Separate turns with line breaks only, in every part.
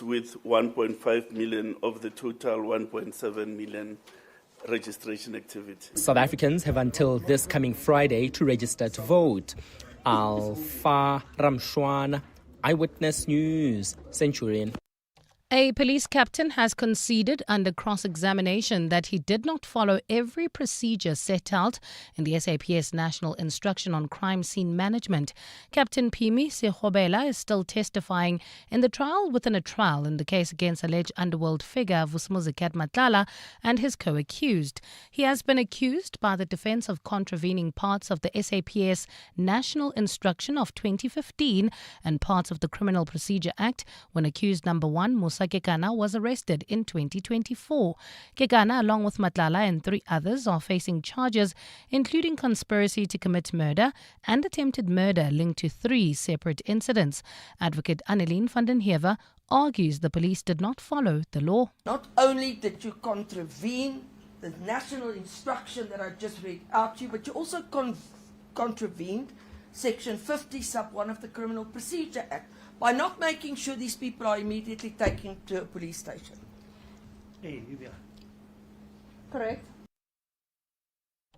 sits with 1.5 million of the total 1.7 million registration activity.
South Africans have until this coming Friday to register to vote. Alpha Ramshwana, Eyewitness News, Centurion.
A police captain has conceded under cross-examination that he did not follow every procedure set out in the SAPS National Instruction on Crime Scene Management. Captain Pimi Sehobela is still testifying in the trial within a trial in the case against alleged underworld figure Vusmuzikat Matlala and his co-accused. He has been accused by the defense of contravening parts of the SAPS National Instruction of 2015 and parts of the Criminal Procedure Act when accused number 1, Musa Kekana, was arrested in 2024. Kekana, along with Matlala and 3 others, are facing charges including conspiracy to commit murder and attempted murder linked to 3 separate incidents. Advocate Annelien van den Heever argues the police did not follow the law.
Not only did you contravene the national instruction that I just read out to you, but you also contravened Section 50, Sub 1 of the Criminal Procedure Act by not making sure these people are immediately taken to a police station. Correct.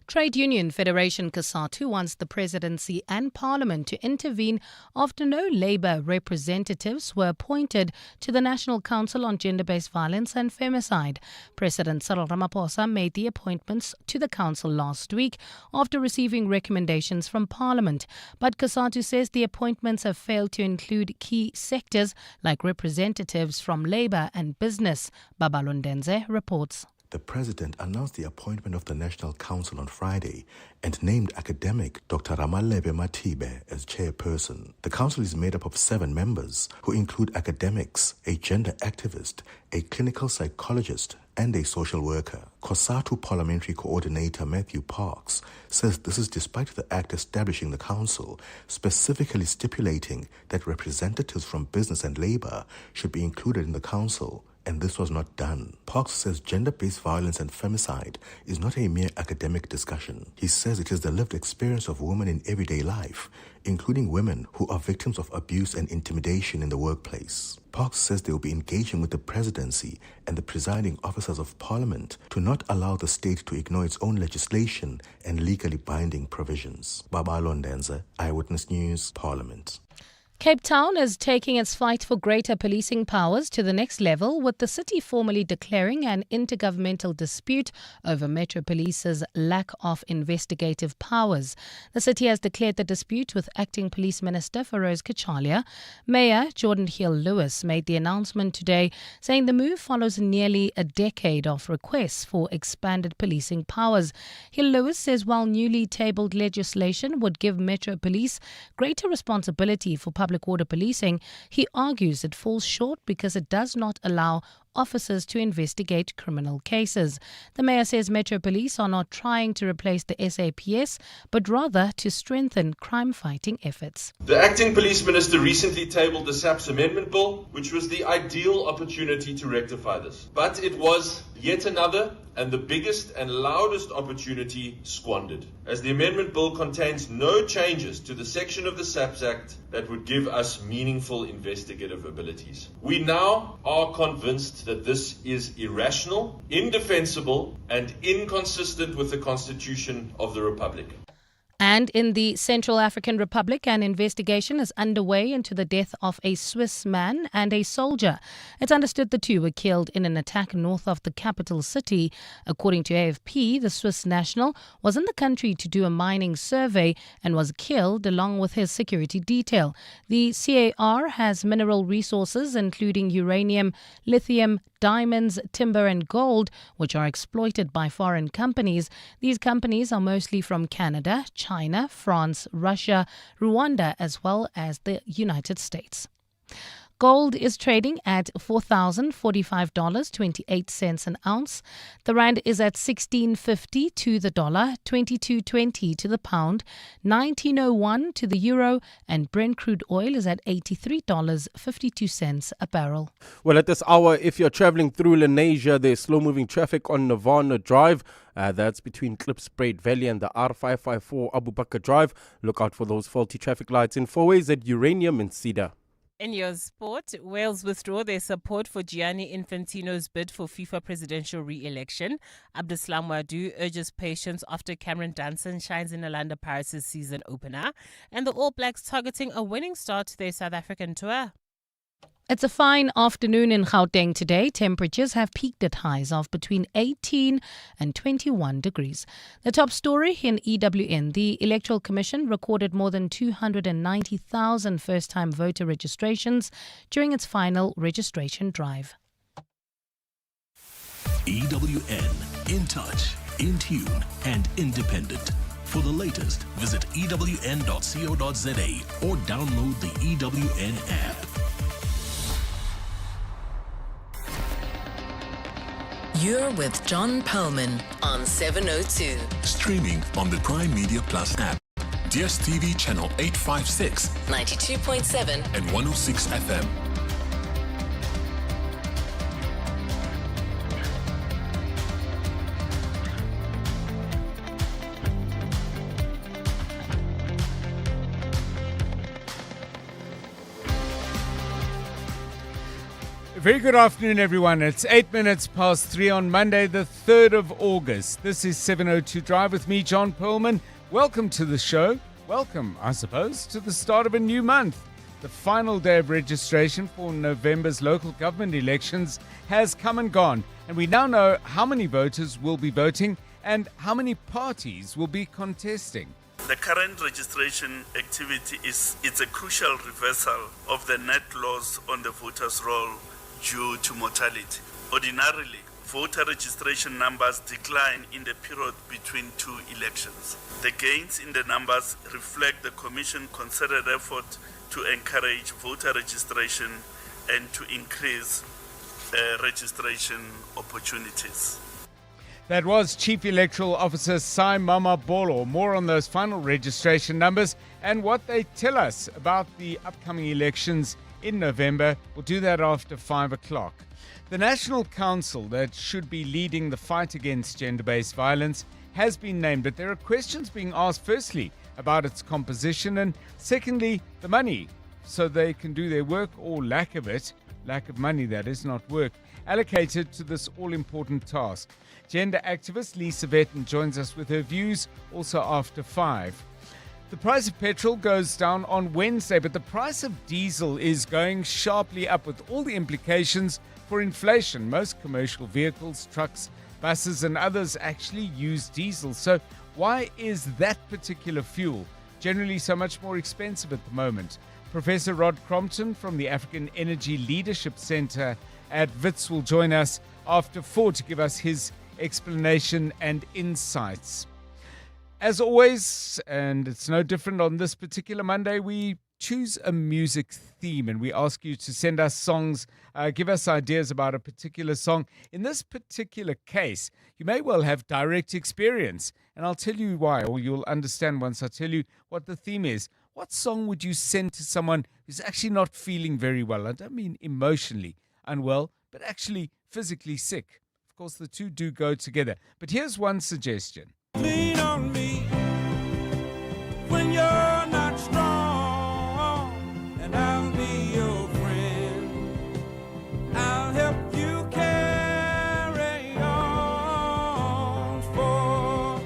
Trade Union Federation COSATU wants the presidency and parliament to intervene after no Labour representatives were appointed to the National Council on Gender-Based Violence and Femicide. President Cyril Ramaphosa made the appointments to the council last week after receiving recommendations from parliament. But COSATU says the appointments have failed to include key sectors like representatives from Labour and business. Babalondenze reports.
The president announced the appointment of the National Council on Friday and named academic Dr. Ramalebe Matibe as chairperson. The council is made up of 7 members who include academics, a gender activist, a clinical psychologist, and a social worker. COSATU Parliamentary Coordinator Matthew Parks says this is despite the act establishing the council, specifically stipulating that representatives from business and labour should be included in the council, and this was not done. Parks says gender-based violence and femicide is not a mere academic discussion. He says it is the lived experience of women in everyday life, including women who are victims of abuse and intimidation in the workplace. Parks says they will be engaging with the presidency and the presiding officers of parliament to not allow the state to ignore its own legislation and legally binding provisions. Babalondenze, Eyewitness News, Parliament.
Cape Town is taking its fight for greater policing powers to the next level, with the city formally declaring an intergovernmental dispute over Metro Police's lack of investigative powers. The city has declared the dispute with Acting Police Minister Feroz Kachalia. Mayor Jordan Hill-Lewis made the announcement today, saying the move follows nearly a decade of requests for expanded policing powers. Hill-Lewis says while newly tabled legislation would give Metro Police greater responsibility for public order policing, he argues it falls short because it does not allow officers to investigate criminal cases. The mayor says Metro Police are not trying to replace the SAPS, but rather to strengthen crime-fighting efforts.
The Acting Police Minister recently tabled the SAPS Amendment Bill, which was the ideal opportunity to rectify this. But it was yet another and the biggest and loudest opportunity squandered, as the amendment bill contains no changes to the section of the SAPS Act that would give us meaningful investigative abilities. We now are convinced that this is irrational, indefensible, and inconsistent with the Constitution of the Republic.
And in the Central African Republic, an investigation is underway into the death of a Swiss man and a soldier. It's understood the 2 were killed in an attack north of the capital city. According to AFP, the Swiss national was in the country to do a mining survey and was killed along with his security detail. The CAR has mineral resources including uranium, lithium, diamonds, timber and gold, which are exploited by foreign companies. These companies are mostly from Canada, China, France, Russia, Rwanda, as well as the United States. Gold is trading at $4,045.28 an ounce. The rand is at 16.50 to the dollar, 22.20 to the pound, 19.01 to the euro, and Brent crude oil is at $83.52 a barrel.
Well, at this hour, if you're traveling through Lenasia, there's slow-moving traffic on Nirvana Drive. That's between Klipspruit Valley and the R554 Abu Bakr Drive. Look out for those faulty traffic lights in 4 ways at Uranium and Cedar.
In your sport, Wales withdraw their support for Gianni Infantino's bid for FIFA presidential re-election. Abdeslam Wadu urges patience after Cameron Danson shines in Orlando Pirates' season opener. And the All Blacks targeting a winning start to their South African tour.
It's a fine afternoon in Gauteng today. Temperatures have peaked at highs of between 18 and 21 degrees. The top story in EWN, the Electoral Commission recorded more than 290,000 first-time voter registrations during its final registration drive.
EWN, in touch, in tune and independent. For the latest, visit ewn.co.za or download the EWN app.
You're with John Perlman on 702.
Streaming on the Prime Media Plus app. DSTV channel 856,
92.7
and 106 FM.
Very good afternoon, everyone. It's 8 minutes past 3 on Monday, the 3rd of August. This is 702 Drive with me, John Perlman. Welcome to the show. Welcome, I suppose, to the start of a new month. The final day of registration for November's local government elections has come and gone, and we now know how many voters will be voting and how many parties will be contesting.
The current registration activity it's a crucial reversal of the net loss on the voters' roll due to mortality. Ordinarily, voter registration numbers decline in the period between two elections. The gains in the numbers reflect the Commission's concerted effort to encourage voter registration and to increase registration opportunities.
That was Chief Electoral Officer Sai Mama Bolo. More on those final registration numbers and what they tell us about the upcoming elections in November. We'll do that after 5 o'clock. The National Council that should be leading the fight against gender-based violence has been named, but there are questions being asked, firstly, about its composition, and secondly, the money, so they can do their work, or lack of it, lack of money, that is, not work, allocated to this all-important task. Gender activist Lisa Vetten joins us with her views, also after 5. The price of petrol goes down on Wednesday, but the price of diesel is going sharply up with all the implications for inflation. Most commercial vehicles, trucks, buses and others actually use diesel. So why is that particular fuel generally so much more expensive at the moment? Professor Rod Crompton from the African Energy Leadership Centre at WITS will join us after 4 to give us his explanation and insights. As always, and it's no different on this particular Monday, we choose a music theme and we ask you to send us songs, give us ideas about a particular song. In this particular case, you may well have direct experience, and I'll tell you why, or you'll understand once I tell you what the theme is. What song would you send to someone who's actually not feeling very well? I don't mean emotionally unwell, but actually physically sick. Of course, the two do go together. But here's one suggestion.
Lean on me when you're not strong, and I'll be your friend. I'll help you carry on, for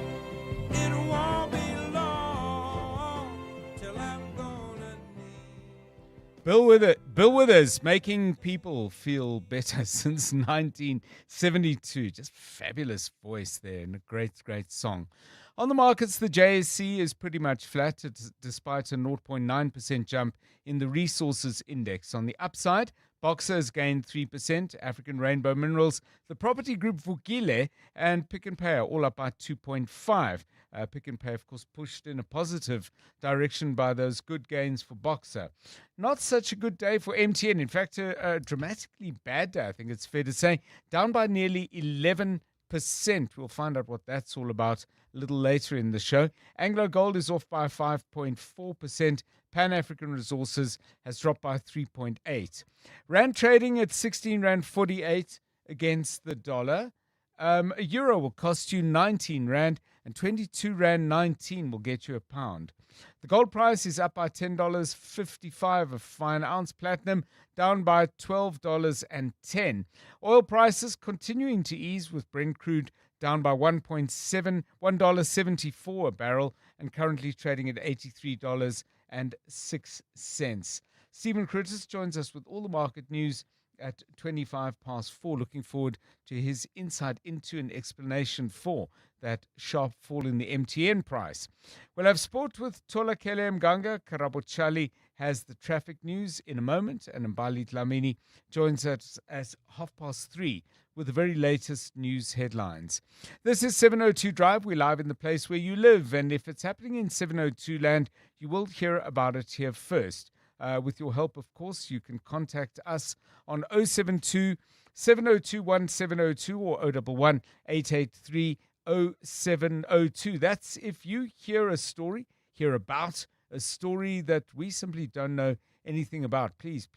it won't be long till I'm gonna need.
Bill Withers, making people feel better since 1972. Just fabulous voice there and a great, great song. On the markets, the JSE is pretty much flat despite a 0.9% jump in the resources index. On the upside, Boxer has gained 3%, African Rainbow Minerals, the property group Vukile, and Pick n Pay are all up by 2.5%. Pick n Pay, of course, pushed in a positive direction by those good gains for Boxer. Not such a good day for MTN. In fact, a dramatically bad day, I think it's fair to say. Down by nearly 11%. We'll find out what that's all about a little later in the show. Anglo Gold is off by 5.4%. Pan-African Resources has dropped by 3.8%. Rand trading at 16 Rand 48 against the dollar. A euro will cost you 19 Rand and 22 Rand 19 will get you a pound. The gold price is up by $10.55 a fine ounce. Platinum down by $12.10. Oil prices continuing to ease, with Brent crude down by $1.74 a barrel and currently trading at $83.06. Stephen Curtis joins us with all the market news at 4:25. Looking forward to his insight into an explanation for that sharp fall in the MTN price. We'll have sport with Tola Kele Mganga. Karabo Chali has the traffic news in a moment, and Mbali Dlamini joins us at 3:30 with the very latest news headlines. This is 702 Drive. We're live in the place where you live, and if it's happening in 702 land, you will hear about it here first. With your help, of course, you can contact us on 072 702 1702 or 011 883 0702. That's if you hear about a story that we simply don't know anything about. Please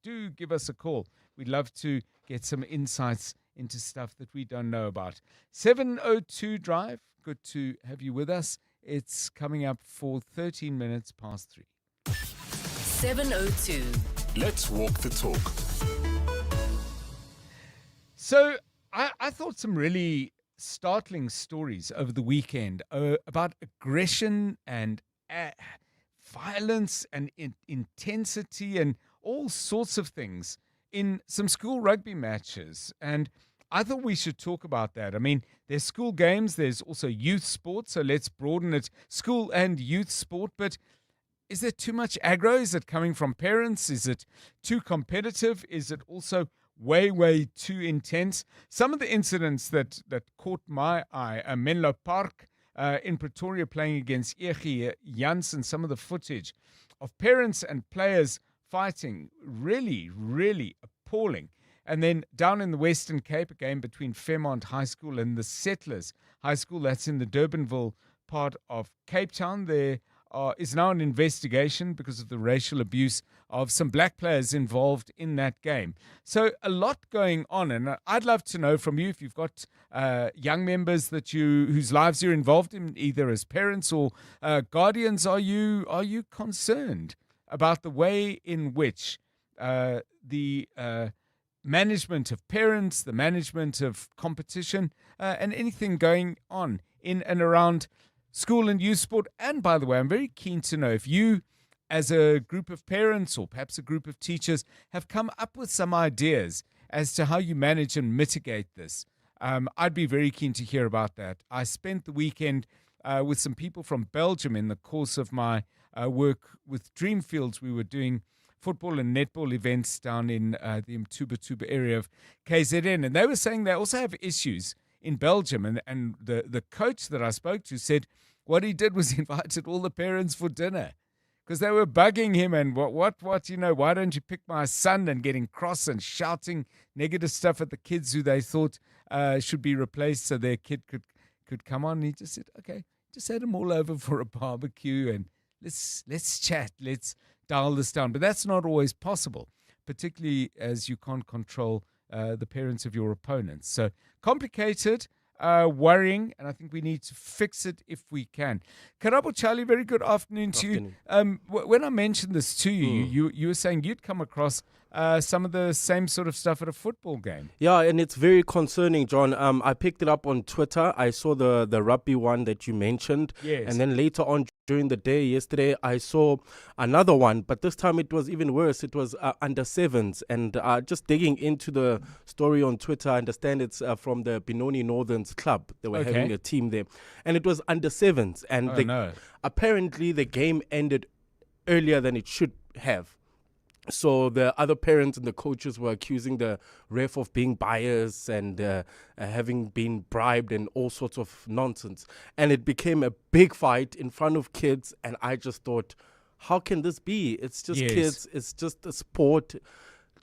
do give us a call. We'd love to get some insights into stuff that we don't know about. 702 Drive, good to have you with us. It's coming up for 13 minutes past 3.
702.
Let's walk the talk.
So I thought some really startling stories over the weekend about aggression and violence and intensity and all sorts of things in some school rugby matches. And I thought we should talk about that. I mean, there's school games, there's also youth sport, so let's broaden it, school and youth sport. But is there too much aggro? Is it coming from parents? Is it too competitive? Is it also way too intense? Some of the incidents that caught my eye, Menlo Park in Pretoria playing against Egi Janssen, some of the footage of parents and players fighting, really appalling. And then down in the Western Cape, a game between Fairmont High School and the Settlers High School, that's in the Durbanville part of Cape Town. There is now an investigation because of the racial abuse of some black players involved in that game. So a lot going on, and I'd love to know from you if you've got young members whose lives you're involved in, either as parents or guardians. Are you concerned about the way in which the management of parents, the management of competition, and anything going on in and around school and youth sport? And by the way, I'm very keen to know if you, as a group of parents or perhaps a group of teachers, have come up with some ideas as to how you manage and mitigate this. I'd be very keen to hear about that. I spent the weekend with some people from Belgium in the course of my work with Dreamfields. We were doing football and netball events down in the Mtuba area of KZN, and they were saying they also have issues in Belgium, and the coach that I spoke to said what he did was invited all the parents for dinner because they were bugging him and what why don't you pick my son, and getting cross and shouting negative stuff at the kids who they thought should be replaced so their kid could come on. And he just said, okay, just had them all over for a barbecue and let's chat, let's dial this down. But that's not always possible, particularly as you can't control the parents of your opponents. So complicated, worrying, and I think we need to fix it if we can. Karabo Charlie, very good afternoon to you. When I mentioned this to you, you were saying you'd come across some of the same sort of stuff at a football game.
Yeah, and it's very concerning, John. I picked it up on Twitter. I saw the rugby one that you mentioned.
Yes.
And then later on during the day yesterday, I saw another one, but this time it was even worse. It was under sevens. And just digging into the story on Twitter, I understand it's from the Benoni Northerns club. They were having a team there. And it was under sevens. And apparently the game ended earlier than it should have. So the other parents and the coaches were accusing the ref of being biased and having been bribed and all sorts of nonsense. And it became a big fight in front of kids. And I just thought, how can this be? It's just kids. It's just a sport.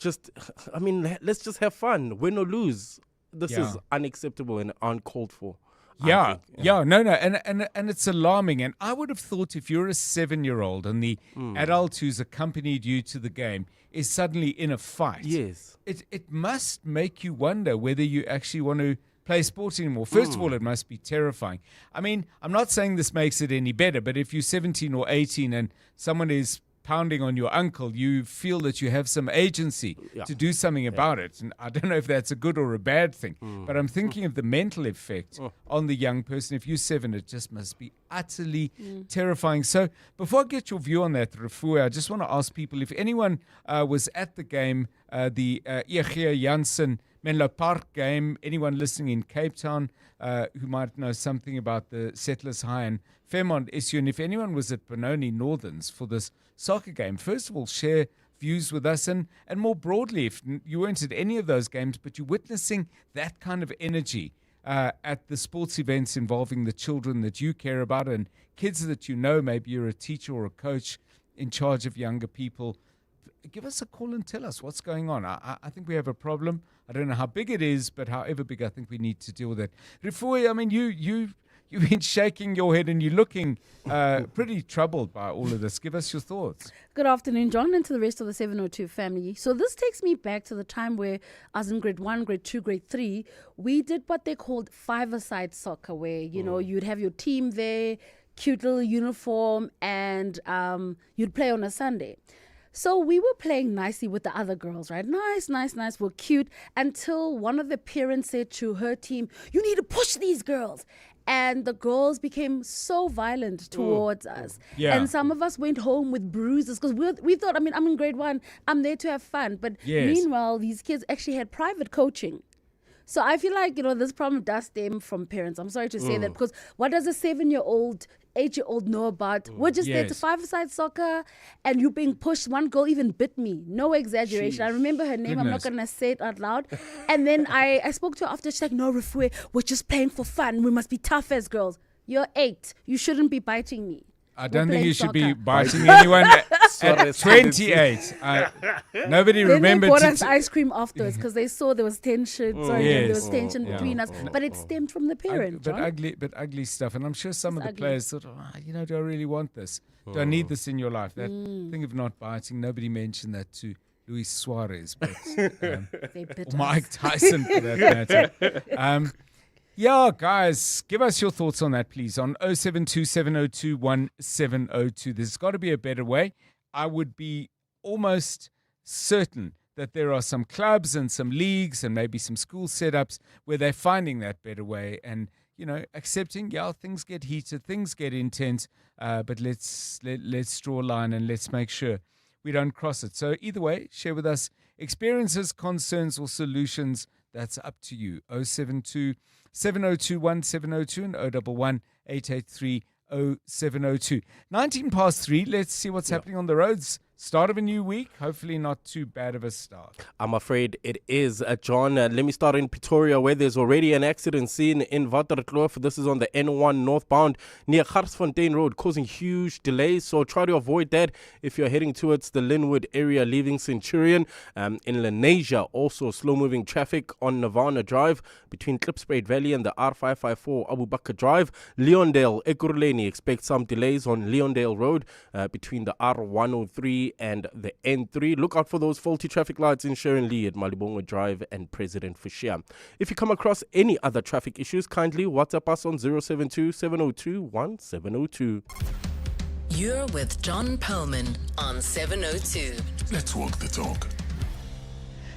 Let's just have fun, win or lose. This is unacceptable and uncalled for.
No, and it's alarming. And I would have thought if you're a 7-year-old and the adult who's accompanied you to the game is suddenly in a fight,
yes,
it must make you wonder whether you actually want to play sport anymore. First of all, it must be terrifying. I mean, I'm not saying this makes it any better, but if you're 17 or 18 and someone is pounding on your uncle, you feel that you have some agency to do something about it. And I don't know if that's a good or a bad thing, but I'm thinking of the mental effect on the young person. If you're 7, it just must be utterly terrifying. So before I get your view on that, Refoue, I just want to ask people if anyone was at the game, the E.G. Janssen Menlo Park game, anyone listening in Cape Town who might know something about the Settlers High and Fairmont issue, and if anyone was at Benoni Northerns for this soccer game, first of all, share views with us, and more broadly, if you weren't at any of those games, but you're witnessing that kind of energy at the sports events involving the children that you care about and kids that you know, maybe you're a teacher or a coach in charge of younger people, give us a call and tell us what's going on. I think we have a problem. I don't know how big it is, but however big, I think we need to deal with it. Refoue, I mean, you've been shaking your head and you're looking pretty troubled by all of this. Give us your thoughts.
Good afternoon, John, and to the rest of the 702 family. So this takes me back to the time where I was in grade 1, grade 2, grade 3. We did what they called five-a-side soccer, where, you know, you'd have your team there, cute little uniform, and you'd play on a Sunday. So we were playing nicely with the other girls, right? Nice. We're cute, until one of the parents said to her team, "You need to push these girls." And the girls became so violent towards us.
Yeah.
And some of us went home with bruises because we thought, I mean, I'm in grade 1, I'm there to have fun. But meanwhile, these kids actually had private coaching. So I feel like, you know, this problem does stem from parents. I'm sorry to say that, because what does a 7-year-old, 8-year-old know about? We're just there to five-a-side soccer, and you're being pushed. One girl even bit me. No exaggeration. I remember her name. I'm not going to say it out loud. And then I spoke to her after. She's like, "No, Refoue, we're just playing for fun. We must be tough as girls." You're 8. You shouldn't be biting me.
I don't think you should be biting anyone at 28. Nobody
then
remembered.
They bought us ice cream afterwards because they saw there was tension. There was tension between us, but it stemmed from the parent.
But ugly stuff. And I'm sure some of the players thought, you know, do I really want this? Do I need this in your life? That thing of not biting. Nobody mentioned that to Luis Suarez, but or Mike Tyson for that matter. Yeah, guys, give us your thoughts on that, please, on 072-702-1702. There's got to be a better way. I would be almost certain that there are some clubs and some leagues and maybe some school setups where they're finding that better way and, you know, accepting, things get heated, things get intense, but let's draw a line and let's make sure we don't cross it. So either way, share with us experiences, concerns, or solutions. That's up to you. 072-702-1702 and 011-883-0702. 19:03. Let's see what's happening on the roads. Start of a new week. Hopefully not too bad of a start.
I'm afraid it is, John. Let me start in Pretoria, where there's already an accident scene in Waterkloof. This is on the N1 northbound near Garsfontein Road, causing huge delays. So try to avoid that if you're heading towards the Linwood area, leaving Centurion. In Lenasia, also slow-moving traffic on Nirvana Drive between Klipspruit Valley and the R554 Abu Bakr Drive. Leondale, Ekurhuleni, expect some delays on Leondale Road between the R103 and the N3. Look out for those faulty traffic lights in Sharon Lee at Malibongwe Drive and President Fushia. If you come across any other traffic issues, kindly WhatsApp us on 072-702-1702.
You're with John Perlman on 702.
Let's walk the talk.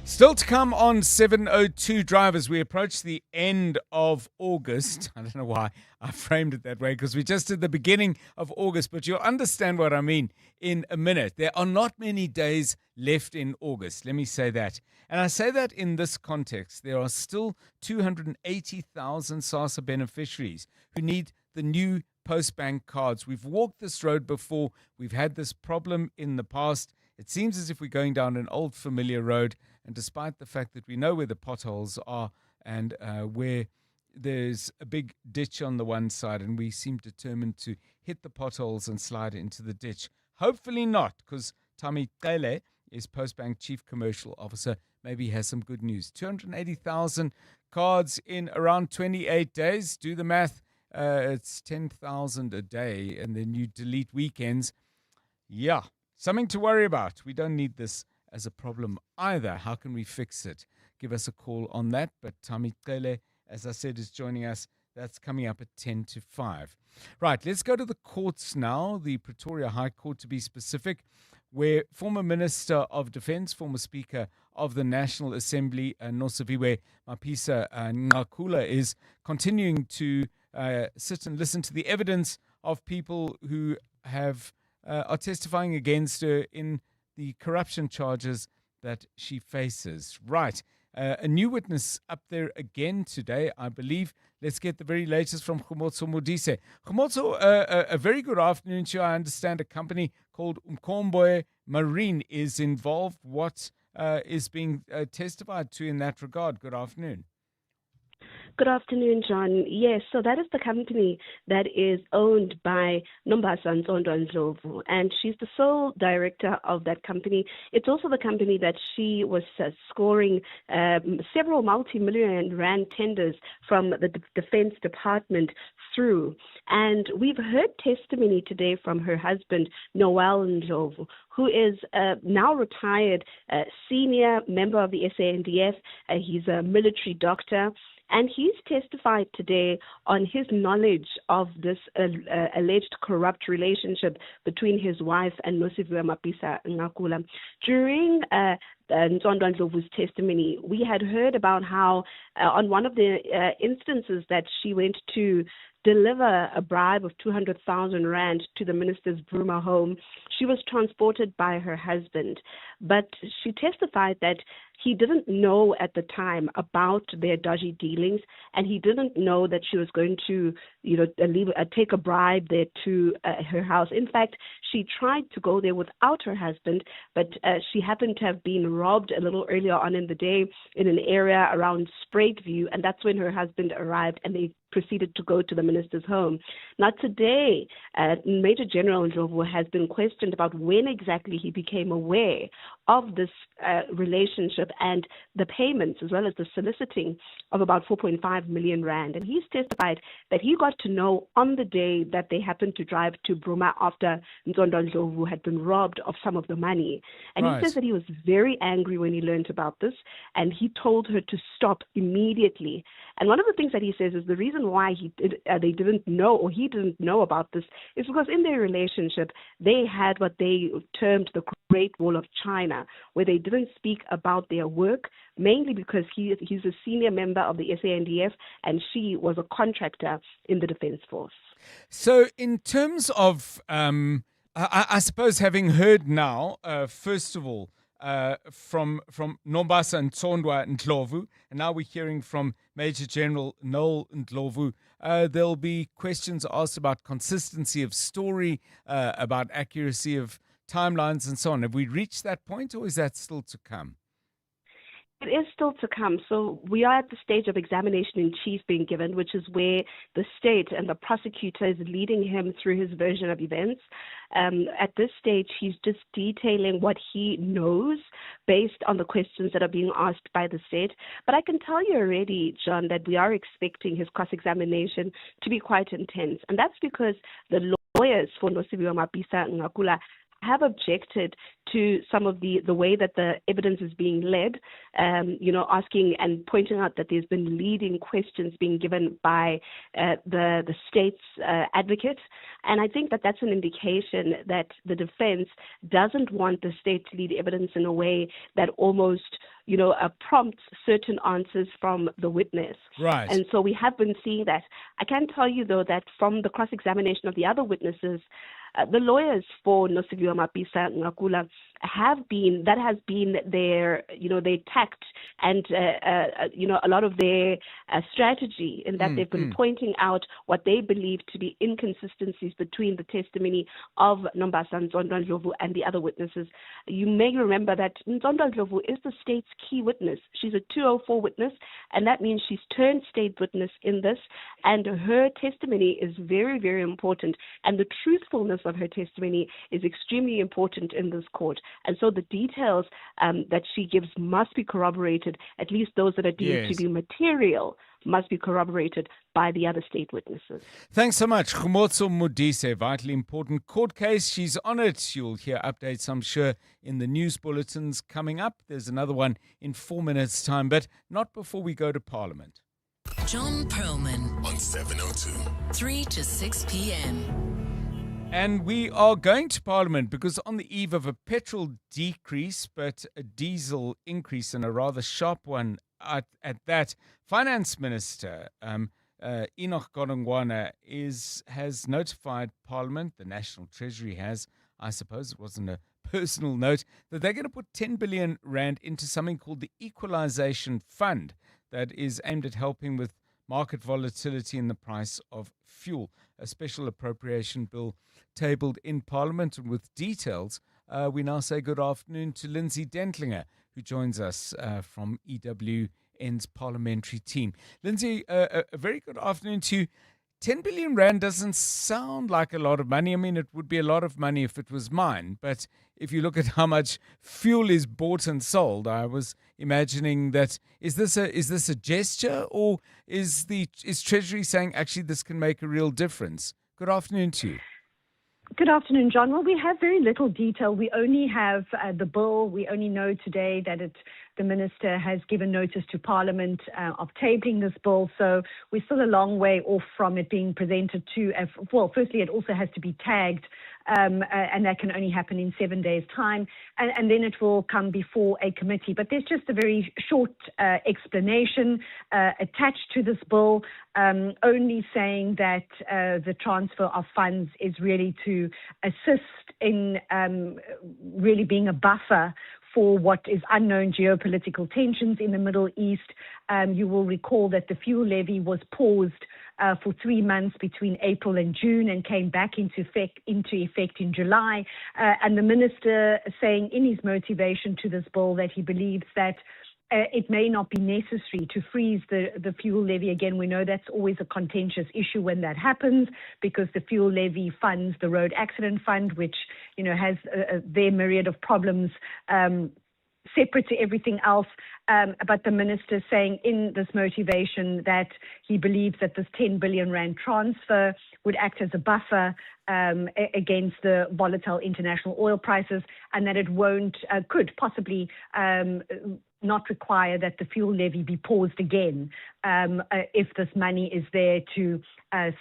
Still to come on 702 Drivers. We approach the end of August. I don't know why I framed it that way, because we just at the beginning of August, but you'll understand what I mean in a minute. There are not many days left in August. Let me say that. And I say that in this context. There are still 280,000 Sassa beneficiaries who need the new Postbank cards. We've walked this road before. We've had this problem in the past. It seems as if we're going down an old familiar road, and despite the fact that we know where the potholes are and where there's a big ditch on the one side, and we seem determined to hit the potholes and slide into the ditch. Hopefully not, because Tami Qele is Postbank Chief Commercial Officer. Maybe he has some good news. 280,000 cards in around 28 days. Do the math. It's 10,000 a day, and then you delete weekends. Yeah. Something to worry about. We don't need this as a problem either. How can we fix it? Give us a call on that. But Tami Qele as I said, is joining us. That's coming up at 10 to 5. Right, let's go to the courts now, the Pretoria High Court to be specific, where former Minister of Defence, former Speaker of the National Assembly, Nosiviwe Mapisa-Nqakula, is continuing to sit and listen to the evidence of people who are testifying against her in the corruption charges that she faces. Right. A new witness up there again today, I believe. Let's get the very latest from Khomotso Modise. Khomotso, a very good afternoon to you. I understand a company called Umkhombe Marine is involved. What is being testified to in that regard? Good afternoon.
Good afternoon, John. Yes, so that is the company that is owned by Nombasa Ndlovu, and she's the sole director of that company. It's also the company that she was scoring several multi-million rand tenders from the Defense Department through. And we've heard testimony today from her husband, Noel Ndlovu, who is now retired senior member of the SANDF. He's a military doctor. And he's testified today on his knowledge of this alleged corrupt relationship between his wife and Nosiviwe Mapisa-Nqakula. During Nzondo Ndlovu's testimony, we had heard about how on one of the instances that she went to deliver a bribe of 200,000 rand to the minister's Bruma home, she was transported by her husband. But she testified that he didn't know at the time about their dodgy dealings, and he didn't know that she was going to, take a bribe there to her house. In fact, she tried to go there without her husband, but she happened to have been robbed a little earlier on in the day in an area around Spruit View, and that's when her husband arrived, and they proceeded to go to the minister's home. Now today, Major General Ndlovu has been questioned about when exactly he became aware of this relationship and the payments as well as the soliciting of about 4.5 million rand. And he's testified that he got to know on the day that they happened to drive to Bruma after Nzondo Ndlovu had been robbed of some of the money. And He says that he was very angry when he learned about this, and he told her to stop immediately. And one of the things that he says is the reason why they didn't know, or he didn't know about this, is because in their relationship they had what they termed the Great Wall of China, where they didn't speak about their work, mainly because he's a senior member of the SANDF and she was a contractor in the Defence Force.
So in terms of, I suppose having heard now, first of all, from Nombasa Ndlovu, and now we're hearing from Major General Noel Ndlovu, there'll be questions asked about consistency of story, about accuracy of timelines and so on. Have we reached that point, or is that still to come?
It is still to come. So we are at the stage of examination in chief being given, which is where the state and the prosecutor is leading him through his version of events. At this stage, he's just detailing what he knows based on the questions that are being asked by the state. But I can tell you already, John, that we are expecting his cross-examination to be quite intense. And that's because the lawyers for Nosiviwe Mapisa-Nqakula have objected to some of the way that the evidence is being led, asking and pointing out that there's been leading questions being given by the state's advocate. And I think that that's an indication that the defense doesn't want the state to lead evidence in a way that almost prompts certain answers from the witness.
Right.
And so we have been seeing that. I can tell you, though, that from the cross-examination of the other witnesses, the lawyers for Nosiviwe Mapisa-Nqakula has been their tact and a lot of their strategy, in that they've been pointing out what they believe to be inconsistencies between the testimony of Nombasa Ndlovu and the other witnesses. You may remember that Nzondo Ndlovu is the state's key witness. She's a 204 witness, and that means she's turned state witness in this, and her testimony is very, very important, and the truthfulness of her testimony is extremely important in this court. And so the details that she gives must be corroborated, at least those that are deemed to be material must be corroborated by the other state witnesses.
Thanks so much. Khomotso Modise, vitally important court case. She's on it. You'll hear updates, I'm sure, in the news bulletins coming up. There's another one in 4 minutes' time, but not before we go to Parliament.
John Perlman
on 702.
3 to 6 p.m.
And we are going to Parliament because on the eve of a petrol decrease, but a diesel increase, and a rather sharp one at that, Finance Minister Enoch Godongwana has notified Parliament, the National Treasury has, I suppose it wasn't a personal note, that they're going to put 10 billion rand into something called the Equalization Fund that is aimed at helping with market volatility in the price of fuel. A special appropriation bill tabled in Parliament, and with details, we now say good afternoon to Lindsay Dentlinger, who joins us from EWN's parliamentary team. Lindsay, a very good afternoon to you. 10 billion rand doesn't sound like a lot of money. I mean, it would be a lot of money if it was mine. But if you look at how much fuel is bought and sold, I was imagining that is this a gesture, or is Treasury saying actually this can make a real difference? Good afternoon to you.
Good afternoon, John. Well, we have very little detail. We only have the bill. We only know today that the minister has given notice to Parliament of tabling this bill. So we're still a long way off from it being presented to, well, firstly, it also has to be tagged, and that can only happen in 7 days' time. And then it will come before a committee. But there's just a very short explanation attached to this bill, only saying that the transfer of funds is really to assist in really being a buffer for what is unknown geopolitical tensions in the Middle East. You will recall that the fuel levy was paused for 3 months between April and June and came back into effect in July. And the minister saying in his motivation to this bill that he believes that it may not be necessary to freeze the fuel levy again. We know that's always a contentious issue when that happens, because the fuel levy funds the road accident fund, which has their myriad of problems separate to everything else. But the minister saying in this motivation that he believes that this 10 billion rand transfer would act as a buffer against the volatile international oil prices, and that it could possibly not require that the fuel levy be paused again if this money is there to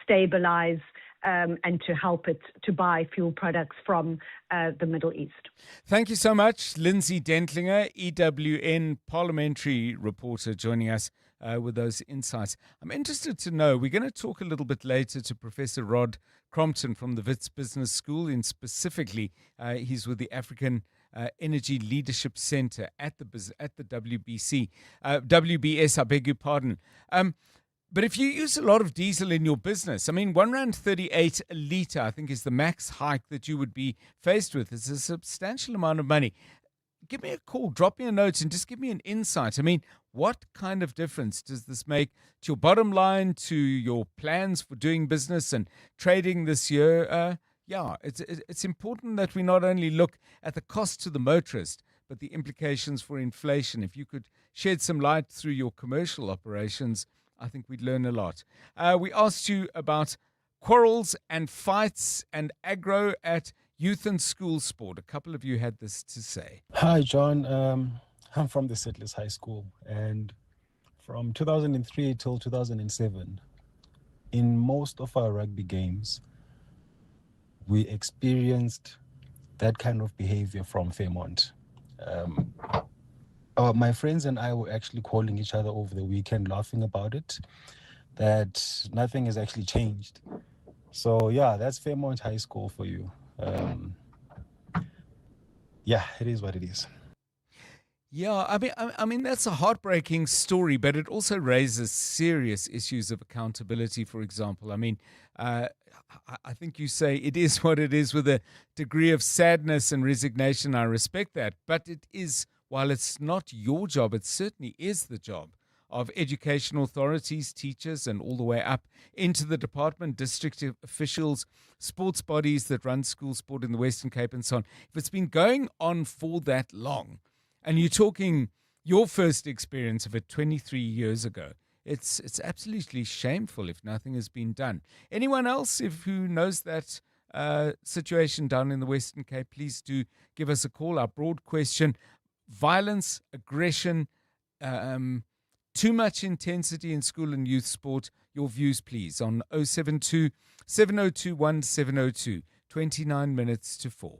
stabilize and to help it to buy fuel products from the Middle East.
Thank you so much, Lindsay Dentlinger, EWN parliamentary reporter, joining us with those insights. I'm interested to know, we're going to talk a little bit later to Professor Rod Crompton from the Wits Business School, and specifically he's with the African Energy Leadership Center at the WBS, I beg your pardon. But if you use a lot of diesel in your business, I mean, R1.38 a litre, I think, is the max hike that you would be faced with. It's a substantial amount of money. Give me a call, drop me a note, and just give me an insight. I mean, what kind of difference does this make to your bottom line, to your plans for doing business and trading this year? It's important that we not only look at the cost to the motorist, but the implications for inflation. If you could shed some light through your commercial operations, I think we'd learn a lot. We asked you about quarrels and fights and aggro at youth and school sport. A couple of you had this to say.
Hi, John. I'm from the Settlers High School, and from 2003 till 2007, in most of our rugby games, we experienced that kind of behavior from Fairmont. My friends and I were actually calling each other over the weekend, laughing about it, that nothing has actually changed. So, that's Fairmont High School for you. It is what it is.
Yeah, I mean that's a heartbreaking story, but it also raises serious issues of accountability. For example, I mean, I think you say it is what it is with a degree of sadness and resignation. I respect that, but it is, while it's not your job, it certainly is the job of education authorities, teachers, and all the way up into the department, district officials, sports bodies that run school sport in the Western Cape and so on. If it's been going on for that long, and you're talking your first experience of it 23 years ago, it's absolutely shameful if nothing has been done. Anyone else who knows that situation down in the Western Cape, please do give us a call. Our broad question: violence, aggression, to too much intensity in school and youth sport? Your views, please, on 072 702 1702. 29 minutes to 4.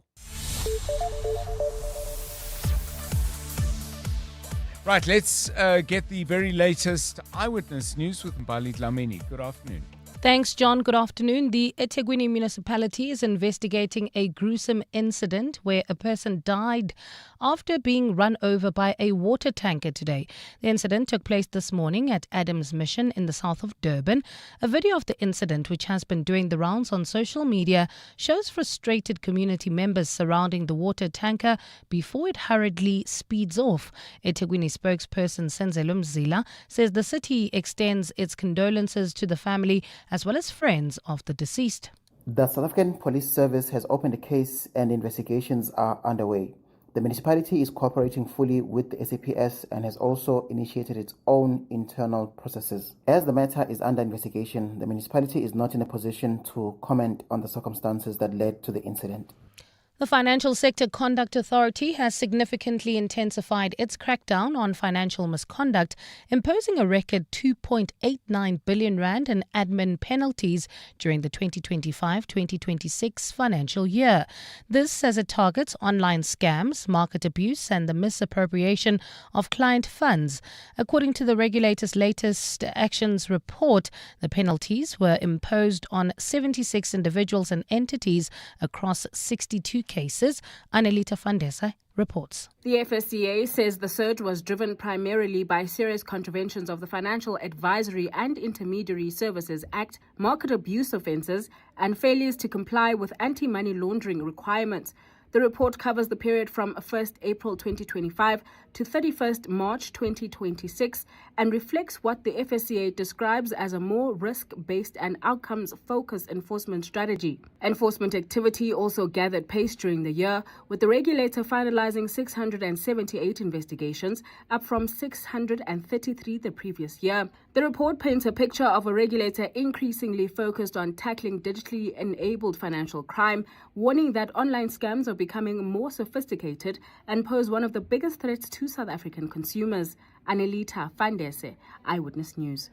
Right, let's get the very latest eyewitness news with Mbali Dlamini. Good afternoon.
Thanks, John. Good afternoon. The eThekwini municipality is investigating a gruesome incident where a person died after being run over by a water tanker today. The incident took place this morning at Adams Mission in the south of Durban. A video of the incident, which has been doing the rounds on social media, shows frustrated community members surrounding the water tanker before it hurriedly speeds off. eThekwini spokesperson Senzelo Mzila says the city extends its condolences to the family as well as friends of the deceased.
The South African Police Service has opened a case and investigations are underway. The municipality is cooperating fully with the SAPS and has also initiated its own internal processes. As the matter is under investigation, the municipality is not in a position to comment on the circumstances that led to the incident.
The Financial Sector Conduct Authority has significantly intensified its crackdown on financial misconduct, imposing a record 2.89 billion rand in admin penalties during the 2025-2026 financial year. This as it targets online scams, market abuse and the misappropriation of client funds. According to the regulator's latest actions report, the penalties were imposed on 76 individuals and entities across 62 cases. Annelita Fandesa reports.
The FSCA says the surge was driven primarily by serious contraventions of the Financial Advisory and Intermediary Services Act, market abuse offences, and failures to comply with anti-money laundering requirements. The report covers the period from 1st April 2025 to 31st March 2026 and reflects what the FSCA describes as a more risk-based and outcomes-focused enforcement strategy. Enforcement activity also gathered pace during the year, with the regulator finalizing 678 investigations, up from 633 the previous year. The report paints a picture of a regulator increasingly focused on tackling digitally enabled financial crime, warning that online scams are becoming more sophisticated and pose one of the biggest threats to South African consumers. Annelita Fandese, Eyewitness News.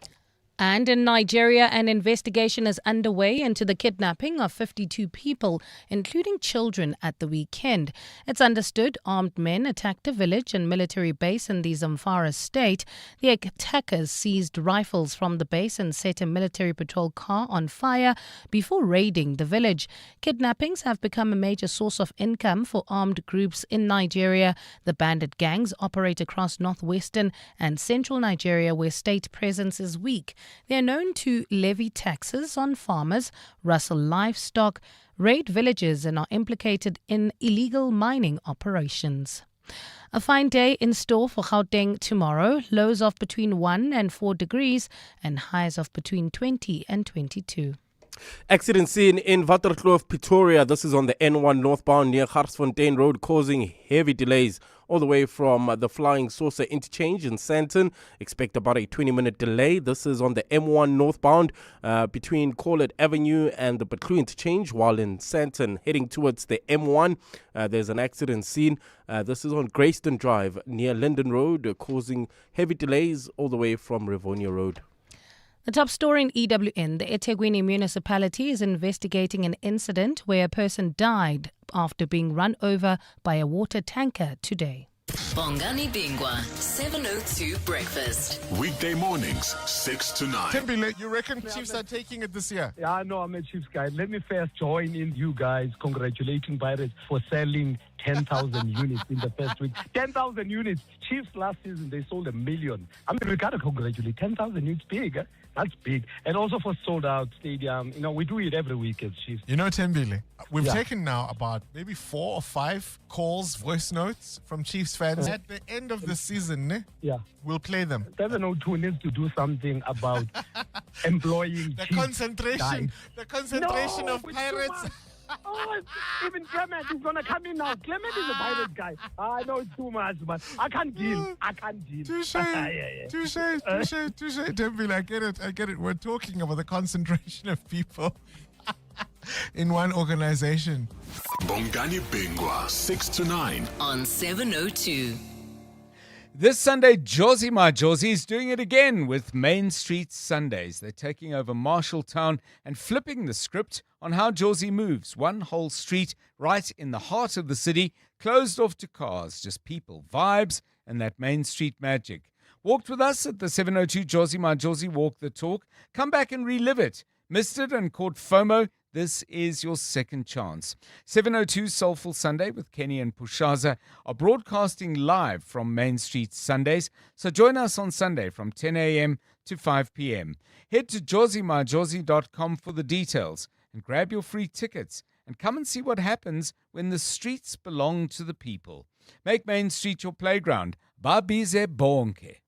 And in Nigeria, an investigation is underway into the kidnapping of 52 people, including children, at the weekend. It's understood armed men attacked a village and military base in the Zamfara state. The attackers seized rifles from the base and set a military patrol car on fire before raiding the village. Kidnappings have become a major source of income for armed groups in Nigeria. The bandit gangs operate across northwestern and central Nigeria, where state presence is weak. They are known to levy taxes on farmers, rustle livestock, raid villages, and are implicated in illegal mining operations. A fine day in store for Gauteng tomorrow. Lows of between 1 and 4 degrees and highs of between 20 and 22.
Accident scene in Waterkloof, Pretoria. This is on the N1 northbound near Garsfontein Road, causing heavy delays all the way from the Flying Saucer interchange in Sandton. Expect about a 20-minute delay. This is on the M1 northbound between Corlett Avenue and the Butlu interchange, while in Sandton heading towards the M1. There's an accident scene. This is on Greyston Drive near Linden Road, causing heavy delays all the way from Rivonia Road.
The top story in EWN, the eThekwini municipality is investigating an incident where a person died after being run over by a water tanker today.
Bongani Bingwa, 702 Breakfast.
Weekday mornings, 6 to 9.
Timbile, you reckon Chiefs are taking it this year?
Yeah, I know I'm a Chiefs guy. Let me first join in you guys congratulating Pirates for selling 10,000 units in the first week. 10,000 units. Chiefs last season, they sold 1 million. I mean, we got to congratulate. 10,000 units, big. Eh? That's big. And also for sold out stadium. You know, we do it every week as Chiefs.
You know, Timbile, we've taken now about maybe 4 or 5 calls, voice notes from Chiefs fans. At the end of the season, we'll play them.
702 needs to do something about employing
the
Chiefs
concentration.
guys.
The concentration of Pirates.
Oh, even Clement is going to come in now. Clement is a Pirate guy. I know it's too much, but I can't deal.
Touche. Timbile, I get it. We're talking about the concentration of people in one organization.
Bongani Bingwa, 6 to 9.
On 702.
This Sunday, Josie My Josie is doing it again with Main Street Sundays. They're taking over Marshalltown and flipping the script on how Josie moves. One whole street right in the heart of the city, closed off to cars, just people, vibes, and that Main Street magic. Walked with us at the 702 Josie My Josie Walk the Talk. Come back and relive it. Missed it and caught FOMO? This is your second chance. 702 Soulful Sunday with Kenny and Pushaza are broadcasting live from Main Street Sundays. So join us on Sunday from 10 a.m. to 5 p.m. Head to josiemyjosie.com for the details and grab your free tickets and come and see what happens when the streets belong to the people. Make Main Street your playground. Babize bonke.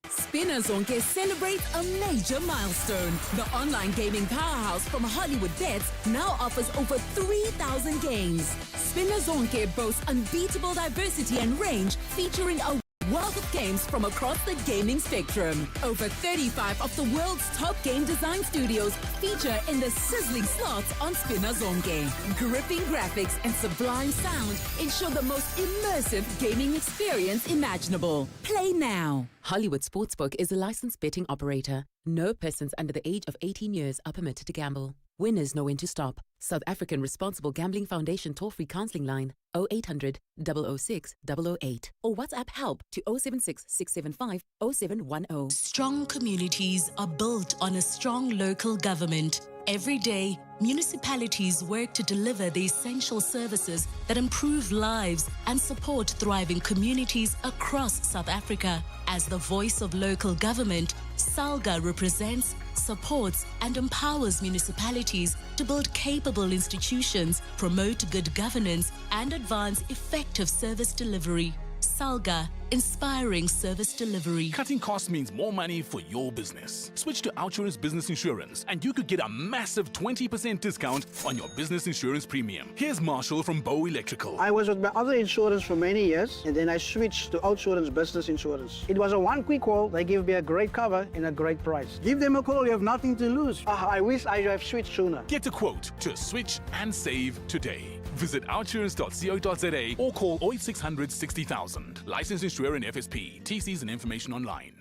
Spinner Zonke celebrates a major milestone. The online gaming powerhouse from Hollywood Bets now offers over 3,000 games. Spinner Zonke boasts unbeatable diversity and range, featuring a wealth of games from across the gaming spectrum. Over 35 of the world's top game design studios feature in the sizzling slots on Spinner Zonke. Gripping graphics and sublime sound ensure the most immersive gaming experience imaginable. Play now.
Hollywood Sportsbook is a licensed betting operator. No persons under the age of 18 years are permitted to gamble. Winners know when to stop. South African Responsible Gambling Foundation toll-free counseling line 0800 006 008 or WhatsApp help to 076 675 0710.
Strong communities are built on a strong local government. Every day, municipalities work to deliver the essential services that improve lives and support thriving communities across South Africa. As the voice of local government, SALGA represents, supports, and empowers municipalities to build capable institutions, promote good governance, and advance effective service delivery. SALGA, inspiring service delivery.
Cutting costs means more money for your business. Switch to Outsurance Business Insurance and you could get a massive 20% discount on your business insurance premium. Here's Marshall from Bow Electrical.
I was with my other insurance for many years and then I switched to Outsurance Business Insurance. It was a one quick call. They gave me a great cover and a great price. Give them a call. You have nothing to lose. I wish I have switched sooner.
Get a quote to switch and save today. Visit outsurance.co.za or call 0800 60000. Licensed insurer and FSP. TCs and information online.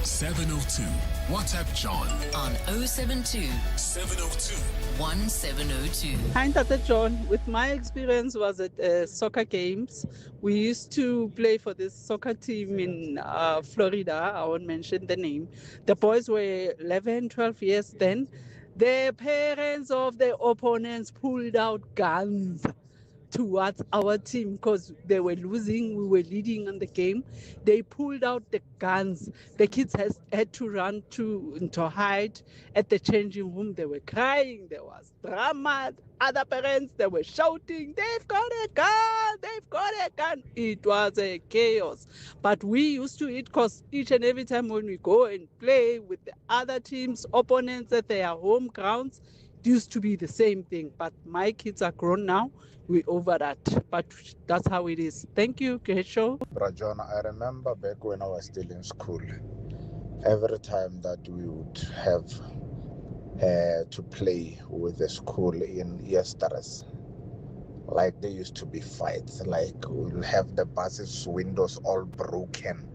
702. WhatsApp John
on 072
702
1702.
Hi, Tata John. With my experience was at soccer games. We used to play for this soccer team in Florida. I won't mention the name. The boys were 11, 12 years then. The parents of the opponents pulled out guns towards our team because they were losing. We were leading on the game. They pulled out the guns. The kids had to run to hide at the changing room. They were crying. There was drama. Other parents, they were shouting, "They've got a gun! They've got a gun!" It was a chaos. But we used to it because each and every time when we go and play with the other teams, opponents at their home grounds, it used to be the same thing. But my kids are grown now. We're over that. But that's how it is. Thank you, Kesho.
Rajon, I remember back when I was still in school, every time that we would have to play with the school in Yesterdays, like there used to be fights, like we'll have the buses windows all broken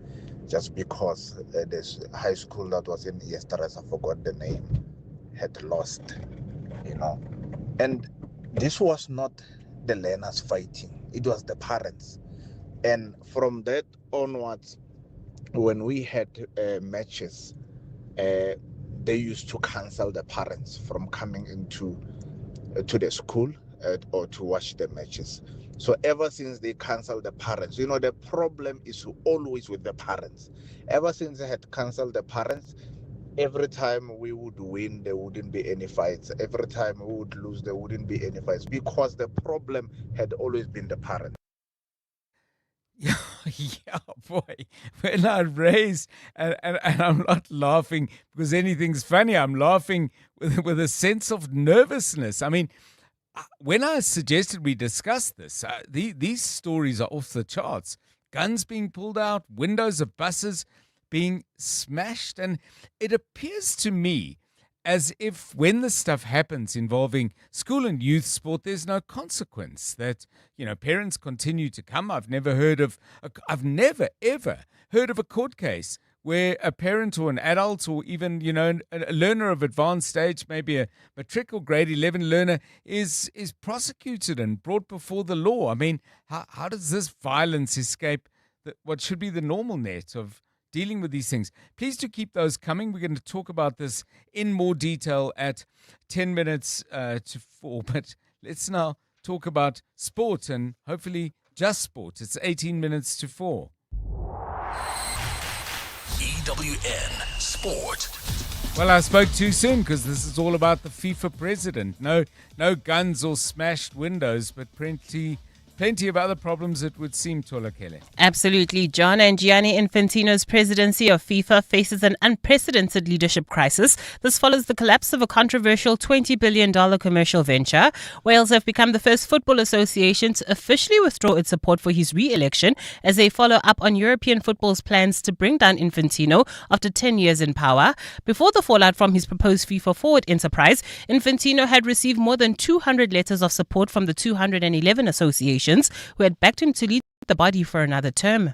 just because this high school that was in Yesterdays, I forgot the name, had lost, and this was not the learners fighting, it was the parents. And from that onwards, when we had matches, they used to cancel the parents from coming into to the school or to watch the matches. So ever since they canceled the parents, the problem is always with the parents. Ever since they had canceled the parents, every time we would win, there wouldn't be any fights. Every time we would lose, there wouldn't be any fights because the problem had always been the parents.
Yeah, boy. When I raise, and I'm not laughing because anything's funny, I'm laughing with a sense of nervousness. I mean, when I suggested we discuss this, these stories are off the charts. Guns being pulled out, windows of buses being smashed, and it appears to me as if when this stuff happens involving school and youth sport, there's no consequence, that, parents continue to come. I've never ever heard of a court case where a parent or an adult or even, a learner of advanced stage, maybe a matric or grade 11 learner, is prosecuted and brought before the law. I mean, how does this violence escape what should be the normal net of dealing with these things? Please do keep those coming. We're going to talk about this in more detail at 10 minutes to 4. But let's now talk about sport, and hopefully just sport. It's 18 minutes to 4.
EWN Sport.
Well, I spoke too soon because this is all about the FIFA president. No guns or smashed windows, but plenty of other problems, it would seem, Tolakele.
Absolutely, John. And Gianni Infantino's presidency of FIFA faces an unprecedented leadership crisis. This follows the collapse of a controversial $20 billion commercial venture. Wales have become the first football association to officially withdraw its support for his re-election as they follow up on European football's plans to bring down Infantino after 10 years in power. Before the fallout from his proposed FIFA Forward enterprise, Infantino had received more than 200 letters of support from the 211 associations who had backed him to lead the body for another term.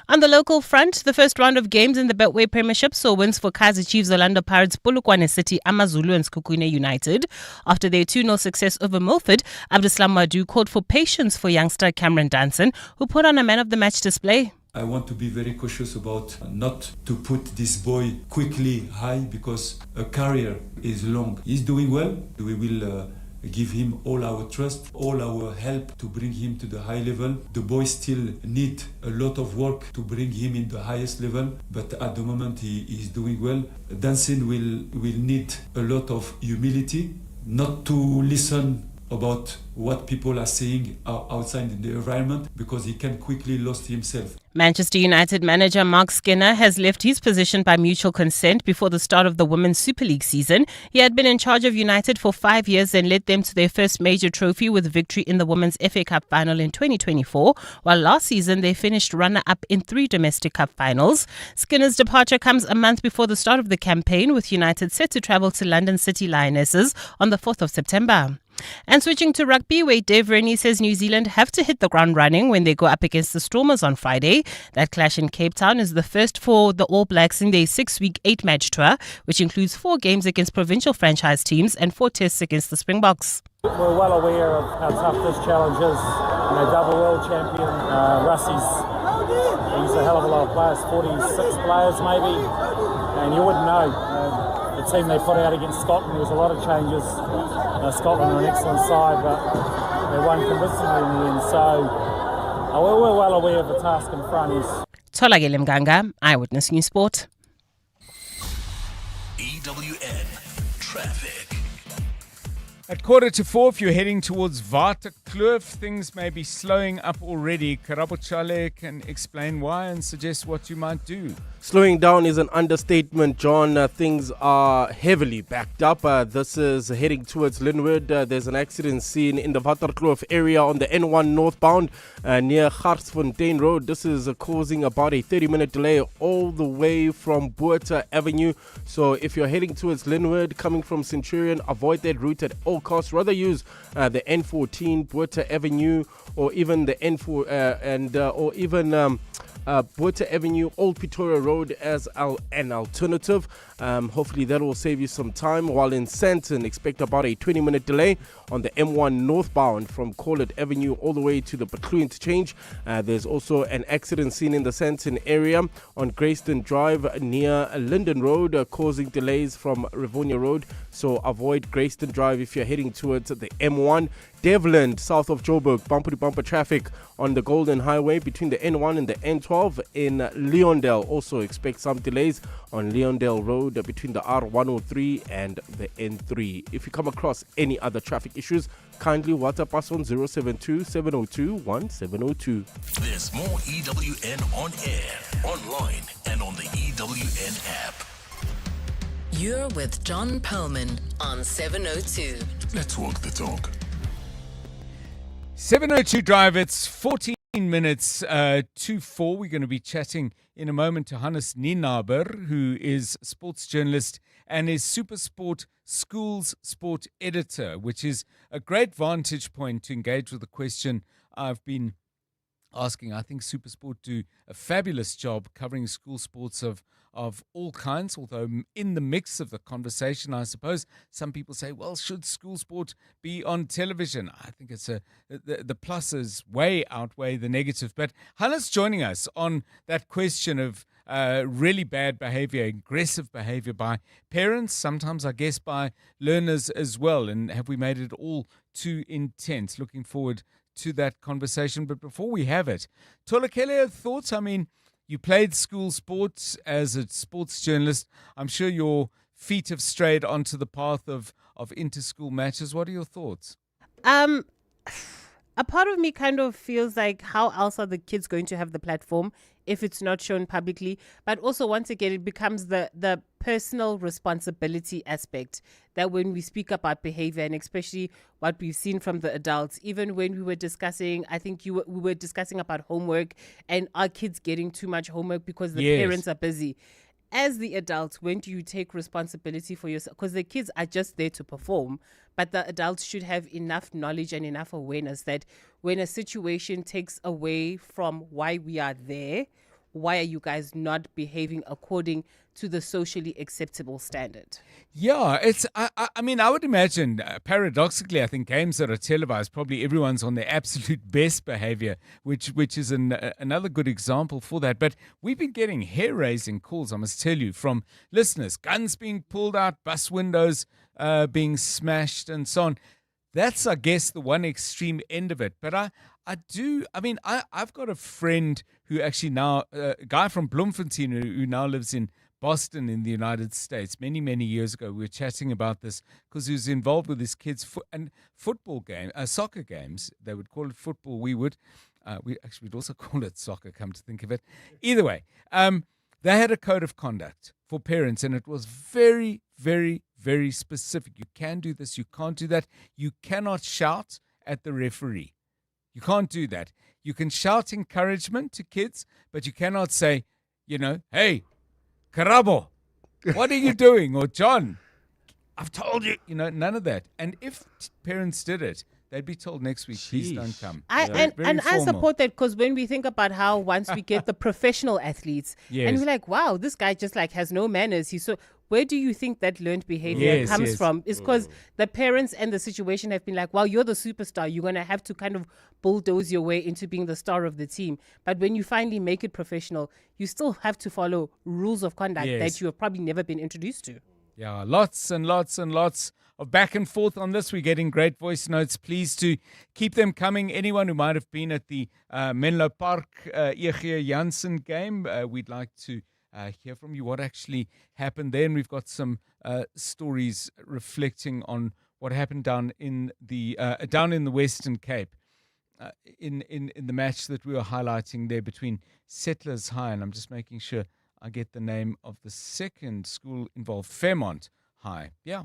On the local front, the first round of games in the Betway Premiership saw wins for Kaizer Chiefs, Orlando Pirates, Polokwane City, Amazulu and Sekhukhune United. After their 2-0 success over Milford, Abdeslam Madu called for patience for youngster Cameron Danson, who put on a man-of-the-match display.
I want to be very cautious about not to put this boy quickly high because a career is long. He's doing well. We will give him all our trust, all our help to bring him to the high level. The boys still need a lot of work to bring him in the highest level, but at the moment he is doing well. Danson will need a lot of humility, not to listen about what people are saying outside in the environment, because he can quickly lose himself.
Manchester United manager Mark Skinner has left his position by mutual consent before the start of the Women's Super League season. He had been in charge of United for 5 years and led them to their first major trophy with victory in the Women's FA Cup final in 2024, while last season they finished runner-up in 3 domestic cup finals. Skinner's departure comes a month before the start of the campaign, with United set to travel to London City Lionesses on the 4th of September. And switching to rugby, where Dave Rennie says New Zealand have to hit the ground running when they go up against the Stormers on Friday. That clash in Cape Town is the first for the All Blacks in their 6-week 8-match tour, which includes 4 games against provincial franchise teams and 4 tests against the Springboks.
We're well aware of how tough this challenge is. Double world champion, Russie's, he's a hell of a lot of players, 46 players maybe, and you wouldn't know. The team they put out against Scotland, there was a lot of changes. Scotland are an excellent side, but they won convincingly in the end. So we're well aware of the task in front is.
Tolagele Mganga, Eyewitness News Sport.
EWN Traffic.
At 3:45, if you're heading towards Waterkloof, things may be slowing up already. Karabo Chale can explain why and suggest what you might do.
Slowing down is an understatement, John. Things are heavily backed up. This is heading towards Linwood. There's an accident scene in the Waterkloof area on the N1 northbound near Garsfontein Road. This is causing about a 30-minute delay all the way from Boerta Avenue. So if you're heading towards Linwood, coming from Centurion, avoid that route at all costs. Rather use the N14, Boerta Avenue, or even the N4 or even Boerta Avenue, Old Pretoria Road as an alternative. Hopefully that will save you some time. While in Sandton, expect about a 20-minute delay on the M1 northbound from Corlett Avenue all the way to the Butlu interchange. There's also an accident scene in the Sandton area on Greyston Drive near Linden Road, causing delays from Rivonia Road. So avoid Greyston Drive if you're heading towards the M1. Devland, south of Joburg, bumper-to-bumper traffic on the Golden Highway between the N1 and the N12. In Leondale, also expect some delays on Leondale Road between the R103 and the N3. If you come across any other traffic issues, kindly WhatsApp us on 072-702-1702.
There's more EWN on air, online, and on the EWN app.
You're with John Perlman on 702.
Let's walk the talk.
702 Drive, it's 14 minutes to 4. We're going to be chatting in a moment to Hannes Nienaber, who is sports journalist and is SuperSport Schools Sport Editor, which is a great vantage point to engage with the question I've been asking. I think SuperSport do a fabulous job covering school sports of all kinds, although in the mix of the conversation, I suppose, some people say, well, should school sport be on television? I think it's the pluses way outweigh the negative. But Hannes joining us on that question of really bad behavior, aggressive behavior by parents, sometimes I guess by learners as well. And have we made it all too intense? Looking forward to that conversation. But before we have it, Tolakele, thoughts? I mean, you played school sports as a sports journalist. I'm sure your feet have strayed onto the path of inter-school matches. What are your thoughts?
A part of me kind of feels like, how else are the kids going to have the platform if it's not shown publicly? But also, once again, it becomes the personal responsibility aspect, that when we speak about behavior, and especially what we've seen from the adults, even when we were discussing, I think we were discussing about homework and our kids getting too much homework because the parents are busy. As the adults, when do you take responsibility for yourself? Because the kids are just there to perform, but the adults should have enough knowledge and enough awareness that when a situation takes away from why we are there, why are you guys not behaving according to the socially acceptable standard?
Yeah, I mean, I would imagine, paradoxically, I think games that are televised, probably everyone's on their absolute best behavior, which is another good example for that. But we've been getting hair-raising calls, I must tell you, from listeners, guns being pulled out, bus windows being smashed and so on. That's, I guess, the one extreme end of it. But I've got a friend who actually now, a guy from Bloemfontein who now lives in Boston in the United States. Many, many years ago, we were chatting about this because he was involved with his kids' soccer games. They would call it football. We'd also call it soccer, come to think of it. Either way, they had a code of conduct for parents, and it was very, very, very specific. You can do this, you can't do that. You cannot shout at the referee. You can't do that. You can shout encouragement to kids, but you cannot say, hey, Karabo, what are you doing? Or John, I've told you. None of that. And if parents did it, they'd be told next week, please don't come.
I support that, because when we think about how once we get the professional athletes, and we're like, wow, this guy just has no manners. Where do you think that learned behavior comes from? It's because the parents and the situation have been like, well, you're the superstar. You're going to have to kind of bulldoze your way into being the star of the team. But when you finally make it professional, you still have to follow rules of conduct that you have probably never been introduced to.
Yeah, lots and lots and lots of back and forth on this. We're getting great voice notes. Please to keep them coming. Anyone who might have been at the Menlo Park E.G. Janssen game, we'd like to hear from you what actually happened there. And we've got some stories reflecting on what happened down in the Western Cape in the match that we were highlighting there between Settlers High, and I'm just making sure I get the name of the second school involved, Fairmont High. Yeah,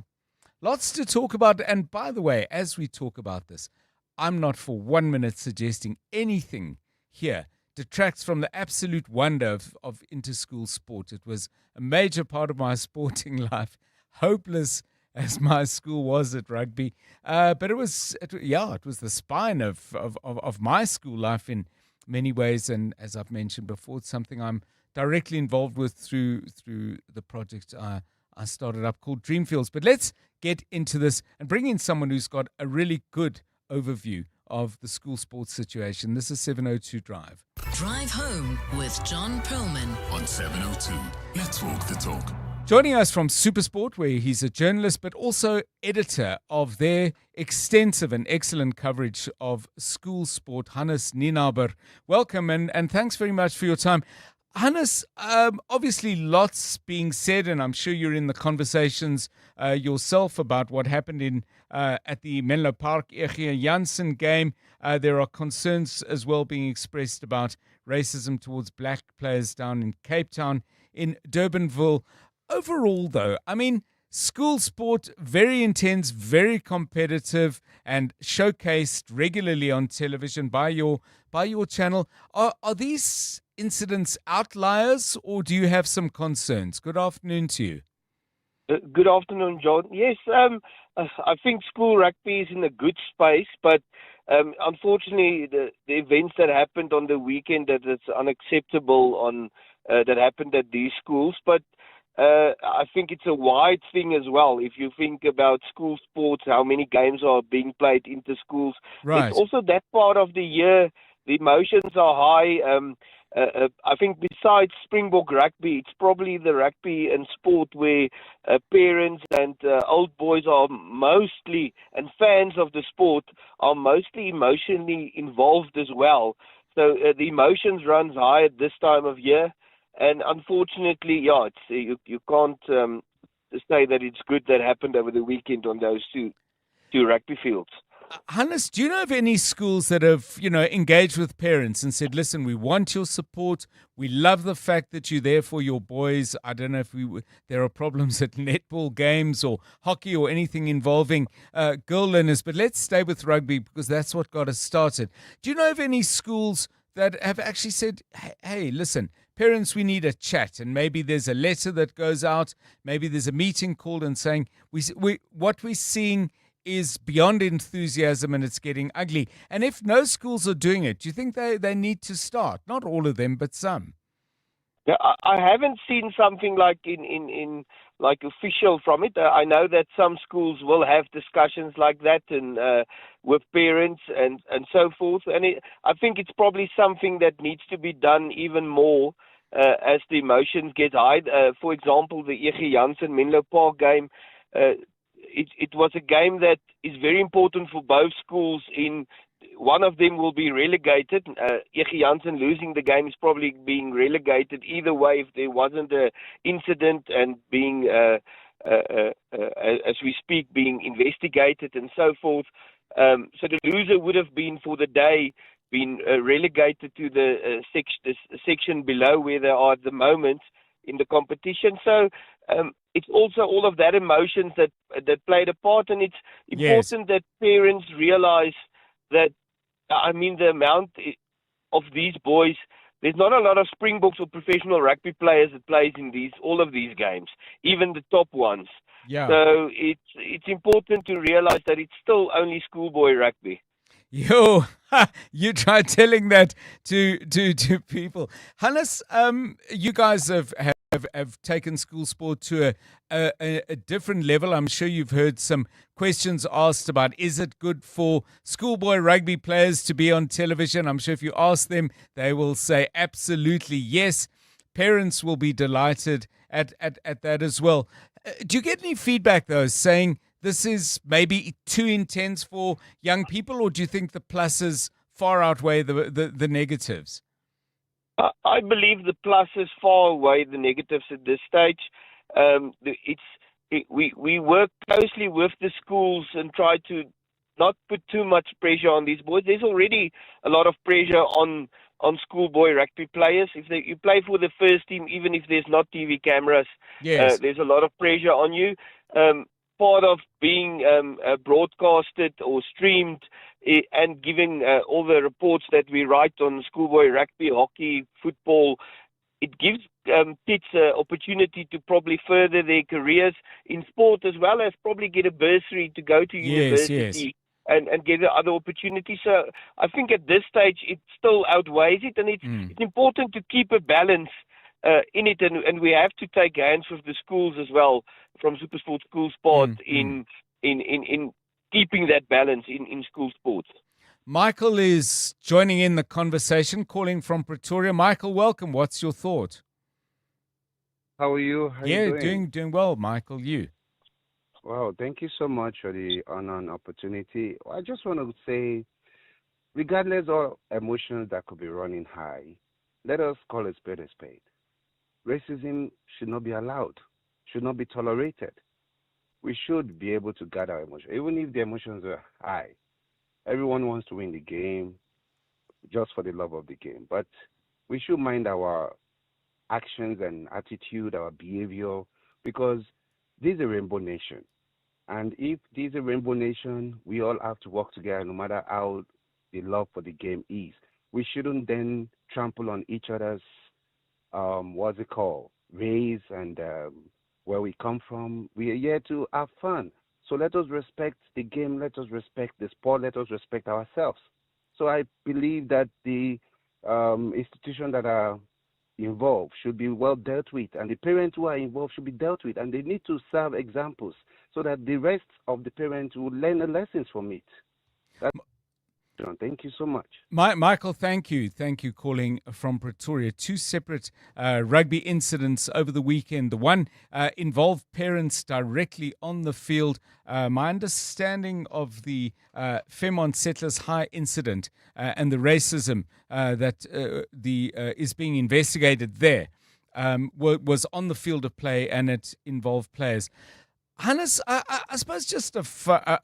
lots to talk about. And by the way, as we talk about this, I'm not for 1 minute suggesting anything here detracts from the absolute wonder of inter-school sport. It was a major part of my sporting life, hopeless as my school was at rugby. But it was the spine of my school life in many ways. And as I've mentioned before, it's something I'm directly involved with through the project I started up called Dreamfields. But let's get into this and bring in someone who's got a really good overview of the school sports situation. This is 702 Drive.
Drive home with John Perlman
on 702. Let's walk the talk.
Joining us from SuperSport, where he's a journalist but also editor of their extensive and excellent coverage of school sport, Hannes Nienaber. Welcome and thanks very much for your time. Hannes, obviously lots being said, and I'm sure you're in the conversations yourself about what happened at the Menlo Park E.G. Janssen game. There are concerns as well being expressed about racism towards black players down in Cape Town, in Durbanville. Overall, though, I mean, school sport, very intense, very competitive, and showcased regularly on television by your channel. Are these incidents outliers, or do you have some concerns? Good afternoon to you.
Good afternoon, John. Yes, I think school rugby is in a good space, but unfortunately, the events that happened on the weekend that's unacceptable that happened at these schools. But I think it's a wide thing as well. If you think about school sports, how many games are being played inter schools.
Right.
It's also that part of the year. The emotions are high. I think besides Springbok rugby, it's probably the rugby and sport where parents and old boys are mostly, and fans of the sport are mostly emotionally involved as well. So the emotions runs high at this time of year, and unfortunately, you can't say that it's good that happened over the weekend on those two rugby fields.
Hannes, do you know of any schools that have, engaged with parents and said, listen, we want your support. We love the fact that you're there for your boys. I don't know if there are problems at netball games or hockey or anything involving girl learners, but let's stay with rugby because that's what got us started. Do you know of any schools that have actually said, hey, listen, parents, we need a chat, and maybe there's a letter that goes out, maybe there's a meeting called and saying, what we're seeing is beyond enthusiasm and it's getting ugly. And if no schools are doing it, do you think they need to start? Not all of them, but some.
Yeah, I haven't seen something like in like official from it. I know that some schools will have discussions like that and with parents and so forth. And I think it's probably something that needs to be done even more as the emotions get high. For example, the Ege Jansen Menlo Park game. It was a game that is very important for both schools. One of them will be relegated. Ege Jansen losing the game is probably being relegated either way if there wasn't an incident and being, as we speak, being investigated and so forth. So the loser would have been for the day been relegated to the section below where they are at the moment in the competition. So it's also all of that emotions that played a part, and it's important that parents realize that, the amount of these boys, there's not a lot of Springboks or professional rugby players that plays in all of these games, even the top ones.
Yeah.
So it's important to realize that it's still only schoolboy rugby.
Yo, you try telling that to people. Hannes, you guys have taken school sport to a different level. I'm sure you've heard some questions asked about, is it good for schoolboy rugby players to be on television? I'm sure if you ask them, they will say absolutely yes. Parents will be delighted at that as well. Do you get any feedback, though, saying this is maybe too intense for young people, or do you think the pluses far outweigh the negatives?
I believe the pluses far outweigh the negatives at this stage. We work closely with the schools and try to not put too much pressure on these boys. There's already a lot of pressure on schoolboy rugby players. If you play for the first team, even if there's not TV cameras, there's a lot of pressure on you. Part of being broadcasted or streamed and giving all the reports that we write on schoolboy rugby, hockey, football, it gives kids an opportunity to probably further their careers in sport, as well as probably get a bursary to go to university. And get other opportunities. So I think at this stage it still outweighs it, and it's important to keep a balance in it, and we have to take hands with the schools as well, from SuperSport Schools part in keeping that balance in school sports.
Michael is joining in the conversation, calling from Pretoria. Michael, welcome. What's your thought?
How are you? How are you
doing well, Michael. You?
Wow, thank you so much for the honor and opportunity. I just want to say, regardless of emotions that could be running high, let us call a spade a spade. Racism should not be allowed, should not be tolerated. We should be able to guard our emotions, even if the emotions are high. Everyone wants to win the game just for the love of the game, but we should mind our actions and attitude, our behavior, because this is a rainbow nation. And if this is a rainbow nation, we all have to work together no matter how the love for the game is. We shouldn't then trample on each other's, race and where we come from. We are here to have fun. So let us respect the game, let us respect the sport, let us respect ourselves. So I believe that the institutions that are involved should be well dealt with, and the parents who are involved should be dealt with, and they need to serve examples so that the rest of the parents will learn the lessons from it. Thank you so much.
Michael, thank you. Thank you, calling from Pretoria. Two separate rugby incidents over the weekend. The one involved parents directly on the field. My understanding of the Fairmont Settlers High incident and the racism that is being investigated there was on the field of play, and it involved players. Hannes, I suppose just a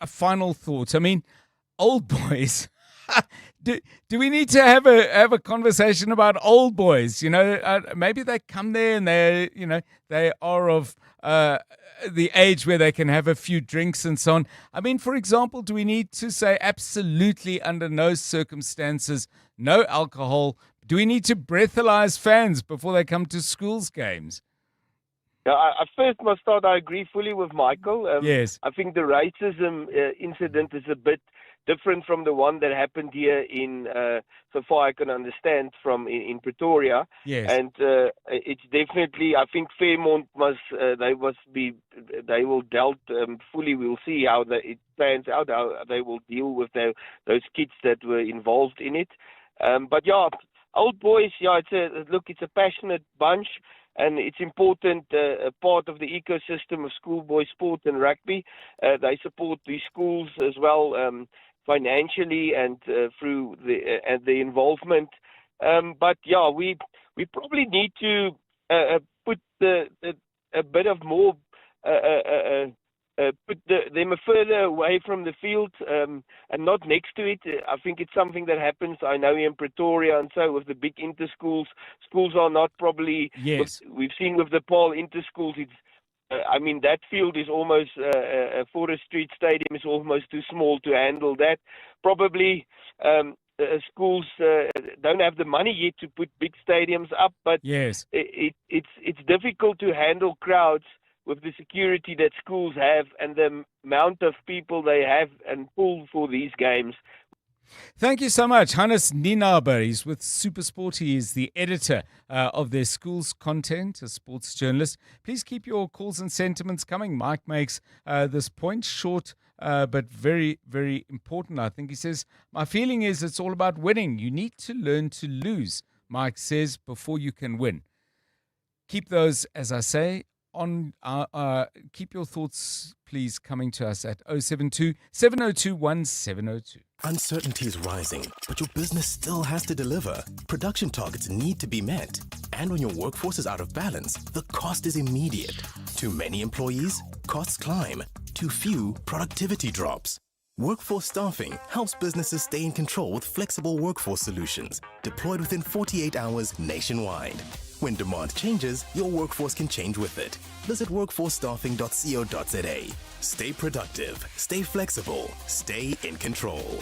final thought. I mean, old boys... Do we need to have a conversation about old boys? You know, maybe they come there and they are of the age where they can have a few drinks and so on. I mean, for example, do we need to say absolutely under no circumstances, no alcohol? Do we need to breathalyze fans before they come to schools games?
Yeah, I first must start. I agree fully with Michael.
Yes,
I think the racism incident is a bit different from the one that happened here in, so far I can understand, in Pretoria.
Yes.
And it's definitely, I think Fairmont they will dealt fully. We'll see how it plans out, how they will deal with those kids that were involved in it. But yeah, old boys, yeah, it's a passionate bunch. And it's important, part of the ecosystem of schoolboy sport and rugby. They support these schools as well, financially and through the involvement. But yeah, we probably need to put a bit of more put them further away from the field and not next to it. I think it's something that happens, I know, in Pretoria and so with the big inter-schools. Schools are not probably...
Yes.
We've seen with the Paul inter-schools, it's that field is almost, Forest Street Stadium is almost too small to handle that. Probably schools don't have the money yet to put big stadiums up, but
yes,
it's difficult to handle crowds with the security that schools have and the amount of people they have and pull for these games.
Thank you so much. Hannes Nienaber, he's with SuperSport. He is the editor of their school's content, a sports journalist. Please keep your calls and sentiments coming. Mike makes this point short but very, very important, I think. He says, my feeling is it's all about winning. You need to learn to lose, Mike says, before you can win. Keep those, as I say, on keep your thoughts, please, coming to us at 072 702 1702.
Uncertainty is rising, but your business still has to deliver. Production targets need to be met. And when your workforce is out of balance, the cost is immediate. Too many employees? Costs climb. Too few? Productivity drops. Workforce Staffing helps businesses stay in control with flexible workforce solutions, deployed within 48 hours nationwide. When demand changes, your workforce can change with it. Visit workforcestaffing.co.za. Stay productive, stay flexible, stay in control.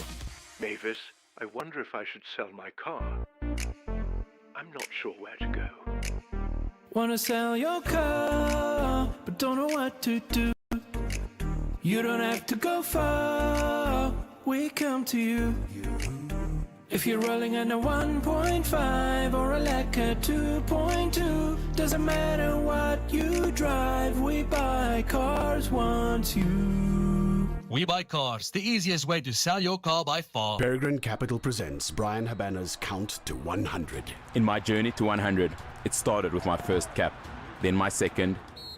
Mavis, I wonder if I should sell my car. I'm not sure where to go.
Wanna sell your car, but don't know what to do. You don't have to go far, we come to you. If you're rolling on a 1.5 or a Lacquer 2.2, doesn't matter what you drive, we buy cars once you.
We Buy Cars, the easiest way to sell your car by far.
Peregrine Capital presents Brian Habana's Count to 100.
In my journey to 100, it started with my first cap, then my second,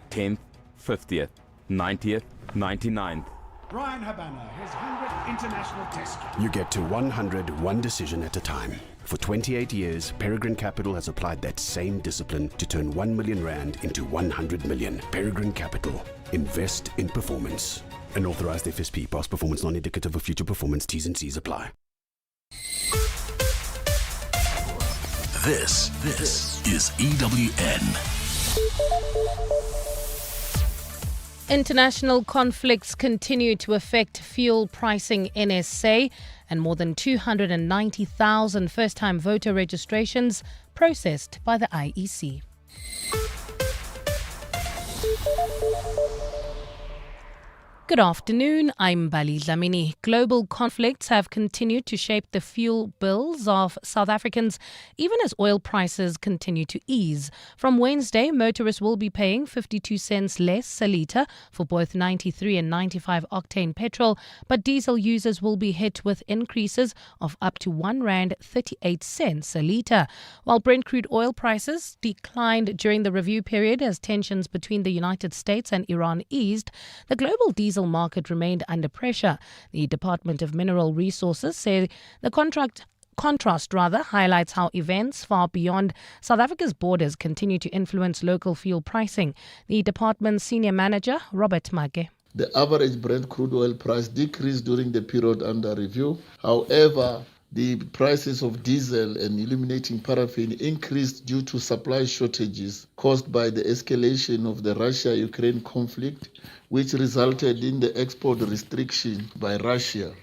10th, 50th, 90th, 99th.
Brian Habana, his 100th international test. You get to 100 one decision at a time. For 28 years, Peregrine Capital has applied that same discipline to turn 1 million rand into 100 million. Peregrine Capital. Invest in performance. An authorized FSP. Past performance non-indicative of future performance. T's and C's apply.
This is EWN.
International conflicts continue to affect fuel pricing in SA, and more than 290,000 first-time voter registrations processed by the IEC. Good afternoon, I'm Bali Dlamini. Global conflicts have continued to shape the fuel bills of South Africans, even as oil prices continue to ease. From Wednesday, motorists will be paying 52 cents less a litre for both 93 and 95 octane petrol, but diesel users will be hit with increases of up to R1.38 a litre. While Brent crude oil prices declined during the review period as tensions between the United States and Iran eased, the global diesel market remained under pressure. The Department of Mineral Resources say the contrast highlights how events far beyond South Africa's borders continue to influence local fuel pricing. The department's senior manager, Robert Mage.
The average Brent crude oil price decreased during the period under review. However, the prices of diesel and illuminating paraffin increased due to supply shortages caused by the escalation of the Russia-Ukraine conflict, which resulted in the export restriction by Russia.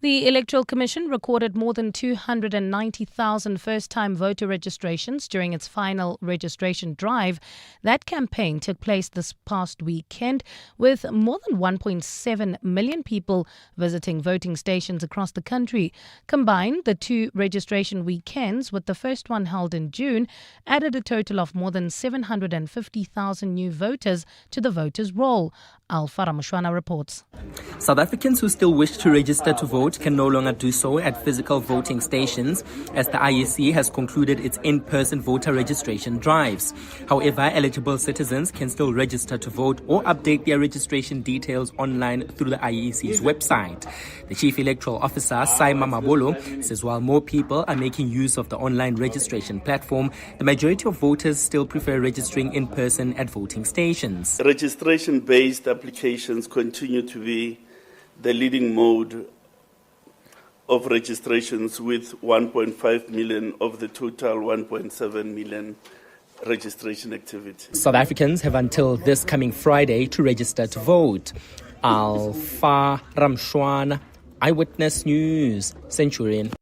The Electoral Commission recorded more than 290,000 first-time voter registrations during its final registration drive. That campaign took place this past weekend, with more than 1.7 million people visiting voting stations across the country. Combined, the two registration weekends, with the first one held in June, added a total of more than 750,000 new voters to the voters' roll. Alfa Ramushwana reports.
South Africans who still wish to register to vote can no longer do so at physical voting stations, as the IEC has concluded its in-person voter registration drives. However, eligible citizens can still register to vote or update their registration details online through the IEC's website. The Chief Electoral Officer, Saima Mabolo, says while more people are making use of the online registration platform, the majority of voters still prefer registering in person at voting stations.
Registration-based applications continue to be the leading mode of registrations, with 1.5 million of the total 1.7 million registration activity.
South Africans have until this coming Friday to register to vote. Alfa Ramshwana, Eyewitness News, Centurion.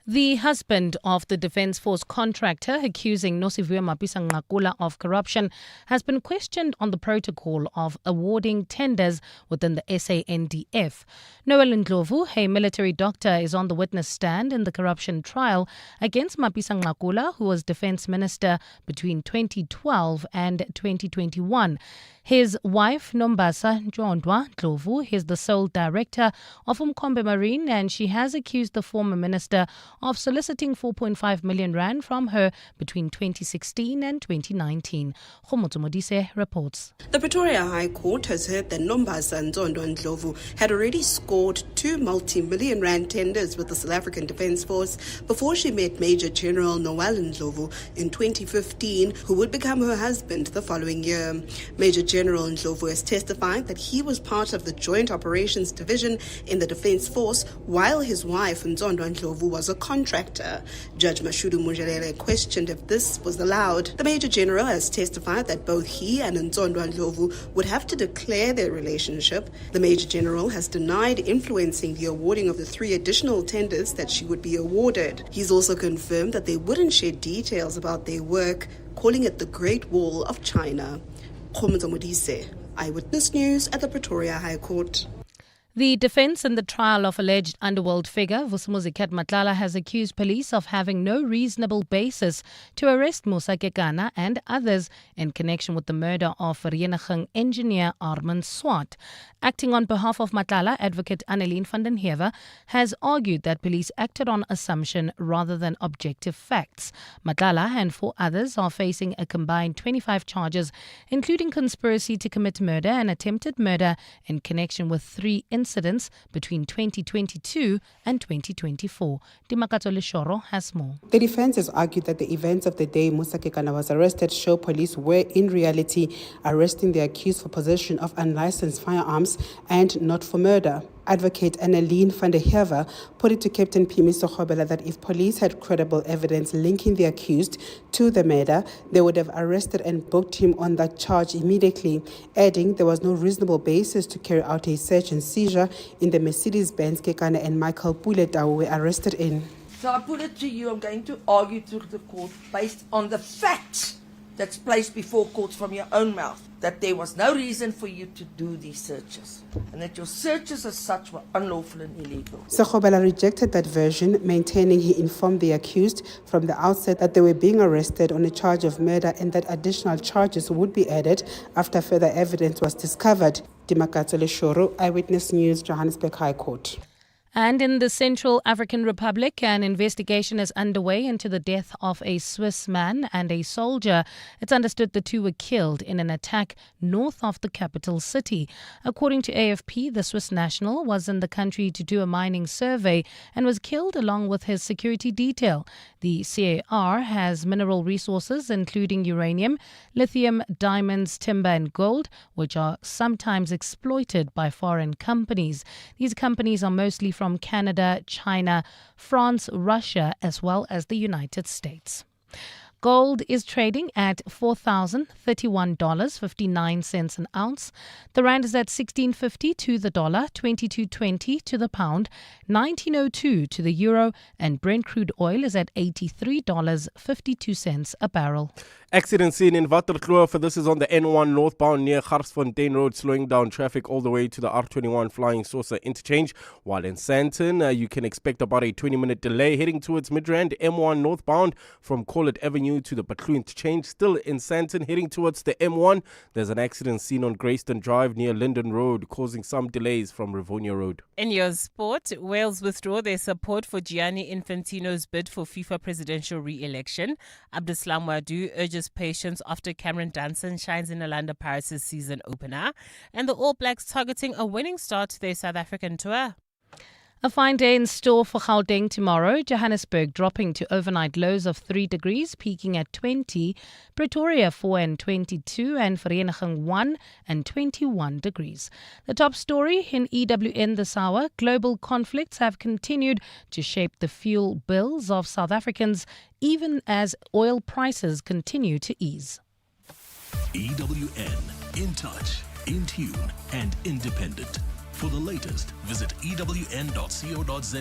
The husband of the Defence Force contractor accusing Nosiviwe Mapisa-Nqakula of corruption has been questioned on the protocol of awarding tenders within the SANDF. Noel Ndlovu, a military doctor, is on the witness stand in the corruption trial against Mapisa-Nqakula, who was Defence Minister between 2012 and 2021. His wife, Nombasa Njondwa Ndlovu, is the sole director of Umkhombe Marine, and she has accused the former minister of soliciting 4.5 million rand from her between 2016 and 2019. Khomotso Modise reports.
The Pretoria High Court has heard that Nombasa Nzondo Ndlovu had already scored 2 multi-million rand tenders with the South African Defence Force before she met Major General Noel Ndlovu in 2015, who would become her husband the following year. Major General Ndlovu has testified that he was part of the Joint Operations Division in the Defence Force, while his wife Nzondo Ndlovu was a contractor. Judge Mashudu Mujalele questioned if this was allowed. The Major General has testified that both he and Nzondo Ndlovu would have to declare their relationship. The Major General has denied influencing the awarding of the 3 additional tenders that she would be awarded. He's also confirmed that they wouldn't share details about their work, calling it the Great Wall of China. Khomotso Modise, Eyewitness News at the Pretoria High Court.
The defence in the trial of alleged underworld figure Vusumuzi Matlala has accused police of having no reasonable basis to arrest Musa Kekana and others in connection with the murder of Vereeniging engineer Armand Swart. Acting on behalf of Matlala, Advocate Annelien van den Heever has argued that police acted on assumption rather than objective facts. Matlala and 4 others are facing a combined 25 charges, including conspiracy to commit murder and attempted murder in connection with 3 incidents between 2022 and 2024. Dimakato Leshoro has more.
The defense has argued that the events of the day Musa Kekana was arrested show police were in reality arresting the accused for possession of unlicensed firearms and not for murder. Advocate Annelien van der Heever put it to Captain Pimi Sokhobela that if police had credible evidence linking the accused to the murder, they would have arrested and booked him on that charge immediately, adding there was no reasonable basis to carry out a search and seizure in the Mercedes-Benz Kekana and Michael Puletau were arrested in.
So I put it to you, I'm going to argue to the court based on the facts that's placed before courts from your own mouth, that there was no reason for you to do these searches, and that your searches as such were unlawful and illegal.
Sokhobela rejected that version, maintaining he informed the accused from the outset that they were being arrested on a charge of murder and that additional charges would be added after further evidence was discovered. Dimakatso Leshoro, Eyewitness News, Johannesburg High Court.
And in the Central African Republic, an investigation is underway into the death of a Swiss man and a soldier. It's understood the two were killed in an attack north of the capital city. According to AFP, the Swiss national was in the country to do a mining survey and was killed along with his security detail. The CAR has mineral resources including uranium, lithium, diamonds, timber and gold, which are sometimes exploited by foreign companies. These companies are mostly from Canada, China, France, Russia, as well as the United States. Gold is trading at $4,031.59 an ounce. The rand is at 16.50 to the dollar, 22.20 to the pound, 19.02 to the euro, and Brent crude oil is at $83.52 a barrel.
Accident scene in Waterkloof. This is on the N1 northbound near Garsfontein Road, slowing down traffic all the way to the R21 Flying Saucer interchange. While in Sandton, you can expect about a 20-minute delay heading towards Midrand. M1 northbound from Corlett Avenue to the Patlu interchange. Still in Sandton, heading towards the M1. There's an accident scene on Greyston Drive near Linden Road, causing some delays from Rivonia Road.
In your sport, Wales withdraw their support for Gianni Infantino's bid for FIFA presidential re-election. Abdeslam Wadu urges patience after Cameron Danson shines in Orlando Pirates' season opener. And the All Blacks targeting a winning start to their South African tour. A fine day in store for Gauteng tomorrow. Johannesburg dropping to overnight lows of 3 degrees, peaking at 20. Pretoria 4 and 22, and Vereeniging 1 and 21 degrees. The top story in EWN this hour: global conflicts have continued to shape the fuel bills of South Africans, even as oil prices continue to ease.
EWN, in touch, in tune, and independent. For the latest, visit ewn.co.za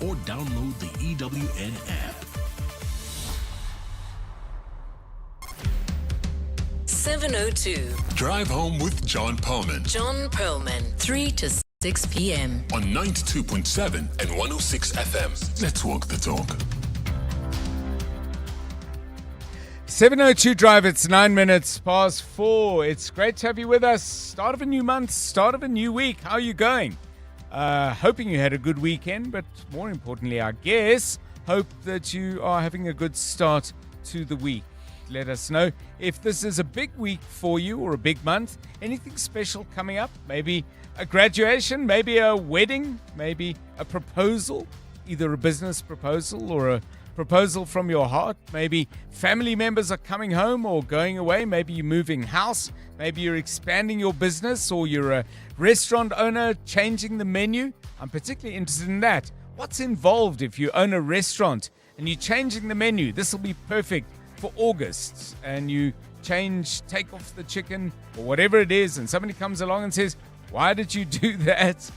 or download the EWN app.
7:02.
Drive home with John Perlman.
John Perlman, 3 to 6 p.m.
on 92.7 and 106 FM. Let's walk the talk.
7:02 Drive, it's 9 minutes past 4. It's great to have you with us. Start of a new month, start of a new week. How are you going? Hoping you had a good weekend, but more importantly, I guess, hope that you are having a good start to the week. Let us know if this is a big week for you or a big month. Anything special coming up? Maybe a graduation, maybe a wedding, maybe a proposal, either a business proposal or a proposal from your heart. Maybe family members are coming home or going away. Maybe you're moving house. Maybe you're expanding your business, or you're a restaurant owner changing the menu. I'm particularly interested in that. What's involved if you own a restaurant and you're changing the menu? This will be perfect for August. And you take off the chicken or whatever it is, and somebody comes along and says, "Why did you do that?"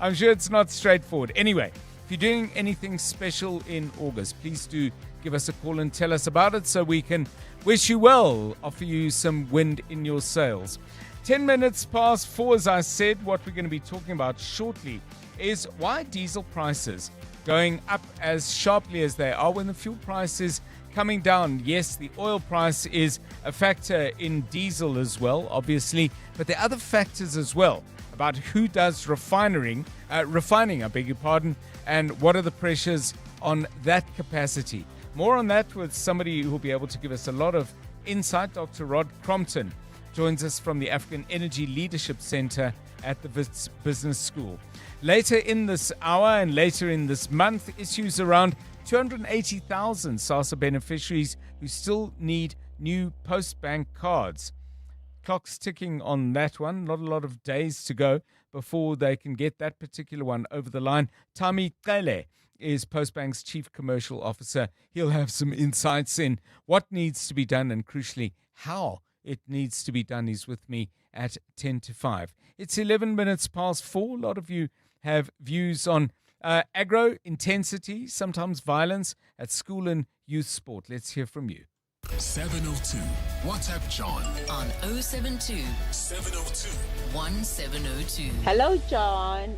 I'm sure it's not straightforward. Anyway, if you're doing anything special in August, please do give us a call and tell us about it so we can wish you well, offer you some wind in your sails. 10 minutes past 4, as I said. What we're going to be talking about shortly is why diesel prices going up as sharply as they are when the fuel price is coming down. Yes, the oil price is a factor in diesel as well, obviously, but there are other factors as well about who does refining, and what are the pressures on that capacity. More on that with somebody who will be able to give us a lot of insight. Dr. Rod Crompton joins us from the African Energy Leadership Center at the Wits Business School. Later in this hour and later in this month, issues around 280,000 Sassa beneficiaries who still need new Postbank cards. clock's ticking on that one. Not a lot of days to go before they can get that particular one over the line. Tami Kele is Postbank's Chief Commercial Officer. He'll have some insights in what needs to be done and, crucially, how it needs to be done. He's with me at 10 to 5. It's 11 minutes past 4. A lot of you have views on agro intensity, sometimes violence at school and youth sport. Let's hear from you.
702. WhatsApp John
on 072
702
1702.
Hello, John.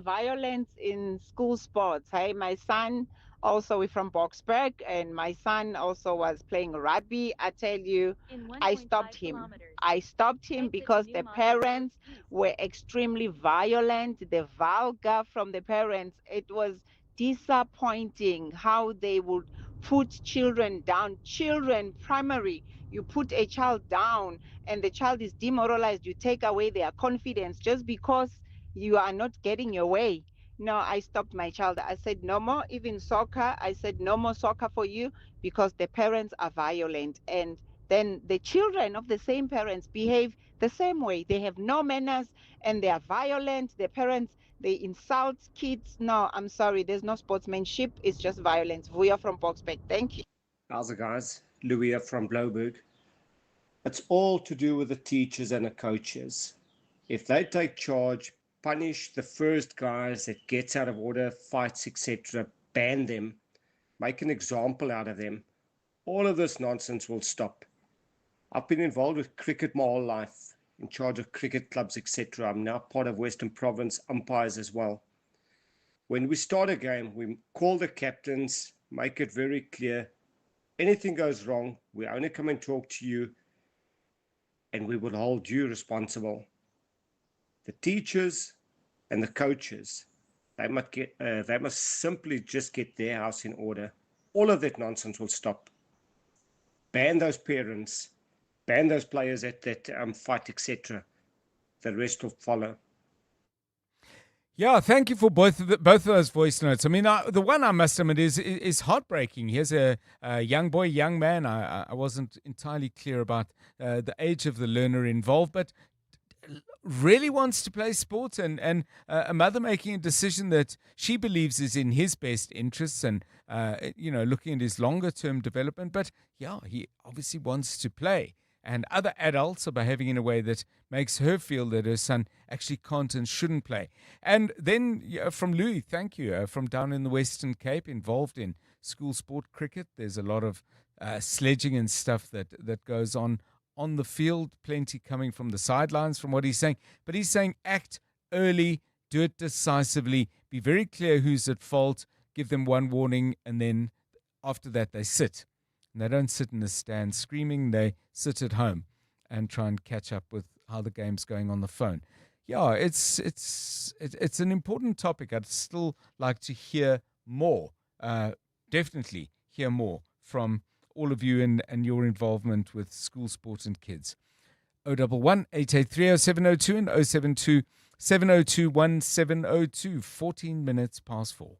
Violence in school sports. Hey, my son also is from Boksburg, and my son also was playing rugby. I tell you, I stopped him. I stopped him because the parents were extremely violent, the vulgar from the parents. It was disappointing how they would put children down. Children, primary, you put a child down and the child is demoralized. You take away their confidence just because you are not getting your way. No, I stopped my child. I said, no more, even soccer. I said, no more soccer for you because the parents are violent. And then the children of the same parents behave the same way. They have no manners and they are violent. The parents, they insult kids. No, I'm sorry. There's no sportsmanship. It's just violence. Vuya from Postbank. Thank you.
How's it, guys? Louis from Bloberg. It's all to do with the teachers and the coaches. If they take charge, punish the first guys that gets out of order, fights, etc., ban them, make an example out of them, all of this nonsense will stop. I've been involved with cricket my whole life, in charge of cricket clubs, etc. I'm now part of Western Province umpires as well. When we start a game, we call the captains, make it very clear, anything goes wrong, we only come and talk to you, and we will hold you responsible. The teachers and the coaches, they must simply just get their house in order. All of that nonsense will stop. Ban those parents, ban those players at that fight, etc. The rest will follow.
Yeah, thank you for both of those voice notes. I mean, the one I must admit is heartbreaking. Here's a young boy, young man. I wasn't entirely clear about the age of the learner involved, but really wants to play sports, and a mother making a decision that she believes is in his best interests and, looking at his longer term development. But yeah, he obviously wants to play. And other adults are behaving in a way that makes her feel that her son actually can't and shouldn't play. And then from Louis, thank you, from down in the Western Cape, involved in school sport cricket. There's a lot of sledging and stuff that goes on the field, plenty coming from the sidelines from what he's saying. But he's saying act early, do it decisively, be very clear who's at fault, give them one warning, and then after that they sit. And they don't sit in the stand screaming, they sit at home and try and catch up with how the game's going on the phone. Yeah, it's an important topic. I'd still like to hear more, definitely hear more from all of you and your involvement with school sports and kids. 011 883 0702 and 072 702 1702. 14 minutes past 4.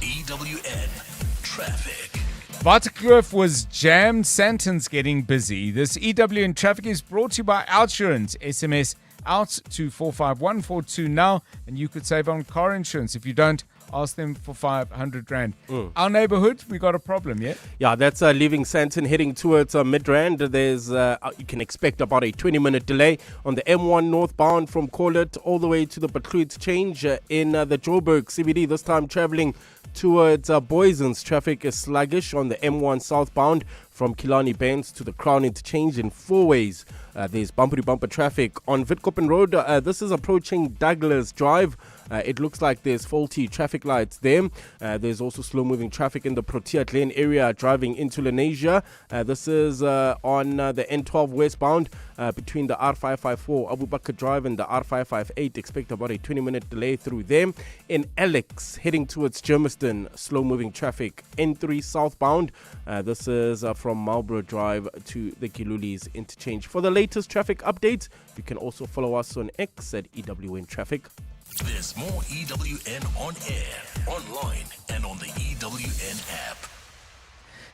EWN Traffic.
Waterkloof was jammed. Santon's getting busy. This EWN Traffic is brought to you by Outsurance. SMS out to 45142 now, and you could save on car insurance. If you don't, ask them for 500 Rand. Our neighborhood, we got a problem, yeah?
Yeah, that's leaving Sandton heading towards Midrand. There's you can expect about a 20-minute delay on the M1 northbound from Corlet all the way to the Batluit change in the Joburg CBD. This time traveling towards Boysons. Traffic is sluggish on the M1 southbound from Killarney Bends to the Crown interchange in 4 ways. There's bumper-to-bumper traffic on Witkoppen Road. This is approaching Douglas Drive. It looks like there's faulty traffic lights there. There's also slow-moving traffic in the Protea Glen area driving into Lenasia. This is on the N12 westbound between the R554 Abu Bakr Drive and the R558. Expect about a 20-minute delay through there. In Alex, heading towards Germiston, slow-moving traffic. N3 southbound. This is from Marlborough Drive to the Kilulis interchange. For the latest traffic updates, you can also follow us on X at EWN Traffic.
There's more EWN on air, online, and on the EWN app.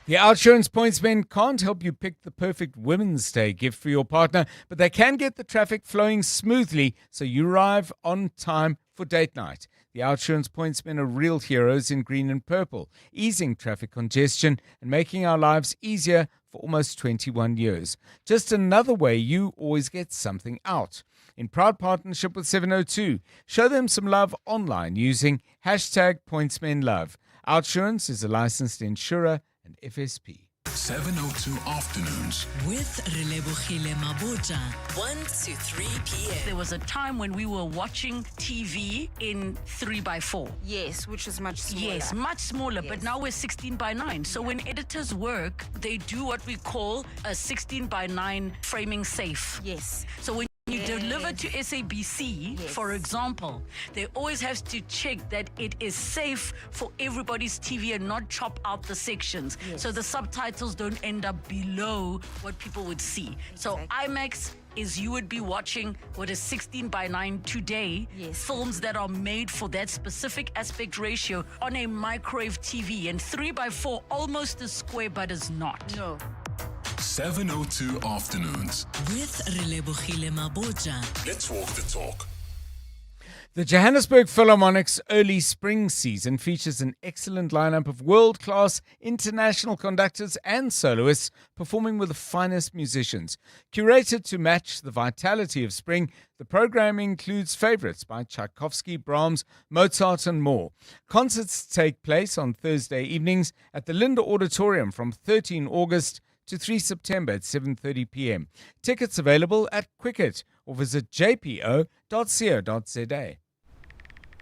The Outsurance Pointsmen can't help you pick the perfect Women's Day gift for your partner, but they can get the traffic flowing smoothly so you arrive on time for date night. The Outsurance Pointsmen are real heroes in green and purple, easing traffic congestion and making our lives easier for almost 21 years. Just another way you always get something out. In proud partnership with 702, show them some love online using hashtag PointsmenLove. Outsurance is a licensed insurer and FSP.
702 Afternoons.
With Relebogile Maboja, 1 to 3 p.m.
There was a time when we were watching TV in 3x4.
Yes, which is much smaller.
Yes, much smaller, but now we're 16:9. So when editors work, they do what we call a 16:9 framing safe.
Yes.
So when you deliver to SABC, for example, they always have to check that it is safe for everybody's TV and not chop out the sections. So the subtitles don't end up below what people would see. So IMAX is you would be watching what is 16:9 today, films that are made for that specific aspect ratio on a microwave TV, and 3x4 almost is square but is not.
No.
702 Afternoons.
With Relebogile Maboja.
Let's walk the talk.
The Johannesburg Philharmonic's early spring season features an excellent lineup of world-class international conductors and soloists performing with the finest musicians. Curated to match the vitality of spring, the program includes favorites by Tchaikovsky, Brahms, Mozart and more. Concerts take place on Thursday evenings at the Linda Auditorium from 13 August to 3 September at 7:30 p.m. Tickets available at Quicket or visit jpo.co.za.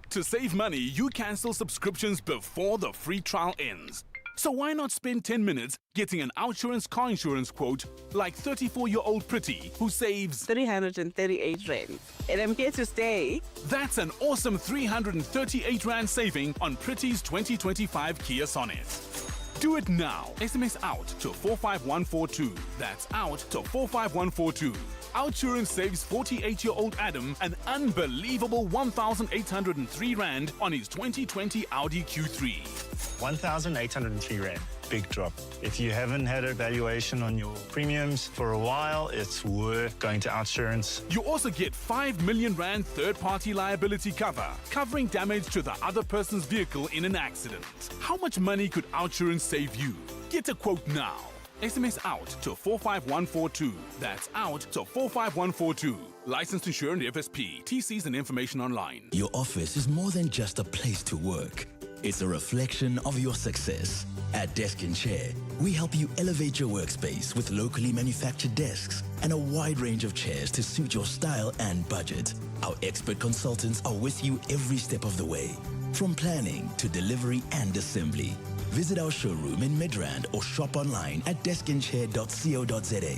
To save money, you cancel subscriptions before the free trial ends. So why not spend 10 minutes getting an Outsurance car insurance quote like 34-year-old Pretty who saves
338 Rand. And I'm here to stay.
That's an awesome 338 Rand saving on Pretty's 2025 Kia Sonet. Do it now. SMS out to 45142. That's out to 45142. Outsurance saves 48-year-old Adam an unbelievable 1,803 Rand on his 2020 Audi Q3.
1,803 Rand. Big drop. If you haven't had a valuation on your premiums for a while, it's worth going to Outsurance.
You also get 5 million Rand third-party liability cover, covering damage to the other person's vehicle in an accident. How much money could Outsurance save you? Get a quote now. SMS out to 45142. That's out to 45142. Licensed insurer and FSP. TCs and information online.
Your office is more than just a place to work. It's a reflection of your success. At Desk and Chair, we help you elevate your workspace with locally manufactured desks and a wide range of chairs to suit your style and budget. Our expert consultants are with you every step of the way, from planning to delivery and assembly. Visit our showroom in Midrand or shop online at deskandchair.co.za.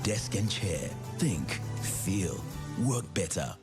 Desk and Chair. Think, feel, work better.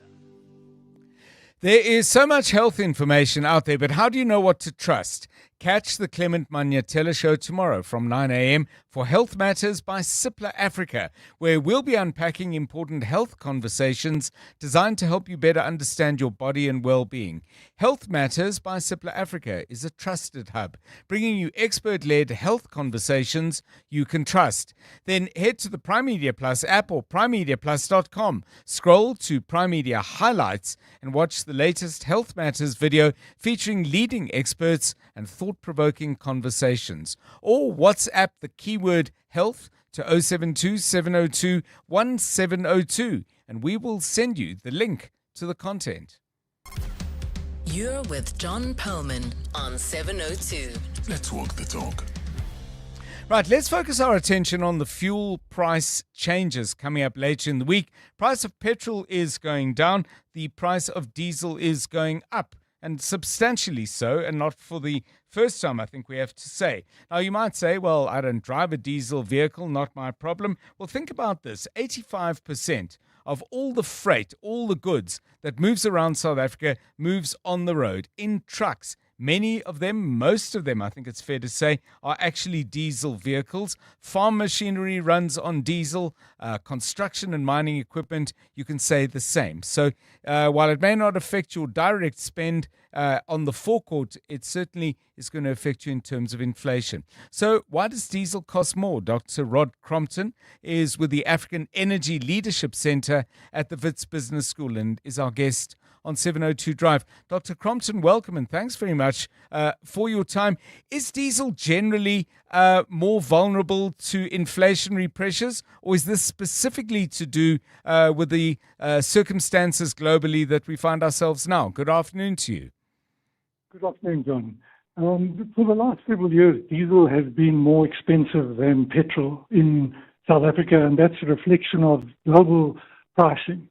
There is so much health information out there, but how do you know what to trust? Catch the Clement Manyatela Show tomorrow from 9 a.m. for Health Matters by Cipla Africa, where we'll be unpacking important health conversations designed to help you better understand your body and well-being. Health Matters by Cipla Africa is a trusted hub, bringing you expert-led health conversations you can trust. Then head to the Prime Media Plus app or primemediaplus.com. Scroll to Prime Media Highlights and watch the latest Health Matters video featuring leading experts and thought-provoking conversations. Or WhatsApp the keyword health to 072 702 1702 and we will send you the link to the content.
You're with John Perlman on 702.
Let's walk the talk.
Right, let's focus our attention on the fuel price changes coming up later in the week. Price of petrol is going down. The price of diesel is going up, and substantially so, and not for the first time, I think we have to say. Now, you might say, well, I don't drive a diesel vehicle, not my problem. Well, think about this. 85% of all the freight, all the goods that moves around South Africa moves on the road, in trucks, Many of them, most of them, I think it's fair to say, are actually diesel vehicles. Farm machinery runs on diesel. Construction and mining equipment, you can say the same. So while it may not affect your direct spend on the forecourt, it certainly is going to affect you in terms of inflation. So why does diesel cost more? Dr. Rod Crompton is with the African Energy Leadership Center at the Wits Business School and is our guest on 702 Drive. Dr. Crompton, welcome and thanks very much for your time. Is diesel generally more vulnerable to inflationary pressures, or is this specifically to do with the circumstances globally that we find ourselves now? Good afternoon to you.
Good afternoon, John. For the last several years, diesel has been more expensive than petrol in South Africa, and that's a reflection of global pricing.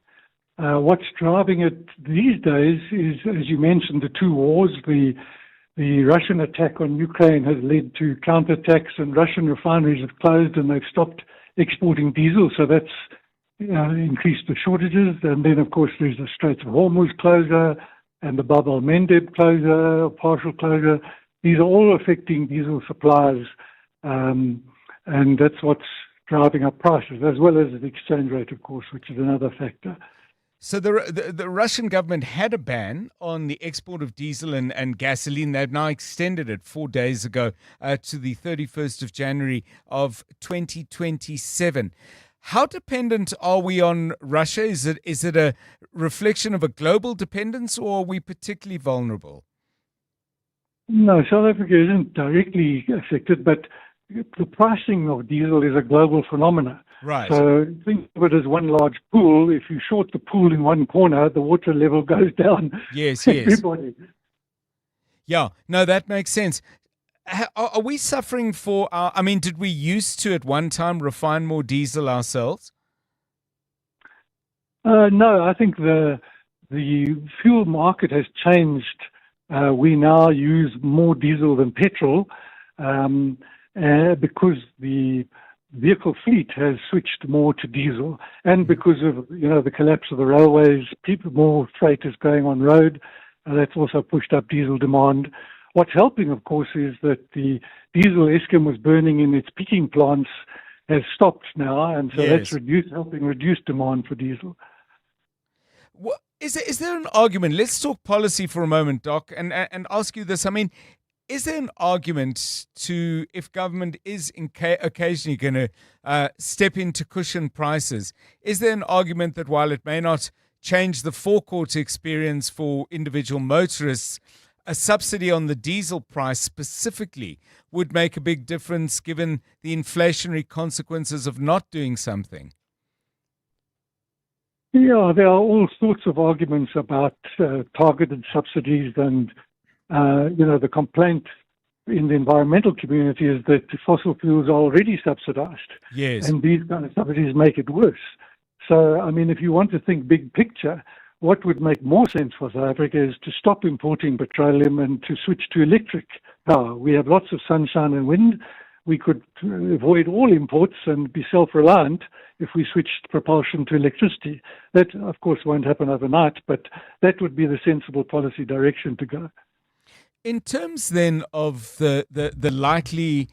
What's driving it these days is, as you mentioned, the two wars. The Russian attack on Ukraine has led to counterattacks, and Russian refineries have closed and they've stopped exporting diesel, so that's increased the shortages. And then, of course, there's the Straits of Hormuz closure and the Bab el-Mandeb closure, partial closure. These are all affecting diesel supplies, and that's what's driving up prices, as well as the exchange rate, of course, which is another factor.
So the Russian government had a ban on the export of diesel and gasoline. They've now extended it 4 days ago to the 31st of January of 2027. How dependent are we on Russia? Is it a reflection of a global dependence, or are we particularly vulnerable?
No, South Africa isn't directly affected, but the pricing of diesel is a global phenomenon.
Right.
So think of it as one large pool. If you short the pool in one corner, the water level goes down.
Yes.
Everybody.
Yeah, no, that makes sense. Are we suffering for did we used to at one time refine more diesel ourselves?
No, I think the fuel market has changed. We now use more diesel than petrol because the vehicle fleet has switched more to diesel, and because of the collapse of the railways, more freight is going on road. That's also pushed up diesel demand. What's helping, of course, is that the diesel Eskom was burning in its peaking plants has stopped now, and so that's helping reduce demand for diesel.
Is there an argument? Let's talk policy for a moment, Doc, and ask you this. I mean, is there an argument to, if government is occasionally going to step in to cushion prices, is there an argument that while it may not change the forecourt experience for individual motorists, a subsidy on the diesel price specifically would make a big difference given the inflationary consequences of not doing something?
Yeah, there are all sorts of arguments about targeted subsidies, and the complaint in the environmental community is that fossil fuels are already subsidized.
Yes.
And these kind of subsidies make it worse. So, I mean, if you want to think big picture, what would make more sense for South Africa is to stop importing petroleum and to switch to electric power. We have lots of sunshine and wind. We could avoid all imports and be self-reliant if we switched propulsion to electricity. That, of course, won't happen overnight, but that would be the sensible policy direction to go.
In terms then of the likely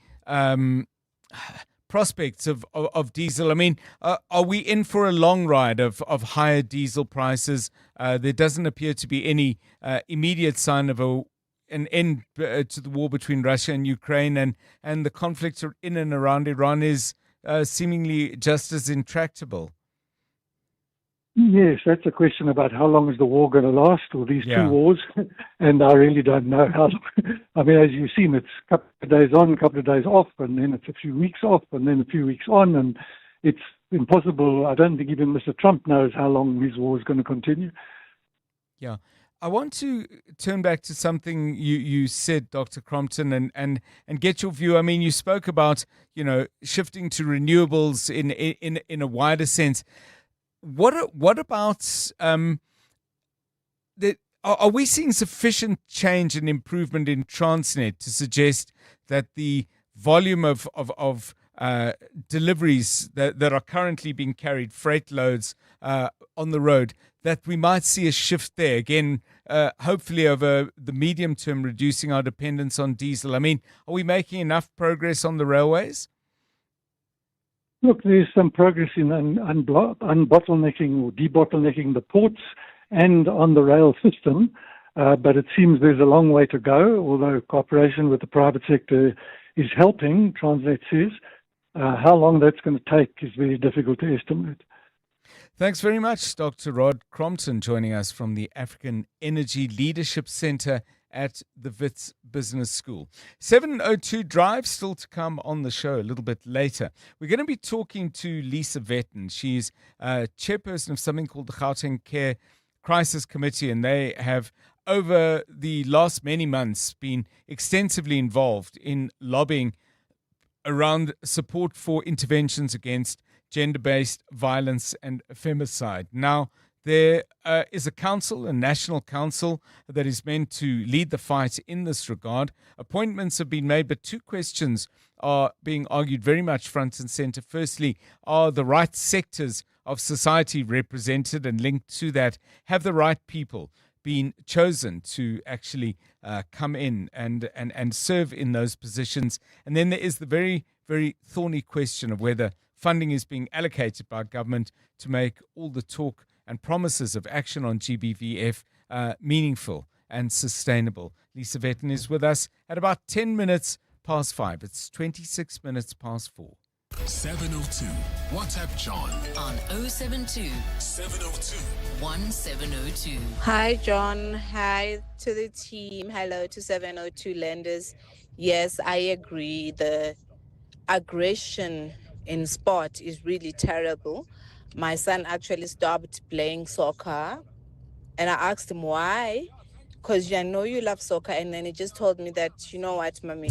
prospects of diesel, I mean, are we in for a long ride of higher diesel prices? There doesn't appear to be any immediate sign of an end to the war between Russia and Ukraine, and the conflict in and around Iran is seemingly just as intractable.
Yes, that's a question about how long is the war going to last, or these two wars, and I really don't know how long. I mean, as you've seen, it's a couple of days on, a couple of days off, and then it's a few weeks off, and then a few weeks on, and it's impossible. I don't think even Mr. Trump knows how long this war is going to continue.
Yeah. I want to turn back to something you said, Dr. Crompton, and get your view. I mean, you spoke about, shifting to renewables in a wider sense. What about are we seeing sufficient change and improvement in Transnet to suggest that the volume of deliveries that are currently being carried, freight loads on the road, that we might see a shift there again, hopefully over the medium term, reducing our dependence on diesel. I mean, are we making enough progress on the railways?
Look, there's some progress in unbottlenecking or debottlenecking the ports and on the rail system, but it seems there's a long way to go, although cooperation with the private sector is helping, Transnet says. How long that's going to take is very difficult to estimate.
Thanks very much, Dr. Rod Crompton, joining us from the African Energy Leadership Centre at the Wits Business School. 702 Drive still to come on the show a little bit later. We're going to be talking to Lisa Vetten. She's chairperson of something called the Gauteng Care Crisis Committee, and they have, over the last many months, been extensively involved in lobbying around support for interventions against gender-based violence and femicide. Now, there is a council, a national council, that is meant to lead the fight in this regard. Appointments have been made, but two questions are being argued very much front and center. Firstly, are the right sectors of society represented, and linked to that, have the right people been chosen to actually come in and serve in those positions? And then there is the very, very thorny question of whether funding is being allocated by government to make all the talk and promises of action on GBVF meaningful and sustainable. Lisa Vetten is with us at about 10 minutes past 5. It's 26 minutes past 4.
702. WhatsApp John
on 072
702
1702.
Hi, John. Hi to the team. Hello to 702 lenders. Yes, I agree. The aggression in sport is really terrible. My son actually stopped playing soccer, and I asked him why, because I know you love soccer, and then he just told me that, you know what, mommy,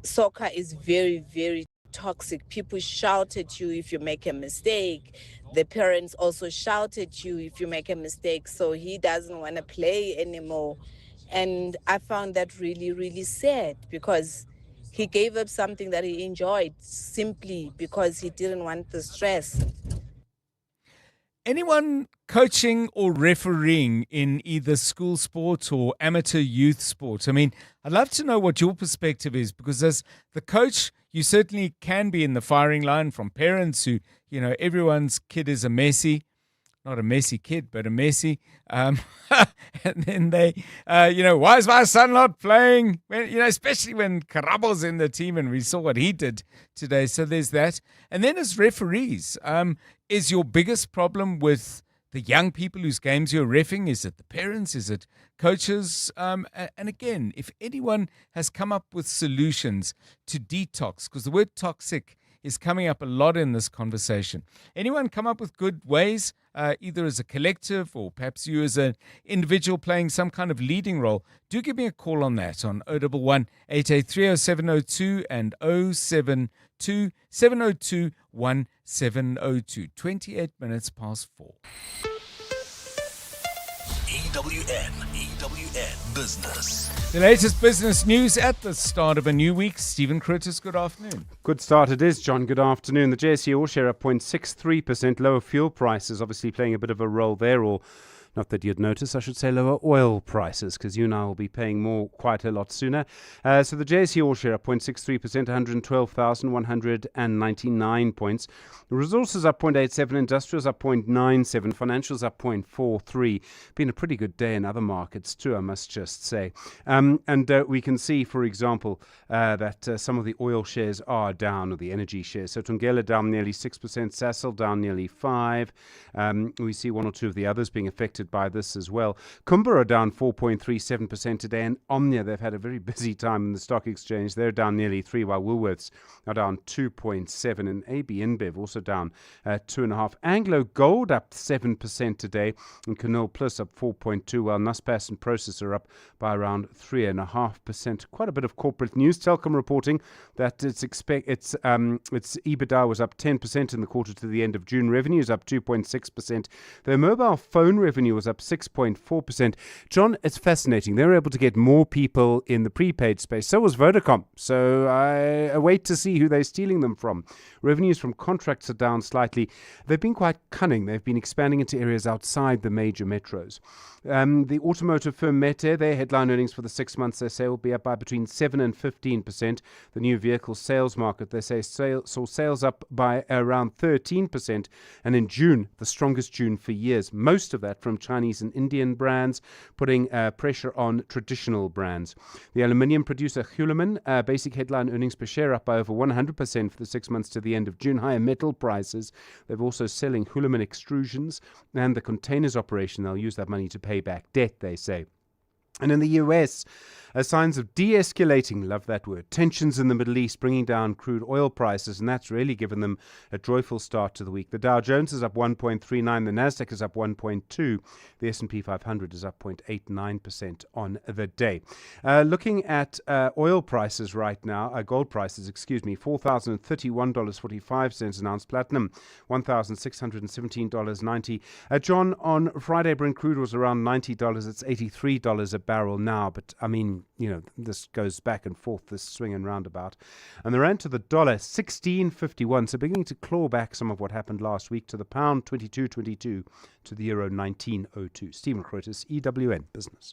soccer is very, very toxic. People shout at you if you make a mistake. The parents also shout at you if you make a mistake, so he doesn't want to play anymore. And I found that really, really sad, because he gave up something that he enjoyed simply because he didn't want the stress.
Anyone coaching or refereeing in either school sports or amateur youth sports? I mean, I'd love to know what your perspective is, because as the coach, you certainly can be in the firing line from parents who, you know, everyone's kid is a Messi. Not a messy kid, but a Messi. And then they, why is my son not playing? When, especially when Karabo's in the team, and we saw what he did today. So there's that. And then as referees, is your biggest problem with the young people whose games you're reffing? Is it the parents? Is it coaches? And again, if anyone has come up with solutions to detox, because the word toxic is coming up a lot in this conversation. Anyone come up with good ways, either as a collective or perhaps you as an individual playing some kind of leading role? Do give me a call on that on 011 883 0702 and 072 702 1702. 28 minutes past 4.
EWN Business.
The latest business news at the start of a new week. Stephen Curtis, good afternoon.
Good start it is, John. Good afternoon. The JSE All Share up 0.63%. Lower fuel prices obviously playing a bit of a role there, or not that you'd notice, I should say lower oil prices, because you now will be paying more quite a lot sooner. So the JSE All Share up 0.63%, 112,199 points. The resources up 0.87, industrials up 0.97, financials up 0.43. Been a pretty good day in other markets too, I must just say. And we can see, for example, that some of the oil shares are down, or the energy shares. So Tungela down nearly 6%, Sassa down nearly 5%. We see one or two of the others being affected by this as well. Kumba are down 4.37% today, and Omnia, they've had a very busy time in the stock exchange. They're down nearly 3%, while Woolworths are down 2.7%, and AB InBev also down 2.5%. Anglo Gold up 7% today, and Canal Plus up 4.2%, while Naspers and Prosus are up by around 3.5%. Quite a bit of corporate news. Telkom reporting that its EBITDA was up 10% in the quarter to the end of June. Revenue is up 2.6%. Their mobile phone revenue revenue was up 6.4%. John, it's fascinating. They were able to get more people in the prepaid space. So was Vodacom. So I await to see who they're stealing them from. Revenues from contracts are down slightly. They've been quite cunning. They've been expanding into areas outside the major metros. The automotive firm Mete, their headline earnings for the 6 months, they say, will be up by between 7 and 15%. The new vehicle sales market, they say, saw sales up by around 13%. And in June, the strongest June for years. Most of that from Chinese and Indian brands, putting pressure on traditional brands. The aluminium producer Hulamin, basic headline earnings per share up by over 100% for the 6 months to the end of June. Higher metal prices. They're also selling Hulamin extrusions and the containers operation. They'll use that money to pay back debt, they say. And in the US, signs of de-escalating, love that word, tensions in the Middle East bringing down crude oil prices, and that's really given them a joyful start to the week. The Dow Jones is up 1.39, the Nasdaq is up 1.2, the S&P 500 is up 0.89% on the day. Looking at oil prices right now, gold prices, $4,031.45 an ounce, platinum $1,617.90. John, on Friday, Brent crude was around $90, it's $83 a barrel now, but I mean, this goes back and forth, this swing and roundabout. And the rand to the dollar, 16.51, so beginning to claw back some of what happened last week. To the pound, 22.22, to the euro, 19.02. Stephen Crotis, EWN Business.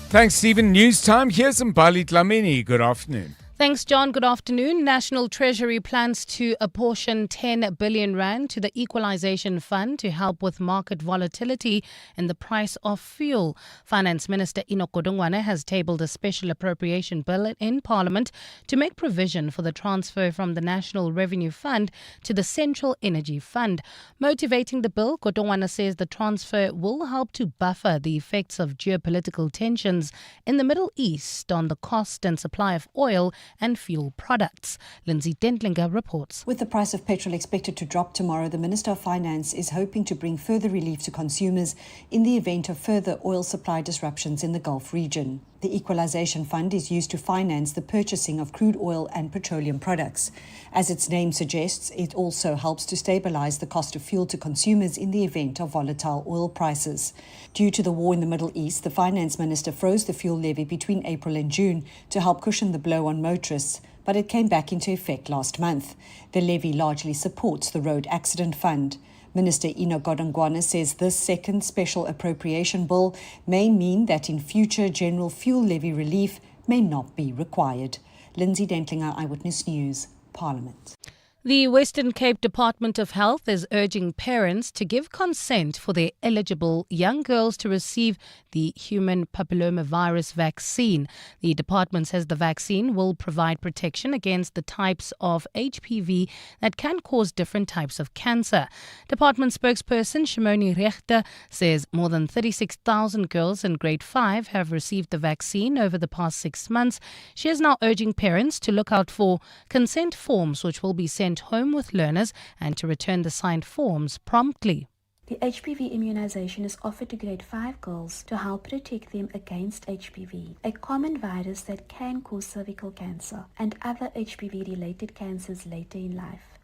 Thanks, Stephen. News time. Here's Mbali Dlamini. Good afternoon.
Thanks, John. Good afternoon. National Treasury plans to apportion 10 billion rand to the Equalization Fund to help with market volatility in the price of fuel. Finance Minister Enoch Godongwana has tabled a special appropriation bill in Parliament to make provision for the transfer from the National Revenue Fund to the Central Energy Fund. Motivating the bill, Godongwana says the transfer will help to buffer the effects of geopolitical tensions in the Middle East on the cost and supply of oil and fuel products. Lindsay Dentlinger reports.
With the price of petrol expected to drop tomorrow, the Minister of Finance is hoping to bring further relief to consumers in the event of further oil supply disruptions in the Gulf region. The Equalization Fund is used to finance the purchasing of crude oil and petroleum products. As its name suggests, it also helps to stabilize the cost of fuel to consumers in the event of volatile oil prices. Due to the war in the Middle East, the Finance Minister froze the fuel levy between April and June to help cushion the blow on motorists, but it came back into effect last month. The levy largely supports the Road Accident Fund. Minister Enoch Godongwana says this second special appropriation bill may mean that in future general fuel levy relief may not be required. Lindsay Dentlinger, Eyewitness News, Parliament.
The Western Cape Department of Health is urging parents to give consent for their eligible young girls to receive the human papillomavirus vaccine. The department says the vaccine will provide protection against the types of HPV that can cause different types of cancer. Department spokesperson Shimoni Rechter says more than 36,000 girls in grade 5 have received the vaccine over the past 6 months. She is now urging parents to look out for consent forms which will be sent home with learners and to return the signed forms promptly.
The HPV immunization is offered to grade 5 girls to help protect them against HPV, a common virus that can cause cervical cancer and other HPV-related cancers later in life.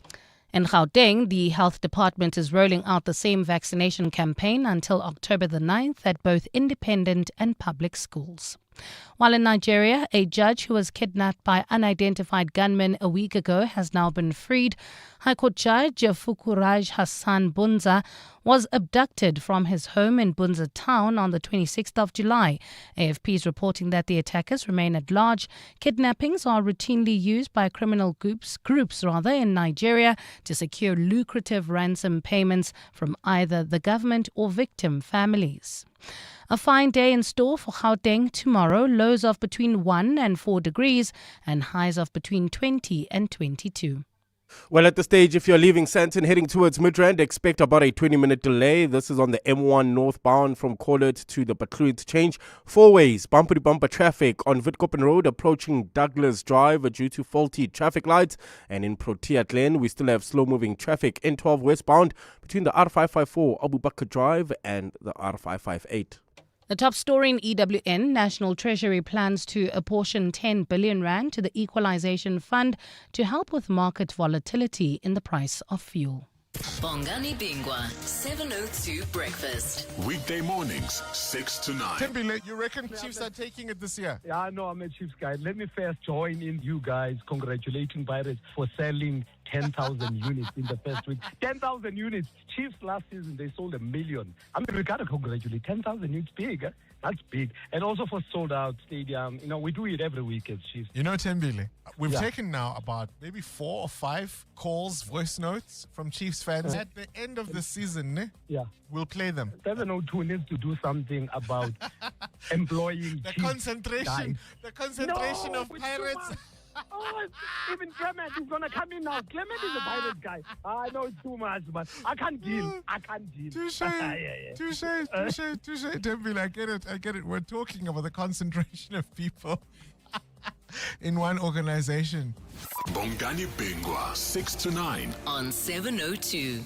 In Gauteng, the health department is rolling out the same vaccination campaign until October the 9th at both independent and public schools. While in Nigeria, a judge who was kidnapped by unidentified gunmen a week ago has now been freed. High Court Judge Fukuraj Hassan Bunza was abducted from his home in Bunza town on the 26th of July. AFP is reporting that the attackers remain at large. Kidnappings are routinely used by criminal groups in Nigeria to secure lucrative ransom payments from either the government or victim families. A fine day in store for Gauteng tomorrow, lows of between 1 and 4 degrees and highs of between 20 and 22.
Well, at the stage, if you're leaving Sandton heading towards Midrand, expect about a 20-minute delay. This is on the M1 northbound from Colet to the Batlooth change. 4 ways, bumper-to-bumper traffic on Witkoppen Road approaching Douglas Drive due to faulty traffic lights. And in Protea Glen, we still have slow-moving traffic N12 westbound between the R554 Abu Bakr Drive and the R558.
The top story in EWN, National Treasury plans to apportion 10 billion rand to the Equalization Fund to help with market volatility in the price of fuel.
Bongani Bingwa, 702 Breakfast.
Weekday mornings, 6 to 9.
Timbile, you reckon Chiefs are taking it this year?
Yeah, no, I'm a Chiefs guy. Let me first join in you guys congratulating Pirates for selling 10,000 units in the first week. 10,000 units. Chiefs last season, they sold 1 million. I mean, we got to congratulate. 10,000 units, big. That's big. And also for sold out stadium. You know, we do it every week as Chiefs.
You know, Timbile, we've taken now about maybe 4 or 5 calls, voice notes from Chiefs fans. At the end of the season, we'll play them.
702 needs to do something about employing
the
Chiefs
concentration.
guys.
The concentration of
it's
Pirates.
too much. Oh, even Clement is going to come in now. Clement is a Pirates guy. I know it's too much, but I can't deal.
Touche, Timbile, I get it. We're talking about the concentration of people in one organization.
Bongani Bingwa, 6 to 9.
On 702.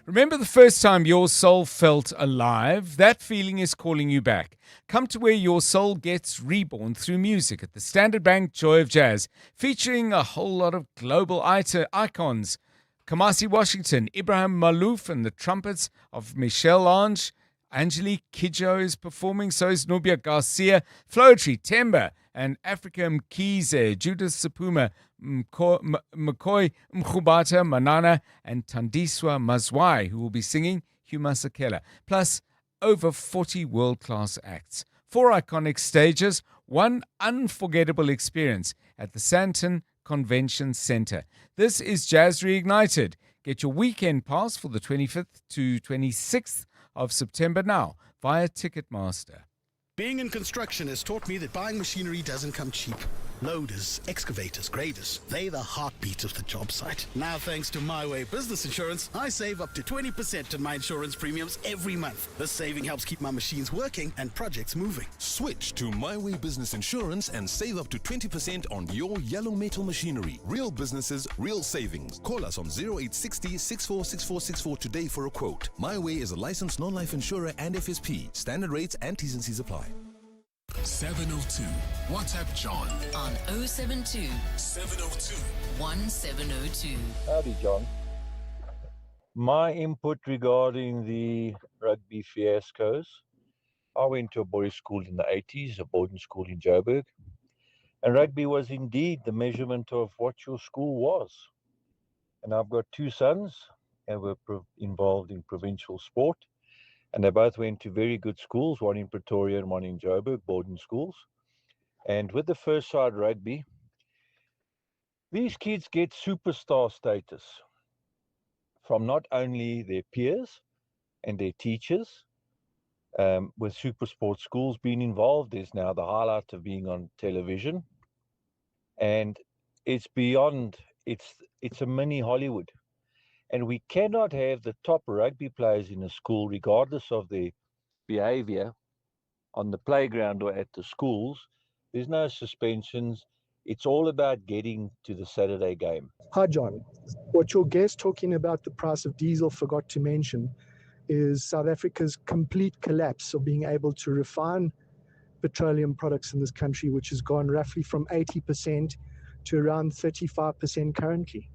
Remember the first time your soul felt alive? That feeling is calling you back. Come to where your soul gets reborn through music at the Standard Bank Joy of Jazz, featuring a whole lot of global icons. Kamasi Washington, Ibrahim Malouf and the trumpets of Michelle Ange. Angelique Kidjo is performing, so is Nubia Garcia, Floetry, Temba, and Africa Mkize, Judith Sapuma, McCoy Mkhubata, Manana, and Tandiswa Mazwai, who will be singing Huma Sakela. Plus, over 40 world-class acts. 4 iconic stages, 1 unforgettable experience at the Sandton Convention Centre. This is Jazz Reignited. Get your weekend pass for the 25th to 26th of September now via Ticketmaster.
Being in construction has taught me that buying machinery doesn't come cheap. Loaders, excavators, graders, they're the heartbeat of the job site. Now, thanks to My Way Business Insurance, I save up to 20% on my insurance premiums every month. This saving helps keep my machines working and projects moving.
Switch to My Way Business Insurance and save up to 20% on your yellow metal machinery. Real businesses, real savings. Call us on 0860 646464 today for a quote. My Way is a licensed non-life insurer and FSP. Standard rates and T's and C's apply.
702. WhatsApp John
on 072
702
1702.
Howdy, John. My input regarding the rugby fiascos. I went to a boys' school in the 80s, a boarding school in Joburg, and rugby was indeed the measurement of what your school was. And I've got 2 sons, and were involved in provincial sport. And they both went to very good schools, one in Pretoria and one in Joburg, boarding schools. And with the first side rugby, these kids get superstar status from not only their peers and their teachers. With super sports schools being involved, there's now the highlight of being on television. And it's beyond, it's a mini Hollywood. And we cannot have the top rugby players in a school, regardless of their behavior on the playground or at the schools. There's no suspensions. It's all about getting to the Saturday game.
Hi, John. What your guest talking about the price of diesel forgot to mention is South Africa's complete collapse of being able to refine petroleum products in this country, which has gone roughly from 80% to around 35% currently.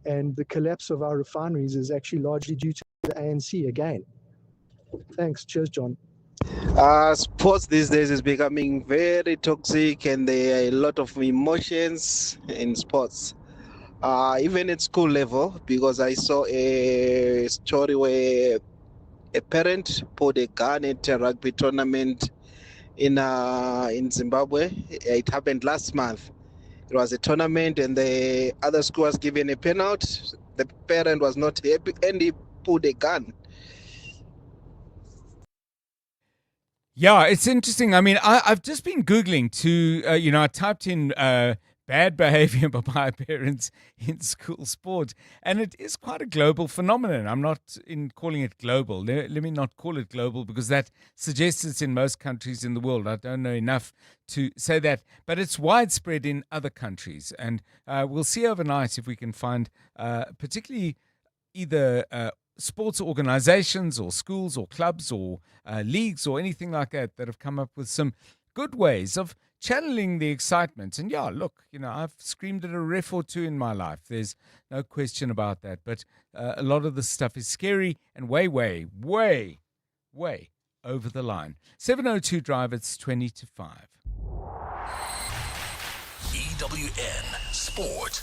And the collapse of our refineries is actually largely due to the ANC again. Thanks. Cheers, John.
Sports these days is becoming very toxic, and there are a lot of emotions in sports. Even at school level, because I saw a story where a parent put a gun at a rugby tournament in Zimbabwe. It happened last month. It was a tournament and the other school was given a penalty. The parent was not happy and he pulled a gun.
Yeah, it's interesting. I mean, I've just been Googling to, I typed in bad behavior by my parents in school sport, and it is quite a global phenomenon. I'm not in calling it global. Let me not call it global, because that suggests it's in most countries in the world. I don't know enough to say that, but it's widespread in other countries, and we'll see overnight if we can find particularly either sports organizations or schools or clubs or leagues or anything like that that have come up with some good ways of channeling the excitement. And yeah, look, I've screamed at a ref or two in my life. There's no question about that. But a lot of this stuff is scary and way over the line. 7:02 drive, it's 20 to 5.
EWN Sport.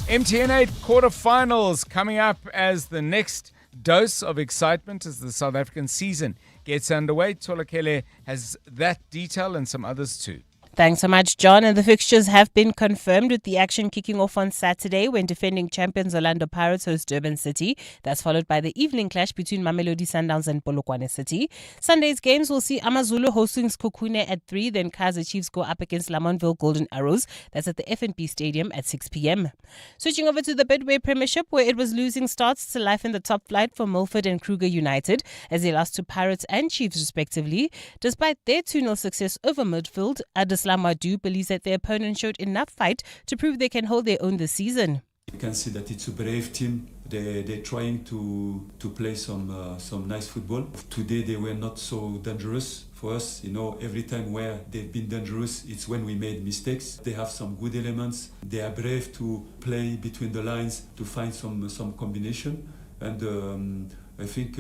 MTN 8 quarterfinals coming up as the next dose of excitement as the South African season gets underway. Tolakele has that detail and some others too.
Thanks so much, John. And the fixtures have been confirmed with the action kicking off on Saturday when defending champions Orlando Pirates host Durban City. That's followed by the evening clash between Mamelodi Sundowns and Polokwane City. Sunday's games will see AmaZulu hosting Skokune at 3, then Kaizer Chiefs go up against Lamontville Golden Arrows. That's at the FNB Stadium at 6 p.m. Switching over to the Betway Premiership, where it was losing starts to life in the top flight for Milford and Kruger United as they lost to Pirates and Chiefs respectively. Despite their 2-0 success over Midfield, Madu believes that their opponent showed enough fight to prove they can hold their own this season.
You can see that it's a brave team. They're trying to play some nice football. Today they were not so dangerous for us. Every time where they've been dangerous, it's when we made mistakes. They have some good elements. They are brave to play between the lines to find some combination. And I think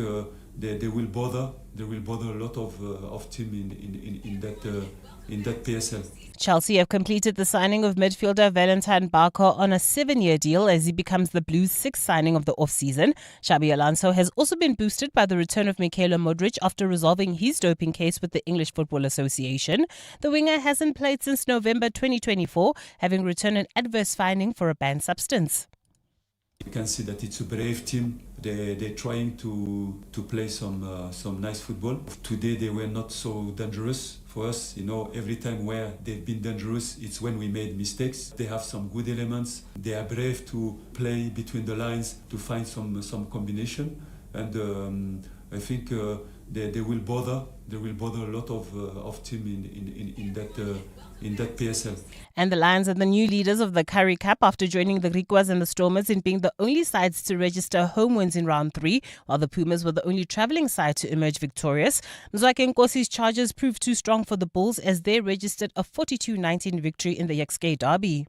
they will bother. They will bother a lot of team in that PSL.
Chelsea have completed the signing of midfielder Valentine Barker on a 7-year deal as he becomes the Blues' 6th signing of the off-season. Xabi Alonso has also been boosted by the return of Michaela Modric after resolving his doping case with the English Football Association. The winger hasn't played since November 2024, having returned an adverse finding for a banned substance.
You can see that it's a brave team. They're trying to play some nice football. Today they were not so dangerous for us. Every time where they've been dangerous, it's when we made mistakes. They have some good elements. They are brave to play between the lines to find some combination. And I think they will bother. They will bother a lot of team in that PSL.
And the Lions are the new leaders of the Currie Cup after joining the Griquas and the Stormers in being the only sides to register home wins in round 3, while the Pumas were the only travelling side to emerge victorious. Mzwake Nkosi's charges proved too strong for the Bulls as they registered a 42-19 victory in the Yexke derby.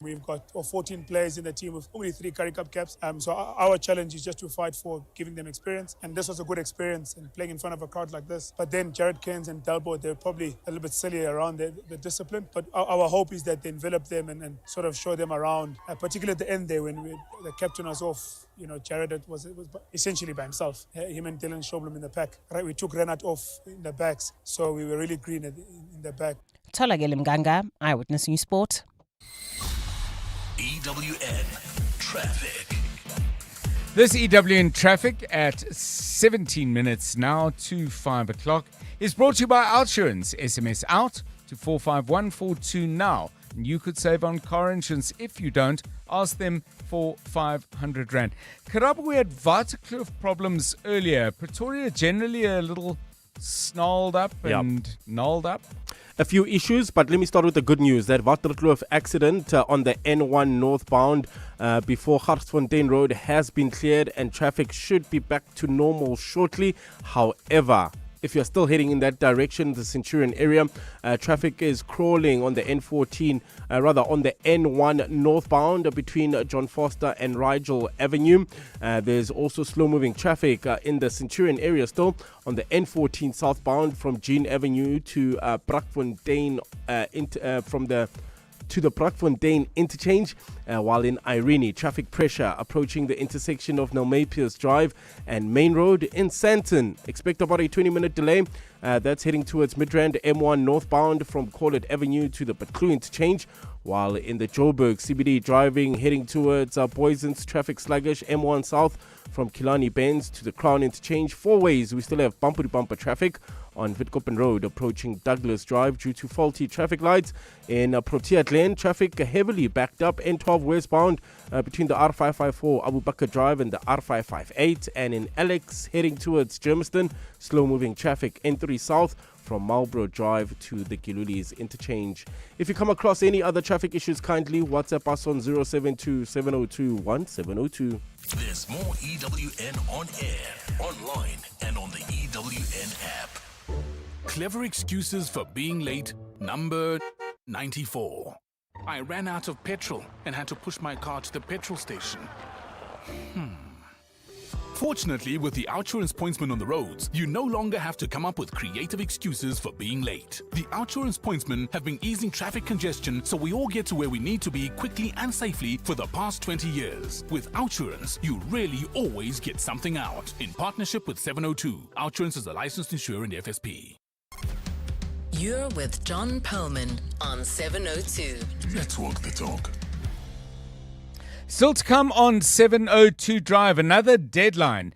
We've got 14 players in the team with only 3 Currie Cup caps. So our challenge is just to fight for giving them experience. And this was a good experience in playing in front of a crowd like this. But then Jared Cairns and Dalbo, they're probably a little bit silly around the discipline. But our hope is that they envelop them and sort of show them around, particularly at the end there when the captain was off. Jared was essentially by himself. Him and Dylan Shoblum in the pack. Right, we took Renat off in the backs. So we were really green in the back.
Tolakele Mganga, Eyewitness News Sport.
EWN Traffic.
This EWN Traffic at 17 minutes now to 5 o'clock is brought to you by Outsurance. SMS out to 45142 now. And you could save on car insurance. If you don't, ask them for 500 Rand. Karabo, we had Waterkloof problems earlier. Pretoria generally a little snarled up and gnarled up.
A few issues, but let me start with the good news. That Waterkloof accident on the N1 northbound before Garsfontein Road has been cleared and traffic should be back to normal shortly. However, if you're still heading in that direction, the Centurion area, traffic is crawling on the N14, on the N1 northbound between John Foster and Rigel Avenue. There's also slow-moving traffic in the Centurion area still on the N14 southbound from Jean Avenue to Brakfontein, to the Brakfontein interchange, while in Irene, traffic pressure approaching the intersection of Nelmapius Drive and Main Road in Sandton. Expect about a 20-minute delay. That's heading towards Midrand M1 northbound from Corlett Avenue to the Batlu interchange, while in the Joburg CBD driving heading towards Boyson's traffic sluggish M1 south from Killarney Bends to the Crown interchange. 4 ways we still have bumper-to-bumper traffic on Witkoppen Road approaching Douglas Drive due to faulty traffic lights. In Protea Glen, traffic heavily backed up N12 westbound between the R554 Abu Bakr Drive and the R558, and in Alex heading towards Germiston, slow-moving traffic N3 south from Marlborough Drive to the Gilulis interchange. If you come across any other traffic issues, kindly WhatsApp us on 072 702 1702.
There's more EWN on air, online, and on the EWN app.
Clever excuses for being late? Number 94. I ran out of petrol and had to push my car to the petrol station. Fortunately, with the Outsurance Pointsman on the roads, you no longer have to come up with creative excuses for being late. The Outsurance Pointsmen have been easing traffic congestion so we all get to where we need to be quickly and safely for the past 20 years. With Outsurance, you really always get something out. In partnership with 702, Outsurance is a licensed insurer in FSP.
You're with John Perlman on 702.
Let's walk the talk.
Still to come on 702 Drive, another deadline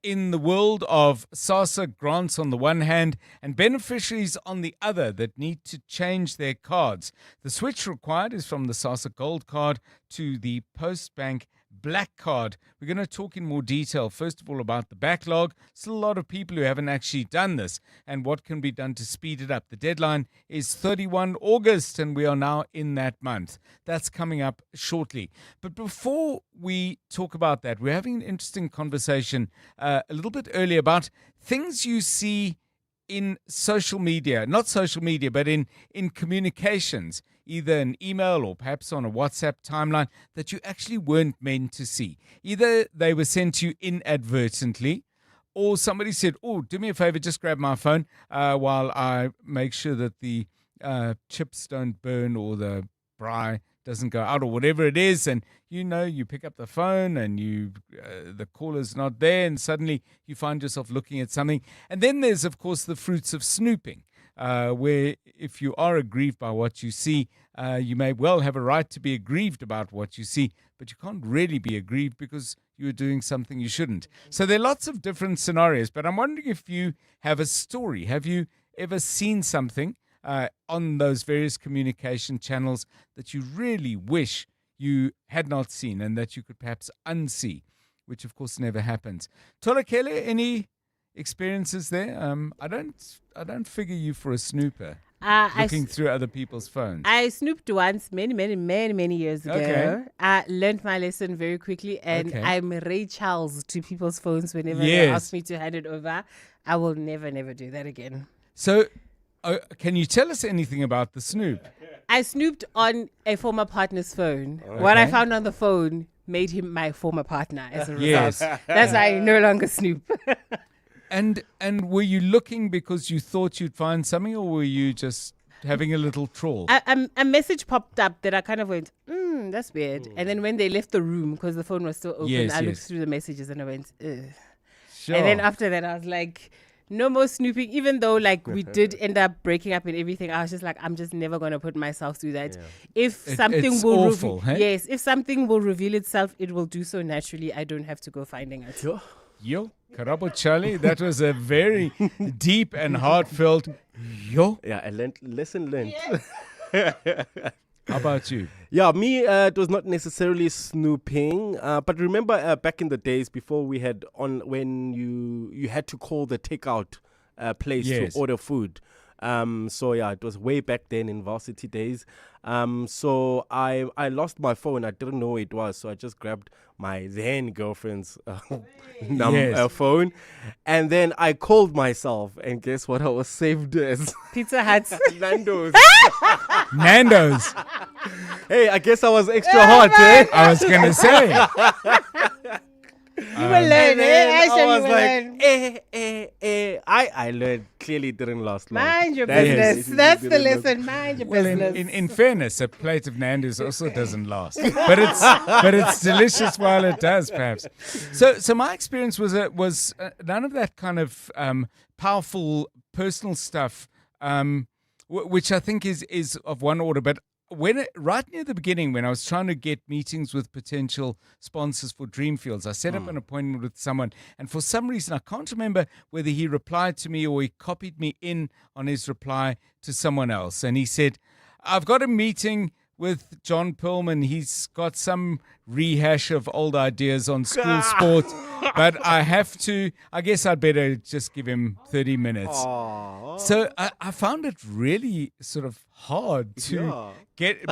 in the world of Sassa grants on the one hand and beneficiaries on the other that need to change their cards. The switch required is from the Sassa Gold card to the Postbank Black card. We're going to talk in more detail, first of all, about the backlog. Still a lot of people who haven't actually done this and what can be done to speed it up. The deadline is 31 August and we are now in that month. That's coming up shortly. But before we talk about that, we're having an interesting conversation a little bit earlier about things you see in social media, not social media, but in communications, either an email or perhaps on a WhatsApp timeline that you actually weren't meant to see. Either they were sent to you inadvertently, or somebody said, oh, do me a favor, just grab my phone while I make sure that the chips don't burn or the braai doesn't go out or whatever it is. And, you pick up the phone and the caller's not there and suddenly you find yourself looking at something. And then there's, of course, the fruits of snooping, where if you are aggrieved by what you see, you may well have a right to be aggrieved about what you see, but you can't really be aggrieved because you're doing something you shouldn't. So there are lots of different scenarios, but I'm wondering if you have a story. Have you ever seen something on those various communication channels that you really wish you had not seen and that you could perhaps unsee, which of course never happens? Tolakele, any experiences there? I don't figure you for a snooper. Looking through other people's phones.
I snooped once many years ago. Okay. I learned my lesson very quickly, and I'm Ray Charles to people's phones whenever they ask me to hand it over. I will never do that again.
So, can you tell us anything about the snoop?
I snooped on a former partner's phone. Okay. What I found on the phone made him my former partner as a result.
Yes.
That's why I no longer snoop.
And were you looking because you thought you'd find something, or were you just having a little trawl?
A message popped up that I kind of went, that's weird. And then when they left the room, because the phone was still open, I looked through the messages and I went, ugh. Sure. And then after that, I was like, no more snooping. Even though we did end up breaking up and everything, I was just like, I'm just never going to put myself through that. Yeah. If something will awful, yes, if something will reveal itself, it will do so naturally. I don't have to go finding it.
Yo, Karabo Charlie, that was a very deep and heartfelt yo.
Yeah, a lesson learned.
Yes. How about you?
Yeah, me, it was not necessarily snooping, but remember back in the days before we had when you had to call the takeout place to order food. So yeah, it was way back then in varsity days. So I lost my phone. I didn't know it was, so I just grabbed my then girlfriend's phone, and then I called myself. And guess what? I was saved as
Pizza Hut,
Nando's.
Nando's.
Hey, I guess I was extra hot, eh?
I was gonna say.
You will learn, eh?
I was like, I learned. Clearly didn't last long.
Mind your business. That's the lesson. Mind your business.
In fairness, a plate of Nando's also doesn't last, but it's delicious while it does, perhaps. So my experience was none of that kind of powerful personal stuff, which I think is of one order, but. Right near the beginning, when I was trying to get meetings with potential sponsors for Dreamfields, I set up an appointment with someone, and for some reason, I can't remember whether he replied to me or he copied me in on his reply to someone else. And he said, I've got a meeting with John Perlman. He's got some rehash of old ideas on school sport, but I guess I'd better just give him 30 minutes. Aww. So I found it really sort of hard to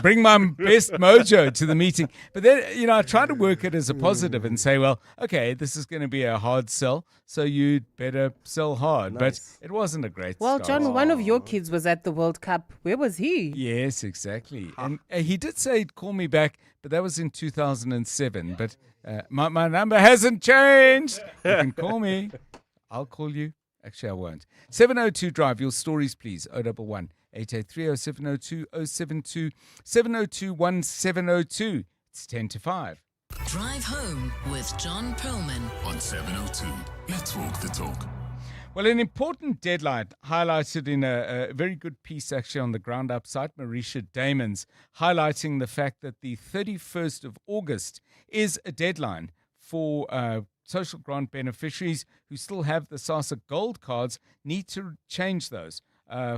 bring my best mojo to the meeting. But then, I try to work it as a positive and say, well, okay, this is going to be a hard sell, so you'd better sell hard.
Nice.
But it wasn't a great
Well,
start.
John, one of your kids was at the World Cup. Where was he?
Yes, exactly. And he did say he'd call me back, but that was in 2007. But my number hasn't changed. You can call me. I'll call you. Actually, I won't. 702 Drive, your stories, please. 011 883 0702 072 702 1702. It's 10 to 5.
Drive home with John Perlman
on 702. Let's walk the talk.
Well, an important deadline highlighted in a very good piece actually on the Ground Up site, Marisha Damon's, highlighting the fact that the 31st of August is a deadline for social grant beneficiaries who still have the Sassa Gold cards need to change those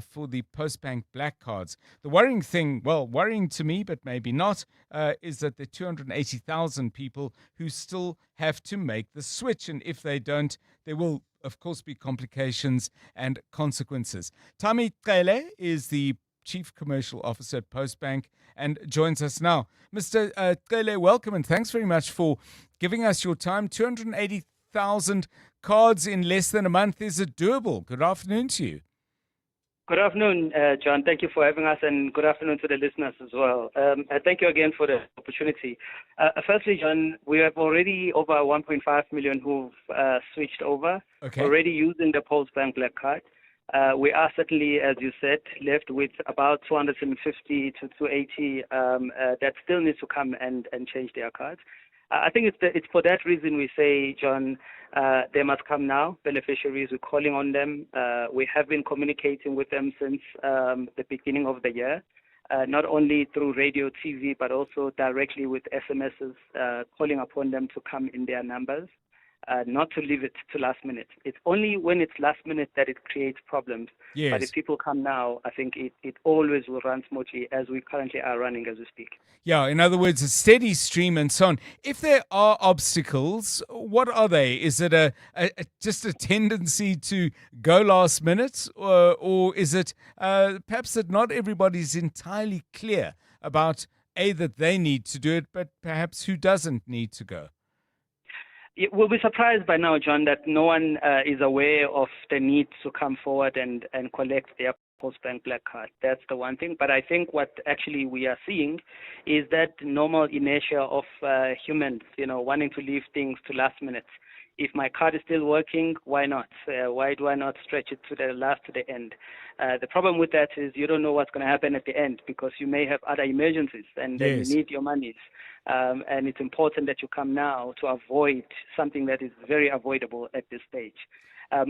for the Postbank Black cards. The worrying thing, well, worrying to me, but maybe not, is that the 280,000 people who still have to make the switch. And if they don't, there will, of course, be complications and consequences. Tami Qele is the Chief Commercial Officer at Postbank and joins us now. Mr. Qele, welcome and thanks very much for giving us your time. 280,000 cards in less than a month. Is it doable? Good afternoon to you.
Good afternoon, John. Thank you for having us, and good afternoon to the listeners as well. Thank you again for the opportunity. Firstly, John, we have already over 1.5 million who've switched over, already using the Postbank Black Card. We are certainly, as you said, left with about 250 to 280 that still need to come and change their cards. I think it's for that reason we say, John, they must come now. Beneficiaries, we're calling on them. We have been communicating with them since the beginning of the year, not only through radio, TV, but also directly with SMSs, calling upon them to come in their numbers, not to leave it to last minute. It's only when it's last minute that it creates problems.
Yes.
But if people come now, I think it always will run smoothly as we currently are running as we speak.
Yeah, in other words, a steady stream and so on. If there are obstacles, what are they? Is it just a tendency to go last minute, or is it perhaps that not everybody's entirely clear about, A, that they need to do it, but perhaps who doesn't need to go?
We'll be surprised by now, John, that no one is aware of the need to come forward and collect their Postbank Black Card. That's the one thing. But I think what actually we are seeing is that normal inertia of humans, wanting to leave things to last minute. If my card is still working, why not? Why do I not stretch it to the end? The problem with that is you don't know what's going to happen at the end because you may have other emergencies and then you need your monies. And it's important that you come now to avoid something that is very avoidable at this stage.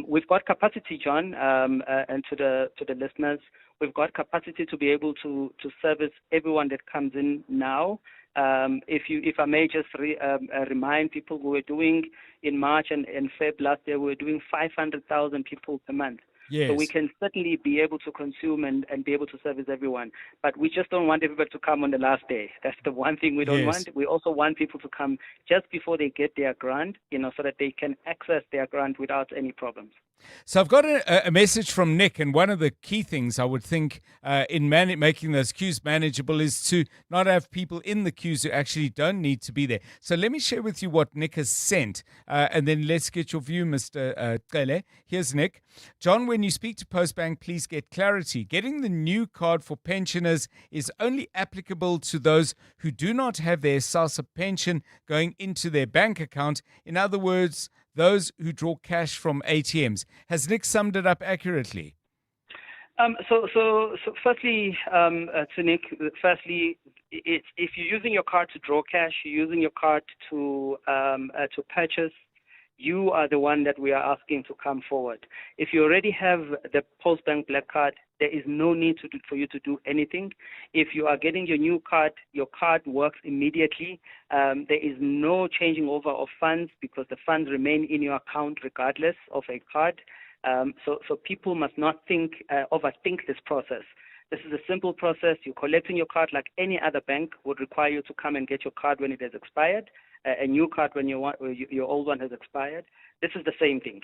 We've got capacity, John, and to the listeners, we've got capacity to be able to service everyone that comes in now. If I may just remind people, we were doing in March and Feb last year, we were doing 500,000 people per month.
Yes.
So we can certainly be able to consume and be able to service everyone. But we just don't want everybody to come on the last day. That's the one thing we don't want. We also want people to come just before they get their grant, so that they can access their grant without any problems.
So I've got a message from Nick, and one of the key things I would think in making those queues manageable is to not have people in the queues who actually don't need to be there. So let me share with you what Nick has sent, and then let's get your view, Mr. Qele. Here's Nick. John, when you speak to Postbank, please get clarity. Getting the new card for pensioners is only applicable to those who do not have their Sassa pension going into their bank account. In other words, those who draw cash from ATMs. Has Nick summed it up accurately?
So firstly, to Nick, if you're using your card to draw cash, you're using your card to purchase, you are the one that we are asking to come forward. If you already have the Postbank Black Card, there is no need for you to do anything. If you are getting your new card, your card works immediately. There is no changing over of funds because the funds remain in your account regardless of a card. So people must not overthink this process. This is a simple process. You're collecting your card like any other bank would require you to come and get your card when it has expired. a new card when your old one has expired. This is the same thing.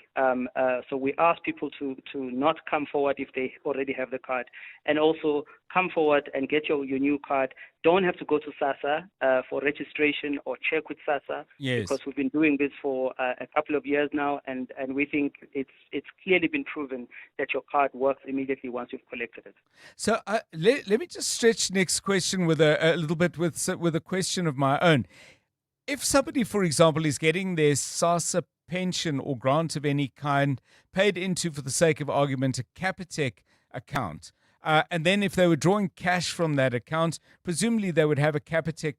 So we ask people to not come forward if they already have the card, and also come forward and get your new card. Don't have to go to Sassa for registration or check with Sassa, because we've been doing this for a couple of years now, and we think it's clearly been proven that your card works immediately once you've collected it.
So let me just stretch next question with a little bit with a question of my own. If somebody, for example, is getting their Sassa pension or grant of any kind paid into, for the sake of argument, a Capitec account, and then if they were drawing cash from that account, presumably they would have a Capitec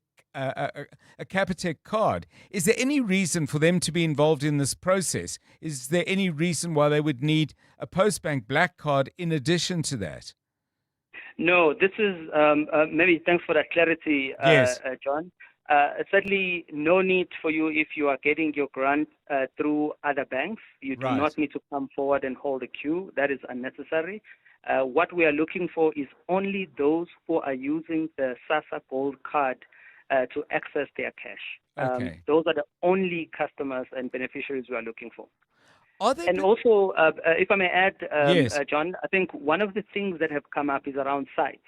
card. Is there any reason for them to be involved in this process? Is there any reason why they would need a Postbank Black card in addition to that?
No, this is maybe thanks for that clarity, John. Certainly no need for you if you are getting your grant through other banks. You do not need to come forward and hold a queue. That is unnecessary. What we are looking for is only those who are using the Sassa Gold card to access their cash. Those are the only customers and beneficiaries we are looking for. And also, if I may add, John, I think one of the things that have come up is around sites.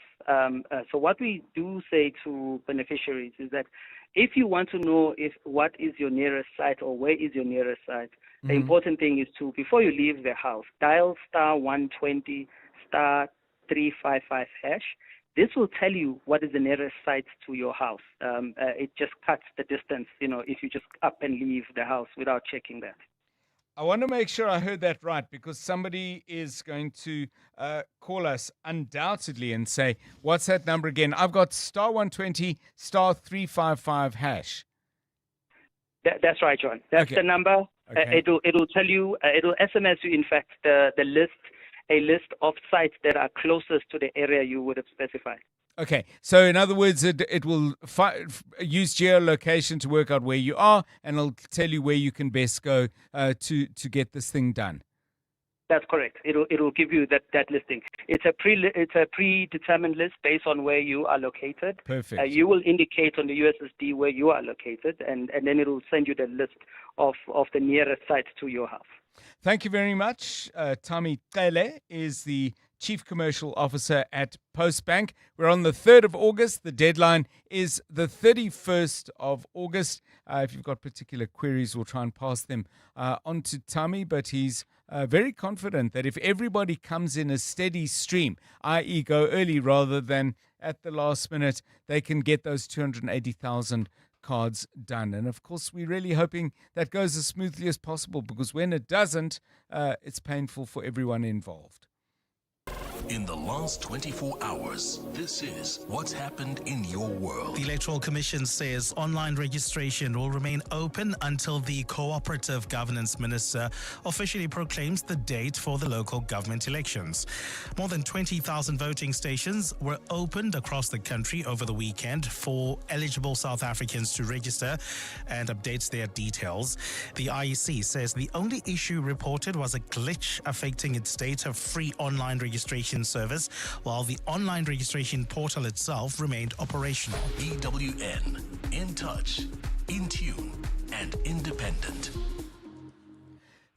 So what we do say to beneficiaries is that if you want to know what is your nearest site or where is your nearest site, the important thing is to, before you leave the house, dial *120 *355#. This will tell you what is the nearest site to your house. It just cuts the distance, if you just up and leave the house without checking that.
I want to make sure I heard that right, because somebody is going to call us undoubtedly and say, what's that number again? I've got *120 *355#.
That's right, John. That's the number. It'll tell you, it'll SMS you, in fact, a list of sites that are closest to the area you would have specified.
Okay, so in other words, it will use geolocation to work out where you are, and it'll tell you where you can best go to get this thing done.
That's correct. It'll give you that listing. It's a predetermined list based on where you are located.
Perfect.
You will indicate on the USSD where you are located, and then it'll send you the list of the nearest sites to your house.
Thank you very much. Tami Tele is the Chief Commercial Officer at Postbank. We're on the 3rd of August. The deadline is the 31st of August. If you've got particular queries, we'll try and pass them on to Tami, but he's very confident that if everybody comes in a steady stream, i.e. go early rather than at the last minute, they can get those 280,000 cards done. And of course, we're really hoping that goes as smoothly as possible, because when it doesn't, it's painful for everyone involved.
In the last 24 hours, this is what's happened in your world.
The Electoral Commission says online registration will remain open until the Cooperative Governance Minister officially proclaims the date for the local government elections. More than 20,000 voting stations were opened across the country over the weekend for eligible South Africans to register and update their details. The IEC says the only issue reported was a glitch affecting its data-free online registration service, while the online registration portal itself remained operational.
EWN, in touch, in tune, and independent.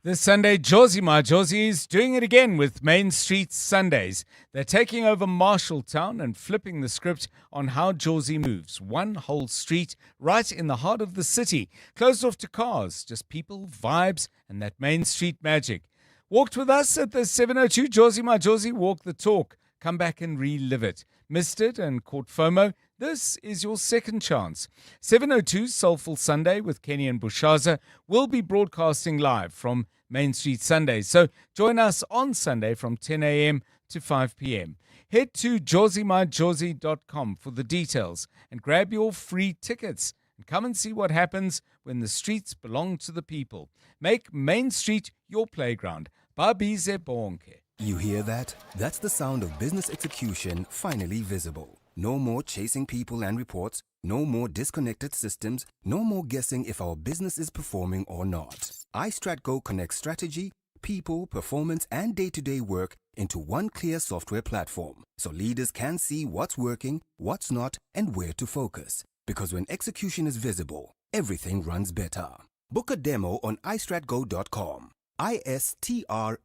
This Sunday, Josie My Josie is doing it again with Main Street Sundays. They're taking over Marshalltown and flipping the script on how Josie moves. One whole street right in the heart of the city, closed off to cars, just people, vibes, and that Main Street magic. Walked with us at the 702 Josie My Josie Walk the Talk. Come back and relive it. Missed it and caught FOMO? This is your second chance. 702 Soulful Sunday with Kenny and Bushaza will be broadcasting live from Main Street Sundays. So join us on Sunday from 10 a.m. to 5 p.m. Head to josiemyjosie.com for the details and grab your free tickets. And come and see what happens when the streets belong to the people. Make Main Street your playground. Babize bonke.
You hear that? That's the sound of business execution finally visible. No more chasing people and reports. No more disconnected systems. No more guessing if our business is performing or not. iStratGo connects strategy, people, performance, and day-to-day work into one clear software platform, so leaders can see what's working, what's not, and where to focus. Because when execution is visible, everything runs better. Book a demo on istratgo.com. istratgo.com.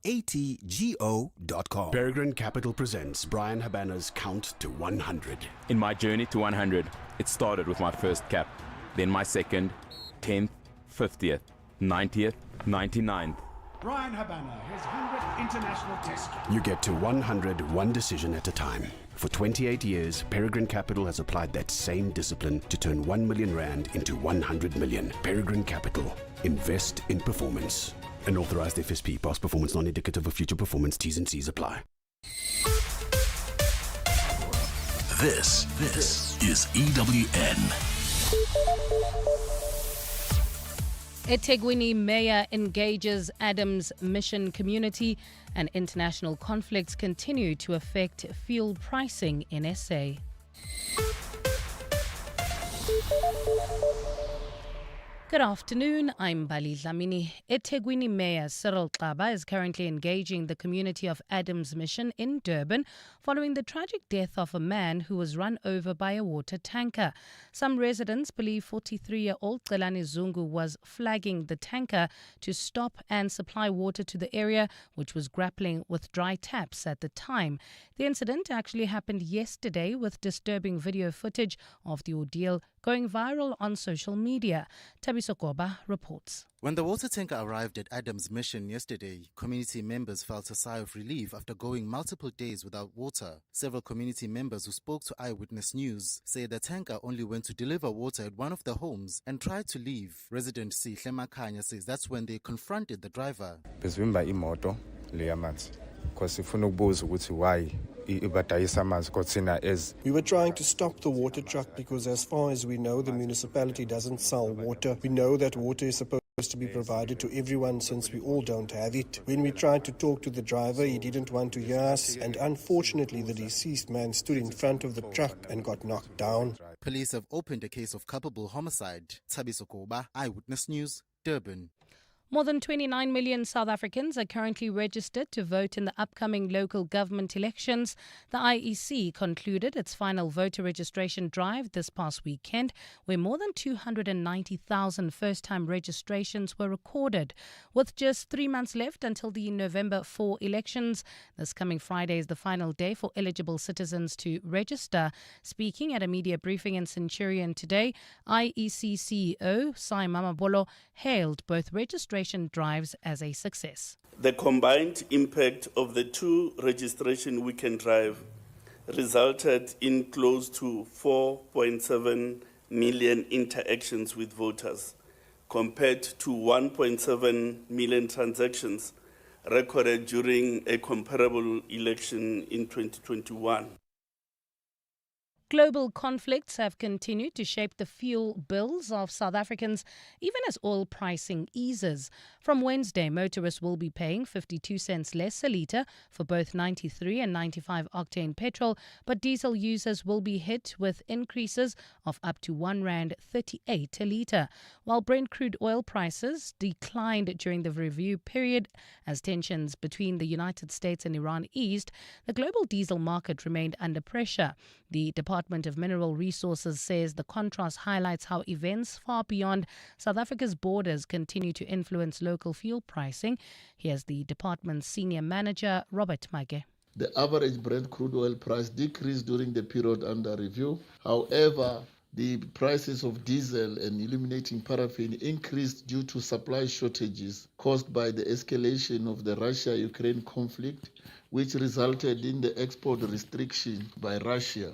Peregrine Capital presents Brian Habana's Count to 100.
In my journey to 100, it started with my first cap, then my second, 10th, 50th, 90th, 99th.
Brian Habana, his 100th international test. You get to 100 one decision at a time. For 28 years, Peregrine Capital has applied that same discipline to turn 1 million rand into 100 million. Peregrine Capital. Invest in performance. An authorized FSP. Past performance non-indicative of future performance. T's and C's apply.
This is EWN.
eThekwini Mayor engages Adams Mission community, and international conflicts continue to affect fuel pricing in SA. Good afternoon, I'm Bali Dlamini. eThekwini Mayor Cyril Xaba is currently engaging the community of Adams Mission in Durban following the tragic death of a man who was run over by a water tanker. Some residents believe 43-year-old Celani Zungu was flagging the tanker to stop and supply water to the area, which was grappling with dry taps at the time. The incident actually happened yesterday, with disturbing video footage of the ordeal going viral on social media. Tabiso Koba reports.
When the water tanker arrived at Adams Mission yesterday, community members felt a sigh of relief after going multiple days without water. Several community members who spoke to Eyewitness News say the tanker only went to deliver water at one of the homes and tried to leave. Resident Sihle Makanya says that's when they confronted the driver.
Why we were trying to stop the water truck because, as far as we know, the municipality doesn't sell water. We know that water is supposed to be provided to everyone since we all don't have it. When we tried to talk to the driver, he didn't want to hear us, and unfortunately the deceased man stood in front of the truck and got knocked down.
Police have opened a case of culpable homicide. Tabiso Koba, Eyewitness News, Durban.
More than 29 million South Africans are currently registered to vote in the upcoming local government elections. The IEC concluded its final voter registration drive this past weekend, where more than 290,000 first-time registrations were recorded. With just 3 months left until the November 4 elections, this coming Friday is the final day for eligible citizens to register. Speaking at a media briefing in Centurion today, IEC CEO Sai Mamabolo hailed both registration drives as a success.
The combined impact of the two registration weekend drive resulted in close to 4.7 million interactions with voters, compared to 1.7 million transactions recorded during a comparable election in 2021.
Global conflicts have continued to shape the fuel bills of South Africans, even as oil pricing eases. From Wednesday, motorists will be paying 52 cents less a litre for both 93 and 95 octane petrol, but diesel users will be hit with increases of up to R1.38 a litre. While Brent crude oil prices declined during the review period as tensions between the United States and Iran eased, the global diesel market remained under pressure. The Department of Mineral Resources says the contrast highlights how events far beyond South Africa's borders continue to influence local fuel pricing. Here's the department's senior manager, Robert Mage.
The average Brent crude oil price decreased during the period under review. However, the prices of diesel and illuminating paraffin increased due to supply shortages caused by the escalation of the Russia-Ukraine conflict, which resulted in the export restriction by Russia.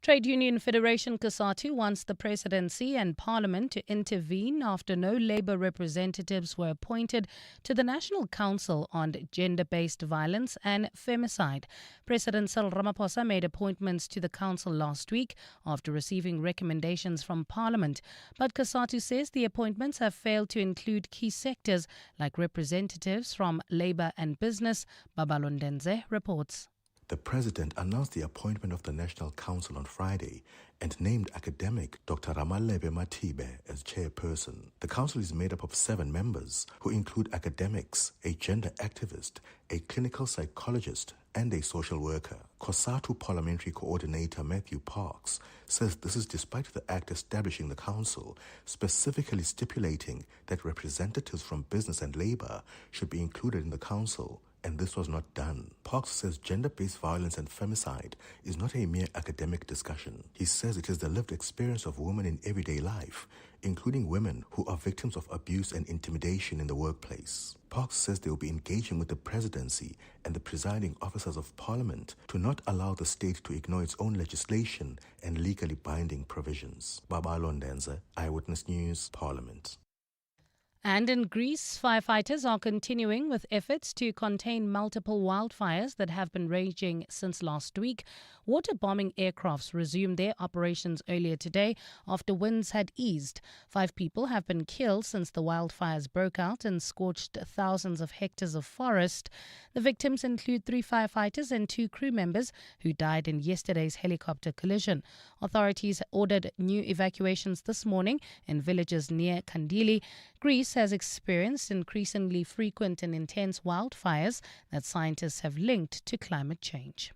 Trade Union Federation COSATU wants the presidency and parliament to intervene after no Labour representatives were appointed to the National Council on Gender-Based Violence and Femicide. President Cyril Ramaphosa made appointments to the council last week after receiving recommendations from Parliament. But COSATU says the appointments have failed to include key sectors like representatives from Labour and Business. Babalondenze reports.
The President announced the appointment of the National Council on Friday and named academic Dr. Ramalebe Matibe as chairperson. The council is made up of 7 members who include academics, a gender activist, a clinical psychologist, and a social worker. COSATU Parliamentary Coordinator Matthew Parks says this is despite the Act establishing the council, specifically stipulating that representatives from business and labour should be included in the council, and this was not done. Parks says gender-based violence and femicide is not a mere academic discussion. He says it is the lived experience of women in everyday life, including women who are victims of abuse and intimidation in the workplace. Parks says they will be engaging with the presidency and the presiding officers of parliament to not allow the state to ignore its own legislation and legally binding provisions. Babalo Ndenza, Eyewitness News, Parliament.
And in Greece, firefighters are continuing with efforts to contain multiple wildfires that have been raging since last week. Water-bombing aircrafts resumed their operations earlier today after winds had eased. 5 people have been killed since the wildfires broke out and scorched thousands of hectares of forest. The victims include 3 firefighters and 2 crew members who died in yesterday's helicopter collision. Authorities ordered new evacuations this morning in villages near Kandili. Greece has experienced increasingly frequent and intense wildfires that scientists have linked to climate change.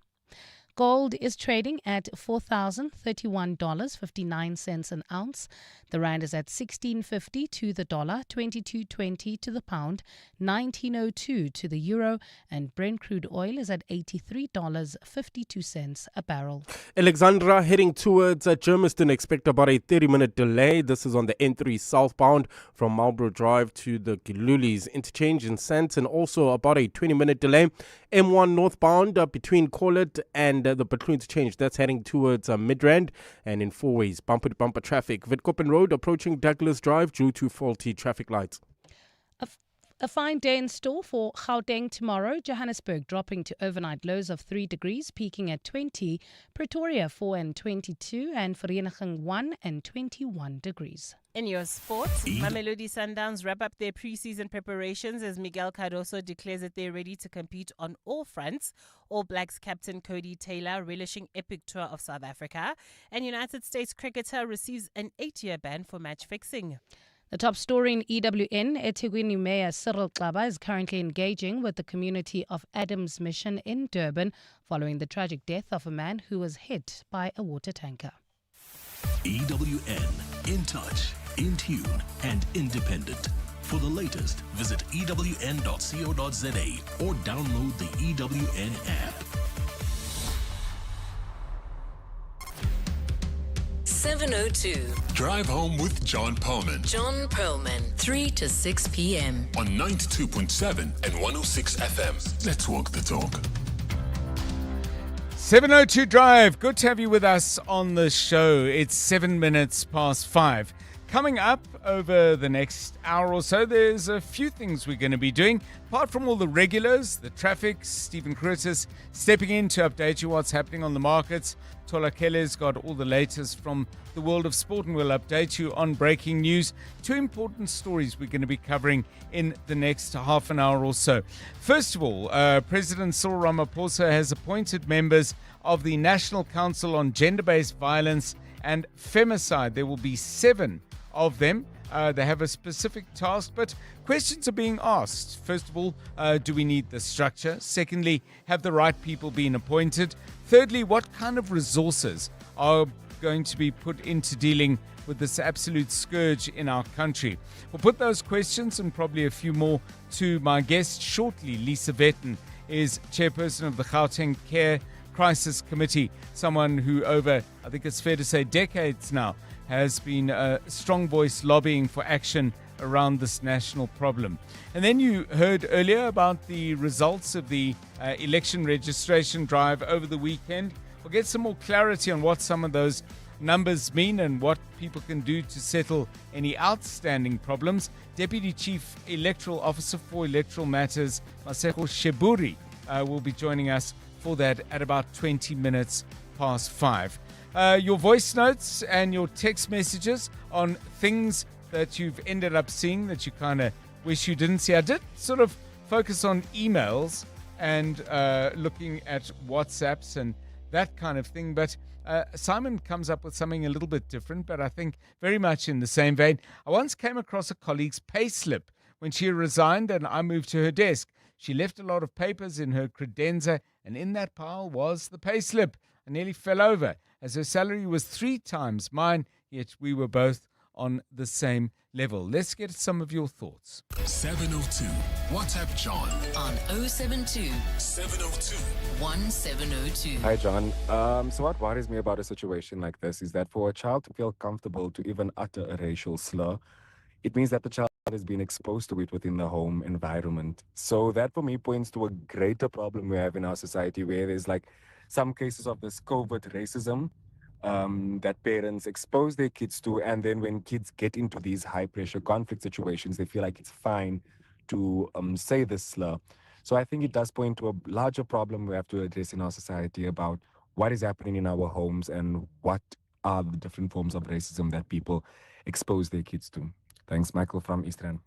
Gold is trading at $4,031.59 an ounce. The rand is at 16.50 to the dollar, 22.20 to the pound, 19.02 to the euro, and Brent crude oil is at $83.52 a barrel.
Alexandra heading towards Germiston. Expect about a 30-minute delay. This is on the N3 southbound from Marlborough Drive to the Gilulis interchange in Santon. Also about a 20-minute delay. M1 northbound between Corlett and the Butlu interchange. That's heading towards Midrand and in 4 ways. Bumper-to-bumper traffic. Witkoppen Road approaching Douglas Drive due to faulty traffic lights.
A fine day in store for Gauteng tomorrow. Johannesburg dropping to overnight lows of 3 degrees, peaking at 20. Pretoria 4 and 22, and Vereeniging 1 and 21 degrees.
In your sports, Mamelodi Sundowns wrap up their pre-season preparations as Miguel Cardoso declares that they're ready to compete on all fronts. All Blacks captain Cody Taylor relishing epic tour of South Africa. And United States cricketer receives an 8-year ban for match fixing.
The top story in EWN, eThekwini Mayor Cyril Xaba is currently engaging with the community of Adams Mission in Durban following the tragic death of a man who was hit by a water tanker.
EWN, in touch, in tune, and independent. For the latest, visit ewn.co.za or download the EWN app.
7:02.
Drive home with John Perlman.
John Perlman, 3 to 6 p.m.
On 92.7 and 106 FM. Let's walk the talk.
7:02 Drive. Good to have you with us on the show. It's 7 minutes past 5. Coming up over the next hour or so, there's a few things we're going to be doing. Apart from all the regulars, the traffic, Stephen Curtis stepping in to update you what's happening on the markets. Tola Kelly's got all the latest from the world of sport, and we'll update you on breaking news. 2 important stories we're going to be covering in the next half an hour or so. First of all, President Cyril Ramaphosa has appointed members of the National Council on Gender-Based Violence and Femicide. There will be 7 of them. They have a specific task, but questions are being asked. First of all, do we need the structure? Secondly, have the right people been appointed? Thirdly, what kind of resources are going to be put into dealing with this absolute scourge in our country? We'll put those questions and probably a few more to my guest shortly. Lisa Vetten is chairperson of the Gauteng Care Crisis Committee, someone who over, I think it's fair to say, decades now, has been a strong voice lobbying for action around this national problem. And then you heard earlier about the results of the election registration drive over the weekend. We'll get some more clarity on what some of those numbers mean and what people can do to settle any outstanding problems. Deputy Chief Electoral Officer for Electoral Matters, Maseko Sheburi, will be joining us for that at about 20 minutes past 5. Your voice notes and your text messages on things that you've ended up seeing that you kind of wish you didn't see. I did sort of focus on emails and looking at WhatsApps and that kind of thing, but Simon comes up with something a little bit different, but I think very much in the same vein. I once came across a colleague's payslip when she resigned and I moved to her desk. She left a lot of papers in her credenza, and in that pile was the payslip. I nearly fell over, as her salary was 3 times mine, yet we were both on the same level. Let's get some of your thoughts.
702. WhatsApp John
on 072
702
1702.
Hi, John. So what worries me about a situation like this is that for a child to feel comfortable to even utter a racial slur, it means that the child has been exposed to it within the home environment. So that for me points to a greater problem we have in our society, where there's like some cases of this covert racism that parents expose their kids to, and then when kids get into these high pressure conflict situations, they feel like it's fine to say this slur. So I think it does point to a larger problem we have to address in our society about what is happening in our homes and what are the different forms of racism that people expose their kids to. Thanks, Michael from East Rand.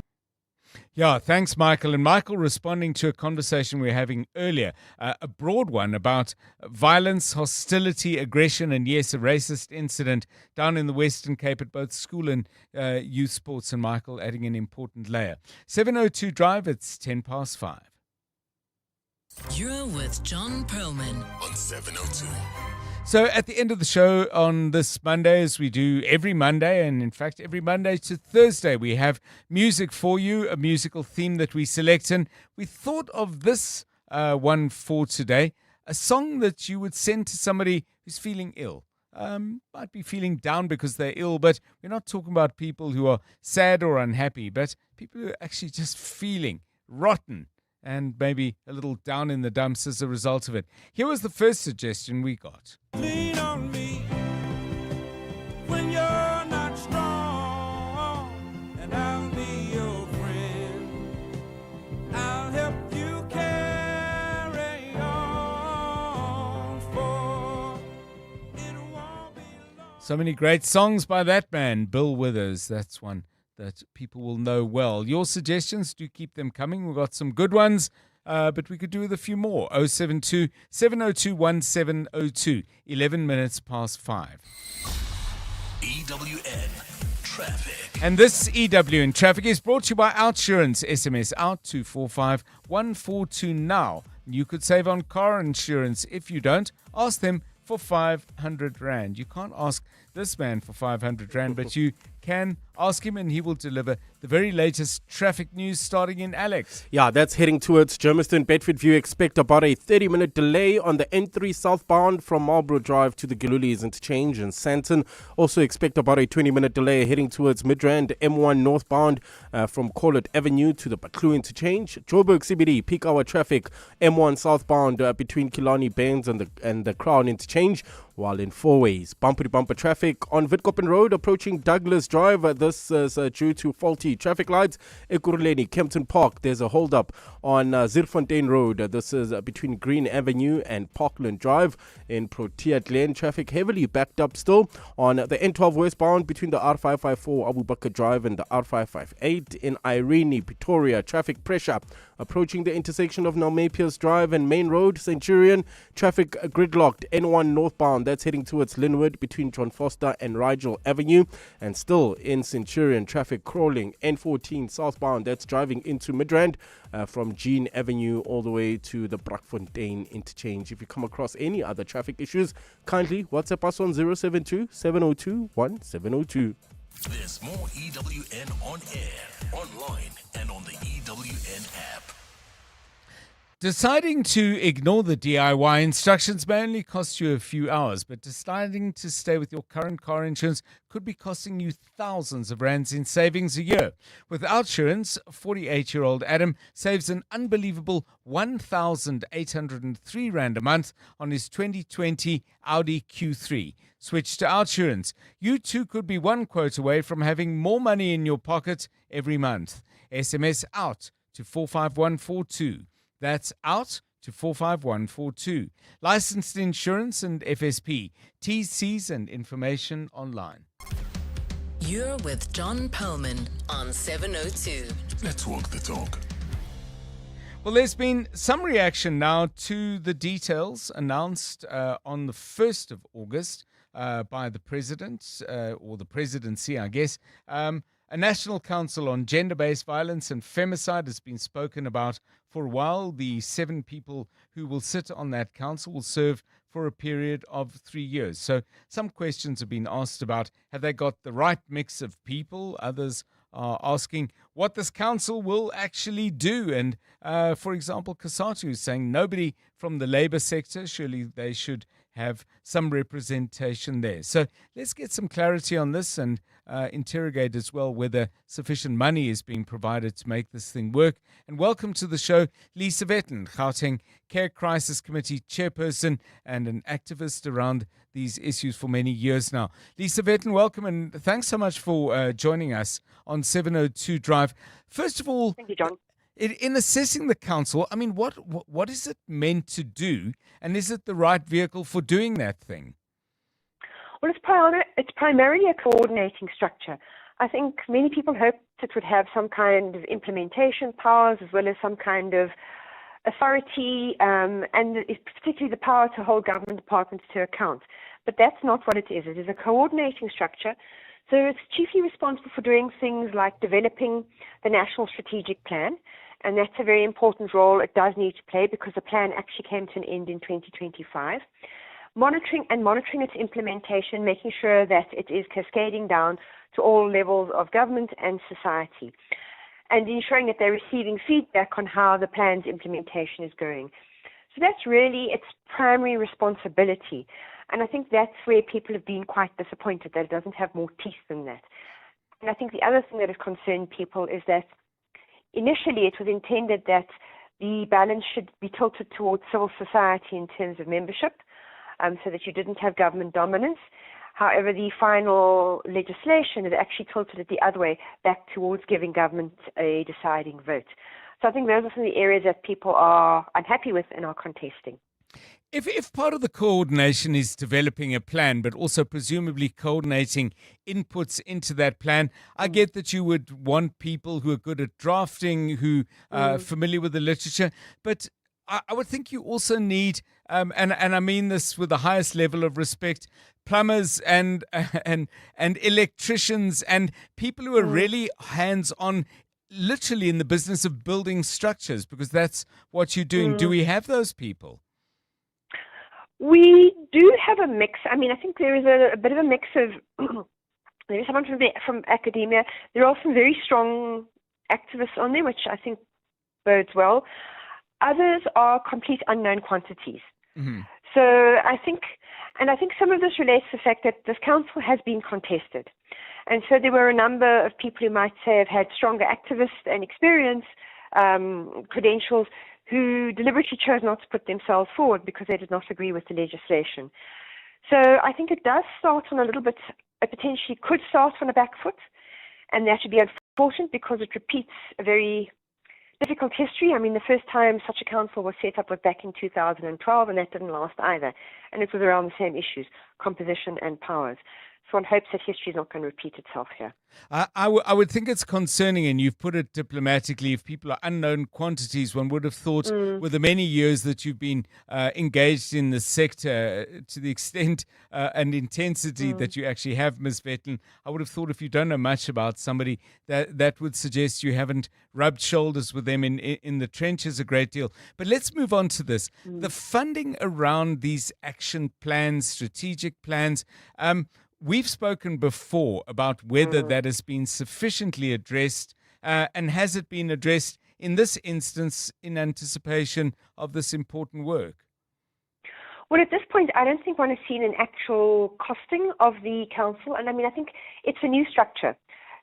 Yeah, thanks, Michael. And Michael responding to a conversation we were having earlier, a broad one about violence, hostility, aggression, and yes, a racist incident down in the Western Cape at both school and youth sports. And Michael adding an important layer. 702 Drive, it's 5:10.
You're with John Perlman
on 702.
So at the end of the show on this Monday, as we do every Monday, and in fact every Monday to Thursday, we have music for you, a musical theme that we select. And we thought of this one for today, a song that you would send to somebody who's feeling ill. Might be feeling down because they're ill, but we're not talking about people who are sad or unhappy, but people who are actually just feeling rotten and maybe a little down in the dumps as a result of it. Here was the first suggestion we got.
Lean on me when you're not strong, and I'll be your friend. I'll help you carry on, for it won't be long.
So many great songs by that man, Bill Withers. That's one that people will know well. Your suggestions, do keep them coming. We've got some good ones, but we could do with a few more. 072 702 1702, 11 minutes past 5.
EWN Traffic.
And this EWN Traffic is brought to you by Outsurance. SMS out to 45142 now. You could save on car insurance. If you don't, ask them for 500 Rand. You can't ask this man for 500 Rand, but you can ask him and he will deliver the very latest traffic news starting in Alex.
Yeah, that's heading towards Germiston, Bedfordview. Expect about a 30-minute delay on the N3 southbound from Marlborough Drive to the Giluli's interchange in Sandton. Also expect about a 20-minute delay heading towards Midrand, M1 northbound from Corlett Avenue to the Batlu interchange. Joburg CBD, peak hour traffic, M1 southbound between Killarney Bains and the Crown interchange. While in four-ways, bumper-to-bumper traffic on Witkoppen Road approaching Douglas Drive. This is due to faulty traffic lights. Ekurhuleni, Kempton Park, there's a hold-up on Zierfontein Road. This is between Green Avenue and Parkland Drive. In Protea Glen, traffic heavily backed up still on the N12 westbound between the R554 Abu Bakr Drive and the R558. In Irene, Pretoria, traffic pressure approaching the intersection of Nalmepius Drive and Main Road. Centurion, traffic gridlocked. N1 northbound, that's heading towards Linwood between John Foster and Rigel Avenue. And still in Centurion, traffic crawling. N14 southbound, that's driving into Midrand from Jean Avenue all the way to the Brakfontein interchange. If you come across any other traffic issues, kindly WhatsApp us on 072 702 1702.
There's more EWN on air, online, and on the EWN app.
Deciding to ignore the DIY instructions may only cost you a few hours, but deciding to stay with your current car insurance could be costing you thousands of rands in savings a year. With Outsurance, 48-year-old Adam saves an unbelievable 1,803 Rand a month on his 2020 Audi Q3. Switch to Outsurance. You too could be one quote away from having more money in your pocket every month. SMS out to 45142. That's out to 45142. Licensed insurance and FSP. TCs and information online.
You're with John Perlman on 702.
Let's walk the talk.
Well, there's been some reaction now to the details announced on the 1st of August by the president, or the presidency, I guess, A National Council on Gender-Based Violence and Femicide has been spoken about for a while. The 7 people who will sit on that council will serve for a period of 3 years. So some questions have been asked about, have they got the right mix of people? Others are asking what this council will actually do. And for example, Kasatu is saying nobody from the labour sector, surely they should have some representation there. So let's get some clarity on this and interrogate as well whether sufficient money is being provided to make this thing work. And welcome to the show, Lisa Vetten, Gauteng Care Crisis Committee chairperson and an activist around these issues for many years now. Lisa Vetten, welcome, and thanks so much for joining us on 702 Drive. First of all,
thank you, John.
In assessing the council, I mean, what is it meant to do, and is it the right vehicle for doing that thing?
Well, it's primarily a coordinating structure. I think many people hoped it would have some kind of implementation powers as well as some kind of authority, and particularly the power to hold government departments to account. But that's not what it is. It is a coordinating structure. So it's chiefly responsible for doing things like developing the National Strategic Plan, and that's a very important role it does need to play because the plan actually came to an end in 2025. Monitoring its implementation, making sure that it is cascading down to all levels of government and society, and ensuring that they're receiving feedback on how the plan's implementation is going. So that's really its primary responsibility. And I think that's where people have been quite disappointed, that it doesn't have more teeth than that. And I think the other thing that has concerned people is that initially it was intended that the balance should be tilted towards civil society in terms of membership, so that you didn't have government dominance. However, the final legislation has actually tilted it the other way, back towards giving government a deciding vote. So I think those are some of the areas that people are unhappy with and are contesting.
If part of the coordination is developing a plan, but also presumably coordinating inputs into that plan, I get that you would want people who are good at drafting, who are familiar with the literature, but I would think you also need, and I mean this with the highest level of respect, plumbers and electricians and people who are really hands-on, literally in the business of building structures, because that's what you're doing. Do we have those people?
We do have a mix. I mean, I think there is a bit of a mix of, there is someone from academia. There are some very strong activists on there, which I think bodes well. Others are complete unknown quantities. So I think some of this relates to the fact that this council has been contested. And so there were a number of people who might say have had stronger activist and experience credentials who deliberately chose not to put themselves forward because they did not agree with the legislation. So I think it does start on it potentially could start on a back foot, and that would be unfortunate because it repeats a very difficult history. I mean, the first time such a council was set up was back in 2012, and that didn't last either. And it was around the same issues, composition and powers. So one hopes that history is not going to repeat itself here.
I would think it's concerning, and you've put it diplomatically, if people are unknown quantities. One would have thought with the many years that you've been engaged in the sector to the extent and intensity that you actually have, Ms. Vetten, I would have thought if you don't know much about somebody, that would suggest you haven't rubbed shoulders with them in the trenches a great deal. But let's move on to this. The funding around these action plans, strategic plans, we've spoken before about whether that has been sufficiently addressed, and has it been addressed in this instance in anticipation of this important work?
Well, at this point, I don't think one has seen an actual costing of the council. And I mean, I think it's a new structure.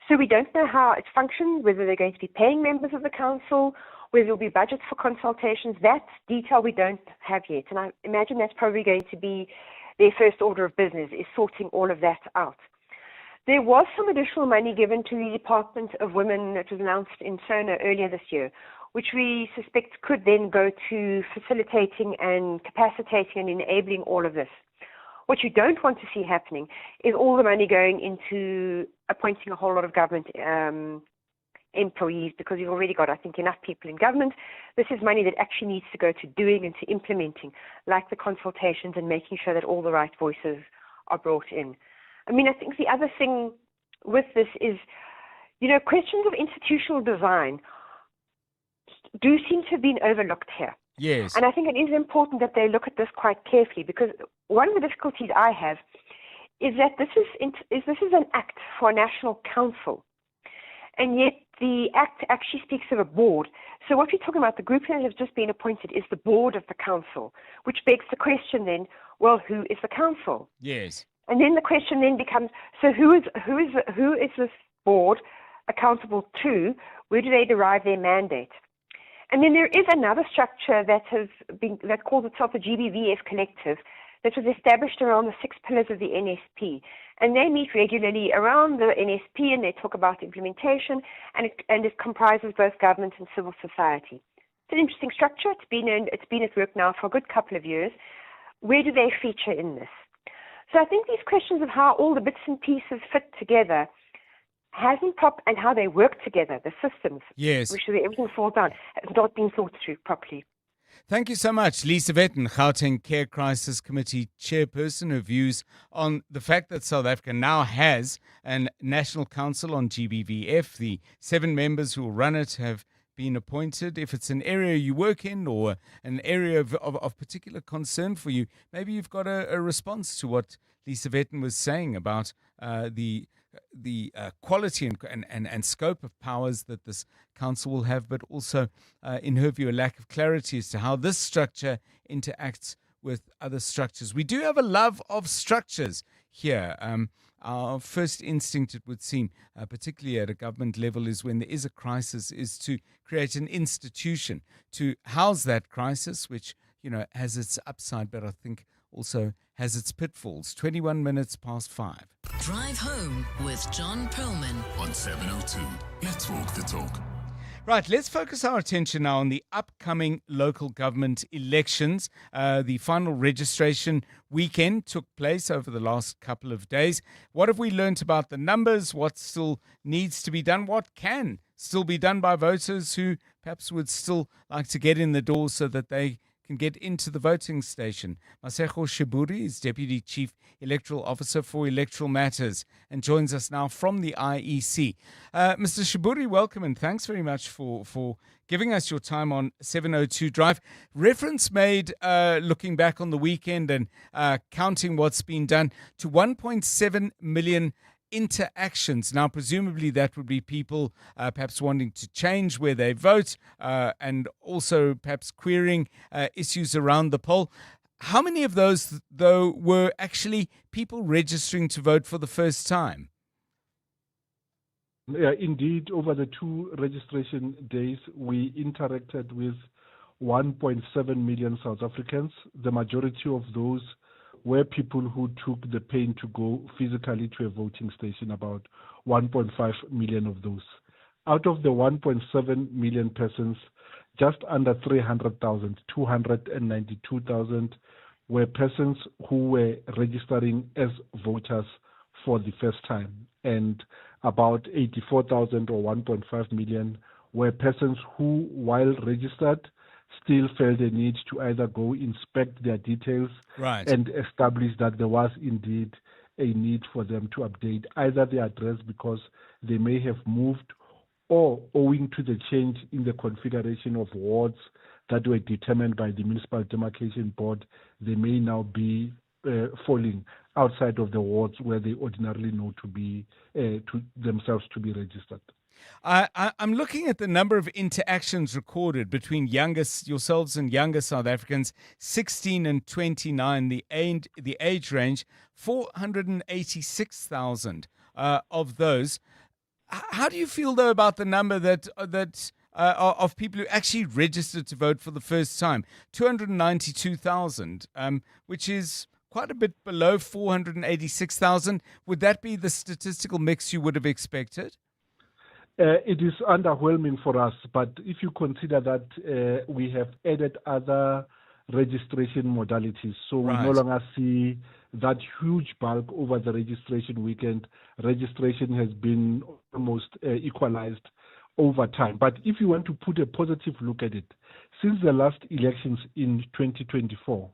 So we don't know how it functions, whether they're going to be paying members of the council, whether there will be budgets for consultations. That detail we don't have yet. And I imagine that's probably going to be their first order of business, is sorting all of that out. There was some additional money given to the Department of Women that was announced in SONA earlier this year, which we suspect could then go to facilitating and capacitating and enabling all of this. What you don't want to see happening is all the money going into appointing a whole lot of government employees, because you've already got, I think, enough people in government. This is money that actually needs to go to doing and to implementing, like the consultations and making sure that all the right voices are brought in. I mean, I think the other thing with this is questions of institutional design do seem to have been overlooked here.
Yes.
And I think it is important that they look at this quite carefully, because one of the difficulties I have is that this is an act for a national council, and yet the act actually speaks of a board. So what we're talking about, the group that has just been appointed, is the board of the council, which begs the question then, well, who is the council?
Yes.
And then the question then becomes, so who is this board accountable to? Where do they derive their mandate? And then there is another structure that calls itself the GBVF Collective, that was established around the 6 pillars of the NSP. And they meet regularly around the NSP, and they talk about implementation, and it comprises both government and civil society. It's an interesting structure. It's been at work now for a good couple of years. Where do they feature in this? So I think these questions of how all the bits and pieces fit together and how they work together, the systems,
yes,
which everything falls down, has not been thought through properly.
Thank you so much, Lisa Vetten, Gauteng Care Crisis Committee chairperson, her views on the fact that South Africa now has a National Council on GBVF. The 7 members who will run it have been appointed. If it's an area you work in or an area of particular concern for you, maybe you've got a response to what Lisa Vetten was saying about the quality and scope of powers that this council will have, but also, in her view, a lack of clarity as to how this structure interacts with other structures. We do have a love of structures here. Our first instinct, it would seem, particularly at a government level, is when there is a crisis, is to create an institution to house that crisis, which, has its upside, but I think also has its pitfalls. 21 minutes past 5.
Drive home with John Perlman
on 702. Let's walk the talk.
Right, let's focus our attention now on the upcoming local government elections. The final registration weekend took place over the last couple of days. What have we learnt about the numbers? What still needs to be done? What can still be done by voters who perhaps would still like to get in the door so that they can get into the voting station? Masego Shiburi is Deputy Chief Electoral Officer for Electoral Matters and joins us now from the IEC. Mr. Shiburi, welcome and thanks very much for giving us your time on 702 Drive. Reference made, looking back on the weekend and counting what's been done, to 1.7 million interactions. Now, presumably that would be people perhaps wanting to change where they vote and also perhaps querying issues around the poll. How many of those, though, were actually people registering to vote for the first time?
Yeah, indeed, over the 2 registration days, we interacted with 1.7 million South Africans. The majority of those were people who took the pain to go physically to a voting station, about 1.5 million of those. Out of the 1.7 million persons, just under 300,000, 292,000 were persons who were registering as voters for the first time. And about 84,000 or 1.5 million were persons who, while registered, still felt the need to either go inspect their details and establish that there was indeed a need for them to update either their address because they may have moved, or owing to the change in the configuration of wards that were determined by the Municipal Demarcation Board, they may now be falling outside of the wards where they ordinarily know to be to themselves to be registered.
I'm looking at the number of interactions recorded between yourselves and younger South Africans, 16 and 29, the age range, 486,000 of those. How do you feel, though, about the number that of people who actually registered to vote for the first time? 292,000, which is quite a bit below 486,000. Would that be the statistical mix you would have expected?
It is underwhelming for us, but if you consider that we have added other registration modalities, so we no longer see that huge bulk over the registration weekend. Registration has been almost equalized over time. But if you want to put a positive look at it, since the last elections in 2024,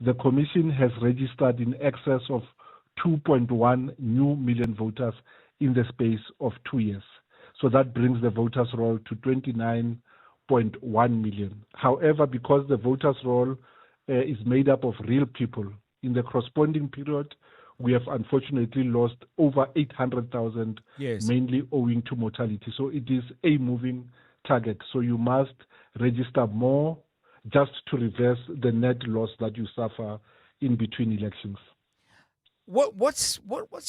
the Commission has registered in excess of 2.1 new million voters in the space of 2 years. So that brings the voters' roll to 29.1 million. However, because the voters' roll is made up of real people, in the corresponding period, we have unfortunately lost over 800,000,
Yes.
mainly owing to mortality. So it is a moving target. So you must register more just to reverse the net loss that you suffer in between elections.
What's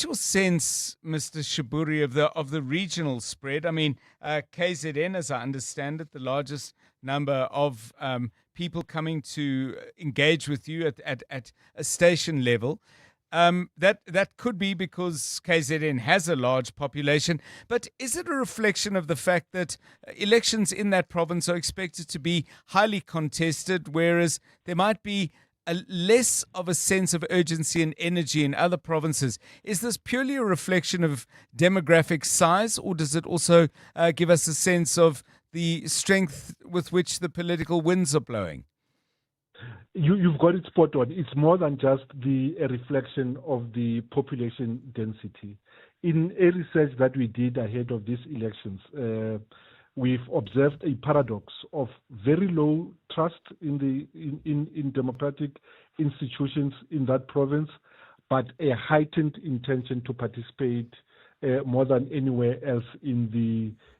your sense, Mr. Shiburi, of the regional spread? I mean, KZN, as I understand it, the largest number of people coming to engage with you at a station level. That could be because KZN has a large population, but is it a reflection of the fact that elections in that province are expected to be highly contested, whereas there might be less of a sense of urgency and energy in other provinces? Is this purely a reflection of demographic size, or does it also give us a sense of the strength with which the political winds are blowing?
You've got it spot on. It's more than just a reflection of the population density. In a research that we did ahead of these elections, we've observed a paradox of very low trust in democratic institutions in that province, but a heightened intention to participate more than anywhere else in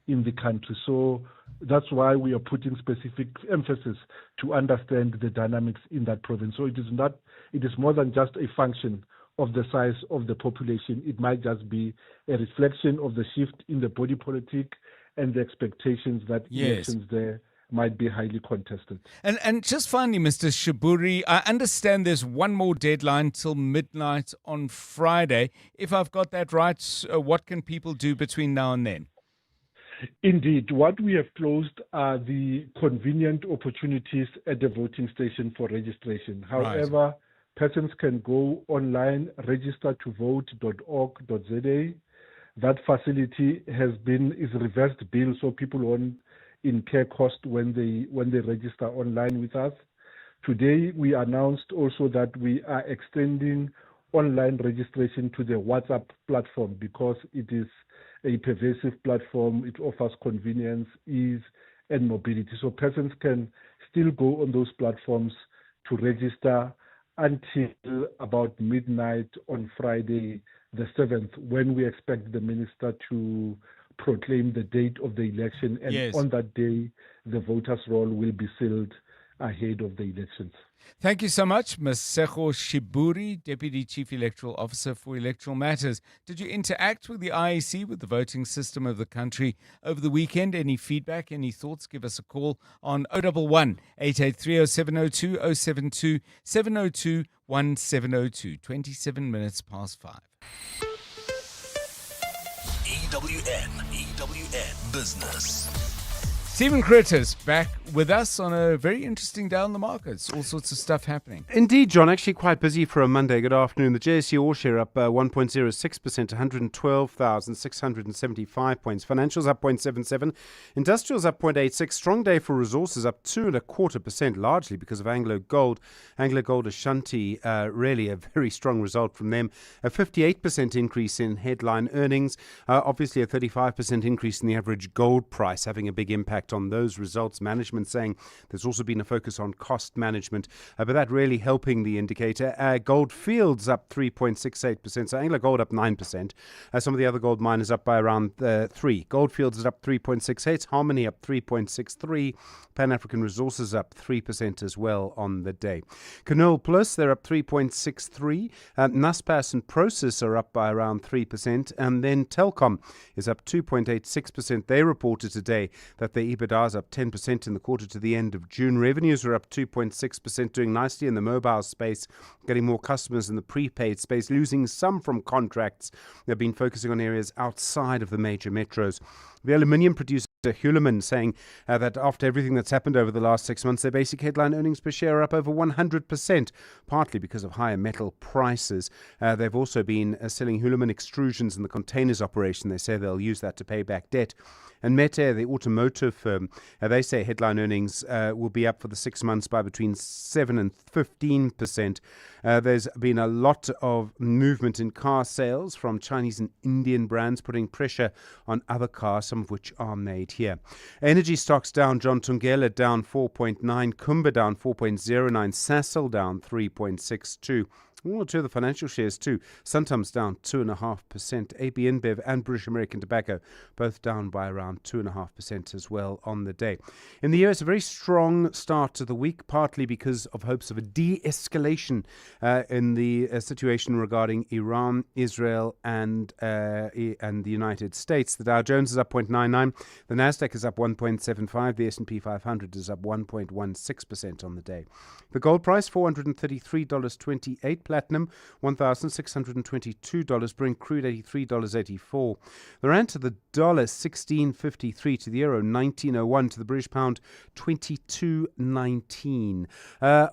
the country. So that's why we are putting specific emphasis to understand the dynamics in that province. So it is more than just a function of the size of the population. It might just be a reflection of the shift in the body politic and the expectations that elections there might be highly contested.
And just finally, Mr. Shiburi, I understand there's one more deadline till midnight on Friday. If I've got that right, what can people do between now and then?
Indeed. What we have closed are the convenient opportunities at the voting station for registration. However, persons can go online, register-to-vote.org.za. That facility is reversed bill, so people won't incur cost when they register online with us. Today, we announced also that we are extending online registration to the WhatsApp platform because it is a pervasive platform. It offers convenience, ease, and mobility. So persons can still go on those platforms to register until about midnight on Friday, the 7th, when we expect the minister to proclaim the date of the election. And on that day, the voters' roll will be sealed ahead of the elections.
Thank you so much, Ms. Sekho Shiburi, Deputy Chief Electoral Officer for Electoral Matters. Did you interact with the IEC, with the voting system of the country over the weekend? Any feedback, any thoughts? Give us a call on 011 883 0702 072 702 1702. 27 minutes past 5.
EWN Business.
Stephen Critters back with us on a very interesting day on the markets. All sorts of stuff happening.
Indeed, John. Actually quite busy for a Monday. Good afternoon. The JSE All Share up 1.06% to 112,675 points. Financials up 0.77. Industrials up 0.86. Strong day for resources up 2.25%, largely because of Anglo Gold. Anglo Gold Ashanti, really a very strong result from them. A 58% increase in headline earnings. Obviously a 35% increase in the average gold price, having a big impact on those results. Management saying there's also been a focus on cost management, but that really helping the indicator. Gold Fields up 3.68%, so Anglo Gold up 9%. Some of the other gold miners up by around 3. Gold Fields is up 3.68, Harmony up 3.63, Pan African Resources up 3% as well on the day. Canol Plus, they're up 3.63. Naspers and Prosus are up by around 3%, and then Telkom is up 2.86%. They reported today that their EBITDA is up 10% in the quarter to the end of June. Revenues are up 2.6%, doing nicely in the mobile space, getting more customers in the prepaid space, losing some from contracts. They've been focusing on areas outside of the major metros. The aluminium producer Hulaman saying that after everything that's happened over the last 6 months, their basic headline earnings per share are up over 100%, partly because of higher metal prices. They've also been selling Hulaman extrusions in the containers operation. They say they'll use that to pay back debt. And Meta, the automotive firm, they say headline earnings will be up for the 6 months by between 7 and 15%. There's been a lot of movement in car sales from Chinese and Indian brands, putting pressure on other cars, some of which are made here. Energy stocks down. John Tungela down 4.9, Kumba down 4.09, Sassa down 3.62. Well, two of the financial shares too. Suntam's down 2.5%. AB InBev and British American Tobacco both down by around 2.5% as well on the day. In the US, a very strong start to the week, partly because of hopes of a de-escalation in the situation regarding Iran, Israel, and the United States. The Dow Jones is up 0.99. The Nasdaq is up 1.75. The S&P 500 is up 1.16% on the day. The gold price $433.28. Platinum $1,622. Brent crude $83.84. The rand to the dollar 16.53. To the euro 19.01. To the British pound 22.19.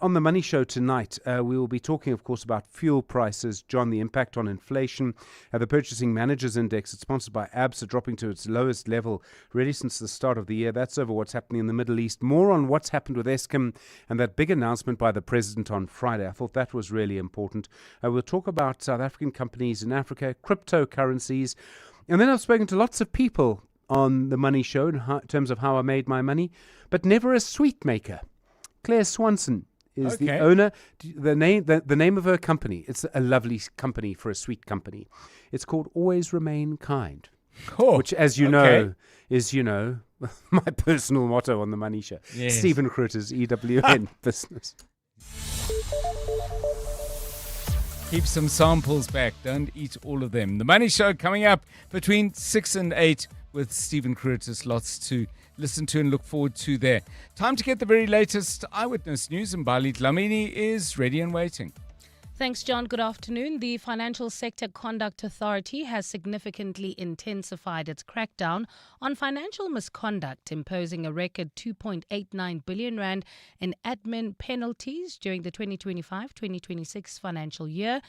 On the Money Show tonight, we will be talking, of course, about fuel prices. John, the impact on inflation. The Purchasing Managers Index, it's sponsored by ABSA, dropping to its lowest level really since the start of the year. That's over what's happening in the Middle East. More on what's happened with Eskom and that big announcement by the president on Friday. I thought that was really important. We'll talk about South African companies in Africa, cryptocurrencies, and then I've spoken to lots of people on the Money Show in terms of how I made my money, but never a sweet maker. Claire Swanson is the owner. The name of her company. It's a lovely company for a sweet company. It's called Always Remain Kind, which, as you know, is my personal motto on the Money Show.
Yes.
Stephen Krutter's EWN business.
Keep some samples back. Don't eat all of them. The Money Show coming up between 6 and 8 with Stephen Curtis. Lots to listen to and look forward to there. Time to get the very latest eyewitness news, and Bali Dlamini is ready and waiting.
Thanks, John. Good afternoon. The Financial Sector Conduct Authority has significantly intensified its crackdown on financial misconduct, imposing a record 2.89 billion rand in admin penalties during the 2025-2026 financial year.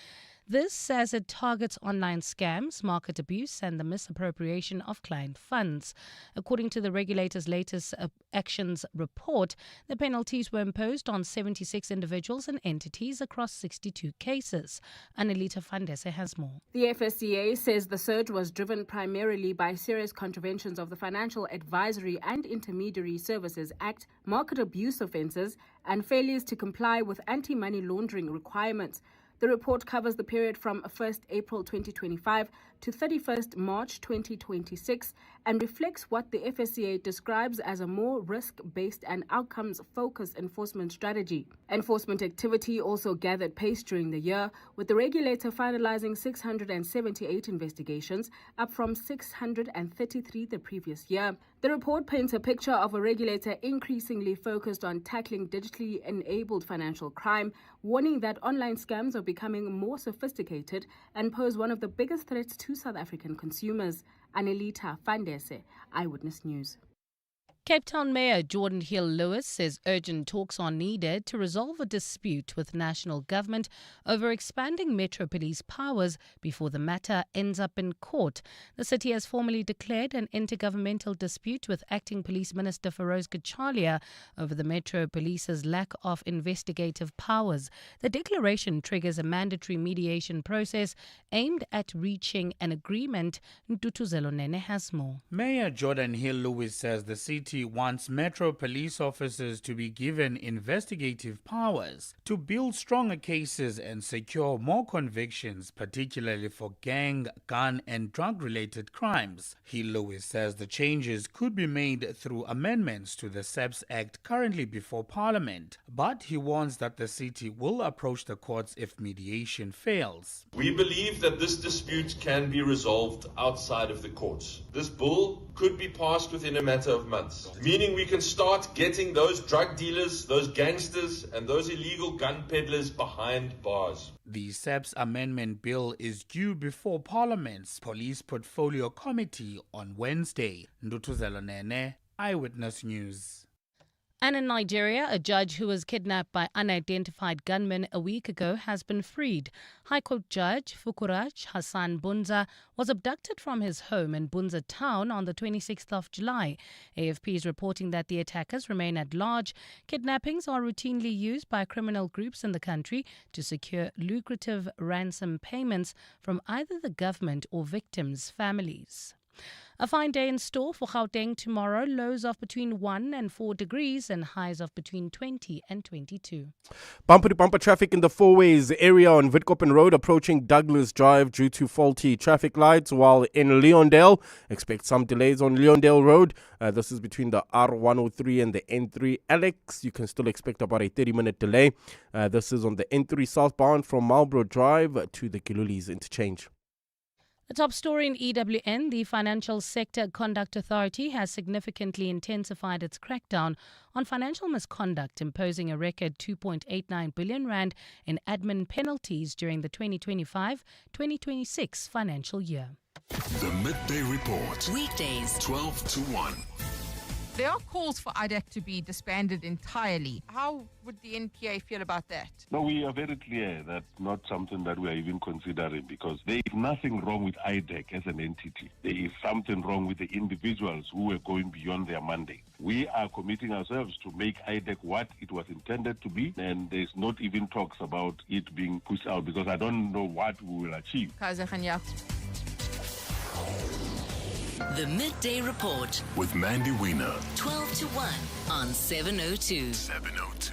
This as it targets online scams, market abuse and the misappropriation of client funds. According to the regulator's latest actions report, the penalties were imposed on 76 individuals and entities across 62 cases. Annalita Fandese has more.
The FSCA says the surge was driven primarily by serious contraventions of the Financial Advisory and Intermediary Services Act, market abuse offences and failures to comply with anti-money laundering requirements. The report covers the period from 1st April 2025 to 31st March 2026 and reflects what the FSCA describes as a more risk-based and outcomes-focused enforcement strategy. Enforcement activity also gathered pace during the year, with the regulator finalizing 678 investigations, up from 633 the previous year. The report paints a picture of a regulator increasingly focused on tackling digitally enabled financial crime, warning that online scams are becoming more sophisticated and pose one of the biggest threats to South African consumers. Annalita Fandese, Eyewitness News.
Cape Town Mayor Jordan Hill-Lewis says urgent talks are needed to resolve a dispute with national government over expanding Metro Police powers before the matter ends up in court. The city has formally declared an intergovernmental dispute with Acting Police Minister Feroz Kachalia over the Metro Police's lack of investigative powers. The declaration triggers a mandatory mediation process aimed at reaching an agreement. Ntutuzelo Nene has more.
Mayor Jordan Hill-Lewis says the city wants Metro police officers to be given investigative powers to build stronger cases and secure more convictions, particularly for gang, gun and drug-related crimes. Hill-Lewis says the changes could be made through amendments to the SAPS Act currently before Parliament, but he warns that the city will approach the courts if mediation fails.
We believe that this dispute can be resolved outside of the courts. This bill
could be passed within a matter of months, meaning we can start getting those drug dealers, those gangsters, and those illegal gun peddlers behind bars.
The SAPS amendment bill is due before Parliament's Police Portfolio Committee on Wednesday. Ndutuzelo Nene, Eyewitness News.
And in Nigeria, a judge who was kidnapped by unidentified gunmen a week ago has been freed. High Court Judge Fukuraj Hassan Bunza was abducted from his home in Bunza town on the 26th of July. AFP is reporting that the attackers remain at large. Kidnappings are routinely used by criminal groups in the country to secure lucrative ransom payments from either the government or victims' families. A fine day in store for Gauteng tomorrow. Lows of between 1 and 4 degrees and highs of between 20 and 22.
Bumper-to-bumper traffic in the four-ways area on Witkoppen Road approaching Douglas Drive due to faulty traffic lights, while in Leondale, expect some delays on Leondale Road. This is between the R103 and the N3. Alex, you can still expect about a 30-minute delay. This is on the N3 southbound from Marlborough Drive to the Gilulis interchange.
The top story in EWN, the Financial Sector Conduct Authority has significantly intensified its crackdown on financial misconduct, imposing a record 2.89 billion rand in admin penalties during the 2025-2026 financial year.
The Midday Report.
Weekdays,
12 to 1.
There are calls for IDAC to be disbanded entirely. How would the NPA feel about that?
No, we are very clear that's not something that we are even considering, because there is nothing wrong with IDAC as an entity. There is something wrong with the individuals who were going beyond their mandate. We are committing ourselves to make IDAC what it was intended to be, and there's not even talks about it being pushed out, because I don't know what we will achieve.
The Midday Report
with Mandy Wiener.
12 to 1 on 702.
702.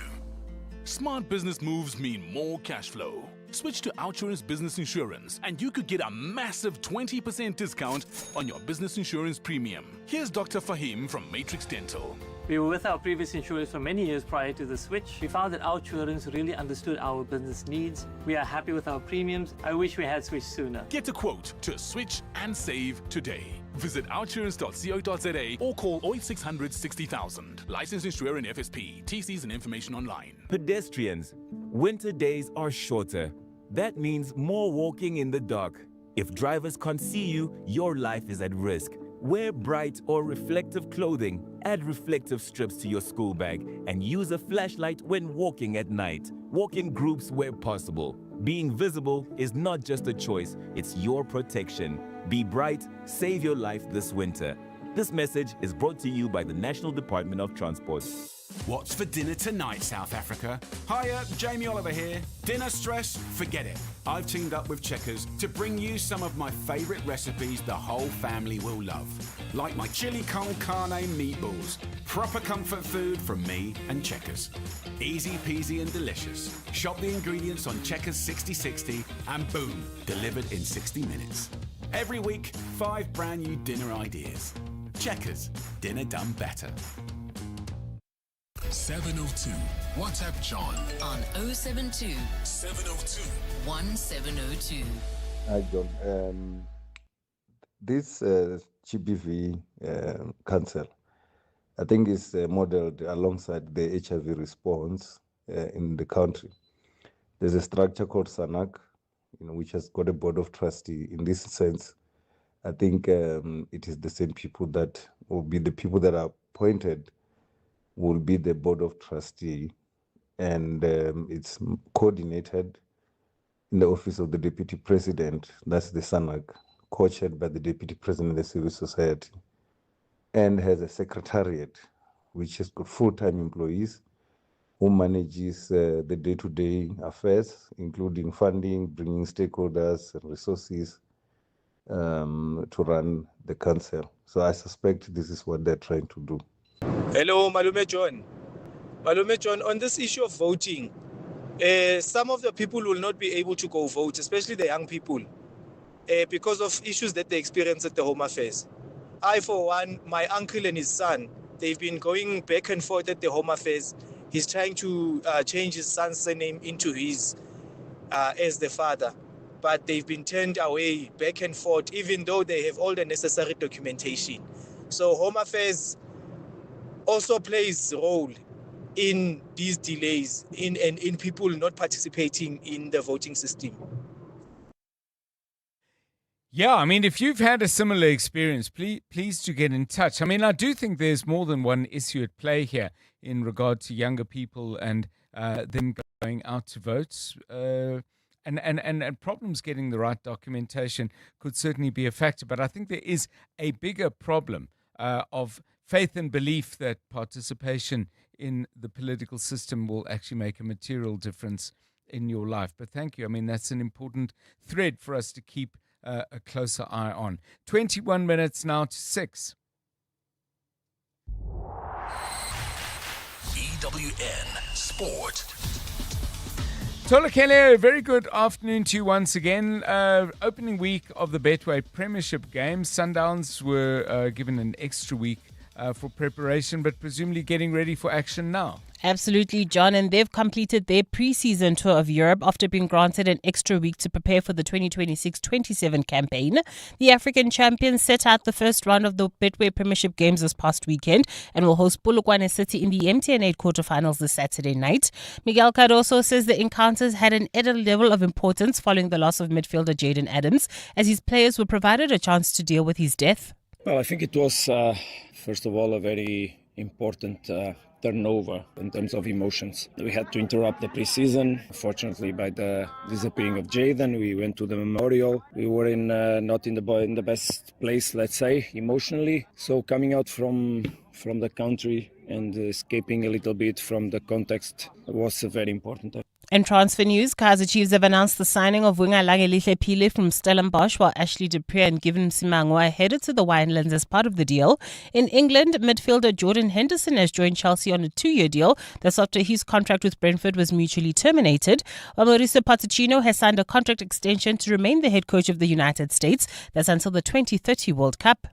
Smart business moves mean more cash flow. Switch to Outsurance Business Insurance and you could get a massive 20% discount on your business insurance premium. Here's Dr. Fahim from Matrix Dental.
We were with our previous insurers for many years prior to the switch. We found that Outsurance really understood our business needs. We are happy with our premiums. I wish we had switched sooner.
Get a quote to switch and save today. Visit outsurance.co.za or call 0800 60,000. Licensed insurer in FSP. TCs and information online.
Pedestrians, winter days are shorter. That means more walking in the dark. If drivers can't see you, your life is at risk. Wear bright or reflective clothing, add reflective strips to your school bag, and use a flashlight when walking at night. Walk in groups where possible. Being visible is not just a choice, it's your protection. Be bright, save your life this winter. This message is brought to you by the National Department of Transport.
What's for dinner tonight, South Africa? Hiya, Jamie Oliver here. Dinner stress? Forget it. I've teamed up with Checkers to bring you some of my favourite recipes the whole family will love. Like my chili con carne meatballs. Proper comfort food from me and Checkers. Easy peasy and delicious. Shop the ingredients on Checkers 6060 and boom, delivered in 60 minutes. Every week, 5 brand new dinner ideas. Checkers, dinner done better.
702. WhatsApp John
on 072
702
1702.
Hi, John. This GBV cancer, I think, is modeled alongside the HIV response in the country. There's a structure called SANAC, which has got a board of trustees. In this sense, I think it is the same people that will be the people that are appointed will be the board of trustees, and it's coordinated in the office of the deputy president. That's the SANAC, co-chaired by the deputy president of the civil society, and has a secretariat which has got full-time employees who manages the day-to-day affairs, including funding, bringing stakeholders and resources to run the council. So I suspect this is what they're trying to do.
Hello, Malume John. Malume John, on this issue of voting, some of the people will not be able to go vote, especially the young people, because of issues that they experience at the Home Affairs. I, for one, my uncle and his son, they've been going back and forth at the Home Affairs. He's trying to change his son's surname into his as the father. But they've been turned away back and forth, even though they have all the necessary documentation. So Home Affairs also plays a role in these delays in people not participating in the voting system.
Yeah, I mean, if you've had a similar experience, please do get in touch. I mean, I do think there's more than one issue at play here in regard to younger people and them going out to vote. And problems getting the right documentation could certainly be a factor. But I think there is a bigger problem of faith and belief that participation in the political system will actually make a material difference in your life. But thank you. I mean, that's an important thread for us to keep a closer eye on. 21 minutes now to 6.
EWN Sport.
Tola Kelly, a very good afternoon to you once again. Opening week of the Betway Premiership Games. Sundowns were given an extra week for preparation, but presumably getting ready for action now.
Absolutely, John, and they've completed their pre-season tour of Europe after being granted an extra week to prepare for the 2026-27 campaign. The African champions set out the first round of the Betway Premiership Games this past weekend and will host Polokwane City in the MTN8 quarterfinals this Saturday night. Miguel Cardoso says the encounters had an added level of importance following the loss of midfielder Jaden Adams, as his players were provided a chance to deal with his death.
Well, I think it was, first of all, a very important turnover in terms of emotions. We had to interrupt the pre-season. Fortunately, by the disappearing of Jaden, we went to the memorial. We were not in the best place, let's say, emotionally. So coming out from the country and escaping a little bit from the context was very important.
In transfer news, Kaizer Chiefs have announced the signing of winger Langelihle Pile from Stellenbosch, while Ashley Dupree and Given Simangwa are headed to the Winelands as part of the deal. In England, midfielder Jordan Henderson has joined Chelsea on a 2-year deal. That's after his contract with Brentford was mutually terminated. While Mauricio Pochettino has signed a contract extension to remain the head coach of the United States. That's until the 2030 World Cup.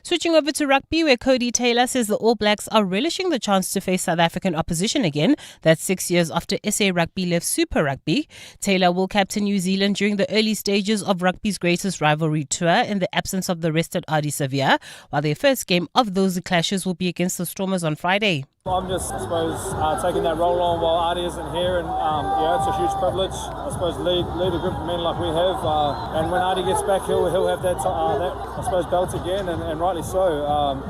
Switching over to rugby, where Cody Taylor says the All Blacks are relishing the chance to face South African opposition again. That's 6 years after SA Rugby left Super Rugby. Taylor will captain New Zealand during the early stages of rugby's greatest rivalry tour in the absence of the rested Ardie Savia, while their first game of those clashes will be against the Stormers on Friday.
I'm just, I suppose, taking that role on while Ardie isn't here, and it's a huge privilege. I suppose lead a group of men like we have, and when Ardie gets back, he'll have that I suppose belt again, and rightly so.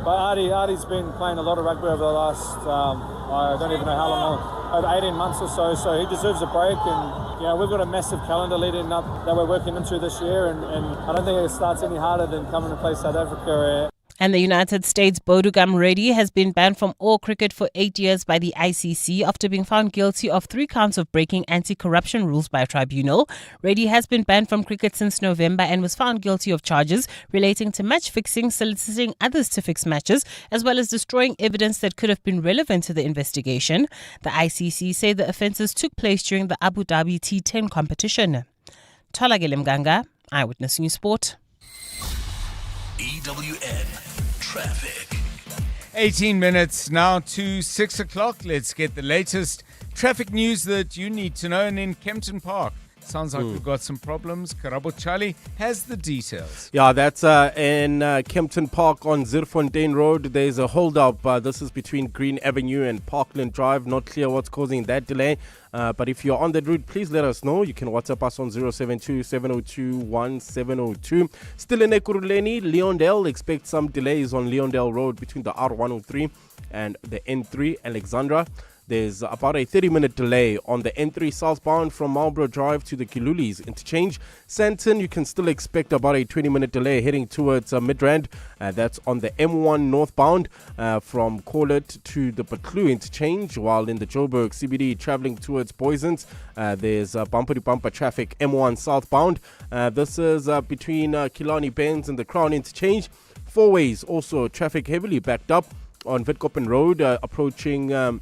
But Ardie's been playing a lot of rugby over the last I don't even know how long, over 18 months or so. So he deserves a break, and we've got a massive calendar leading up that we're working into this year, and I don't think it starts any harder than coming to play South Africa.
And the United States' Bodugam Reddy has been banned from all cricket for 8 years by the ICC after being found guilty of 3 counts of breaking anti-corruption rules by a tribunal. Reddy has been banned from cricket since November and was found guilty of charges relating to match fixing, soliciting others to fix matches, as well as destroying evidence that could have been relevant to the investigation. The ICC say the offences took place during the Abu Dhabi T10 competition. Tolagele Mganga, Eyewitness News Sport.
EWN Traffic.
18 minutes now to 6 o'clock. Let's get the latest traffic news that you need to know. And in Kempton Park, sounds like we've got some problems. Karabo Charlie has the details.
Yeah, that's in Kempton Park on Zierfontein Road. There's a hold-up. This is between Green Avenue and Parkland Drive. Not clear what's causing that delay. But if you're on that route, please let us know. You can WhatsApp us on 072-702-1702. Still in Ekurhuleni, Leondale. Expect some delays on Leondale Road between the R103 and the N3 Alexandra. There's about a 30-minute delay on the N3 southbound from Marlborough Drive to the Kilulis interchange. Santon, you can still expect about a 20-minute delay heading towards Midrand. That's on the M1 northbound from Corlett to the Patlu interchange. While in the Joburg CBD traveling towards Boysons, there's bumper-to-bumper traffic M1 southbound. This is between Killarney Benz and the Crown interchange. Four ways also traffic heavily backed up on Witkoppen Road approaching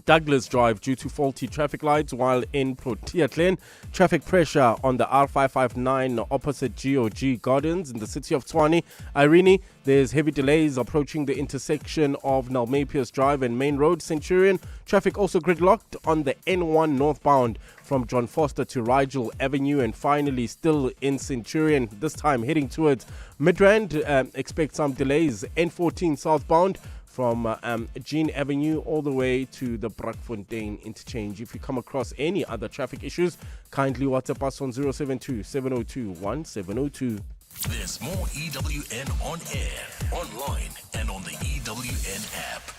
Douglas Drive due to faulty traffic lights, while in Protea Glen, traffic pressure on the R559 opposite GOG Gardens in the city of Tshwane. Irene, there's heavy delays approaching the intersection of Nalmepius Drive and Main Road. Centurion, traffic also gridlocked on the N1 northbound from John Foster to Rigel Avenue, and finally still in Centurion, this time heading towards Midrand. Expect some delays. N14 southbound from Jean Avenue all the way to the Brakfontein interchange. If you come across any other traffic issues, kindly WhatsApp us on 072-702-1702.
There's more EWN on air, online, and on the EWN app.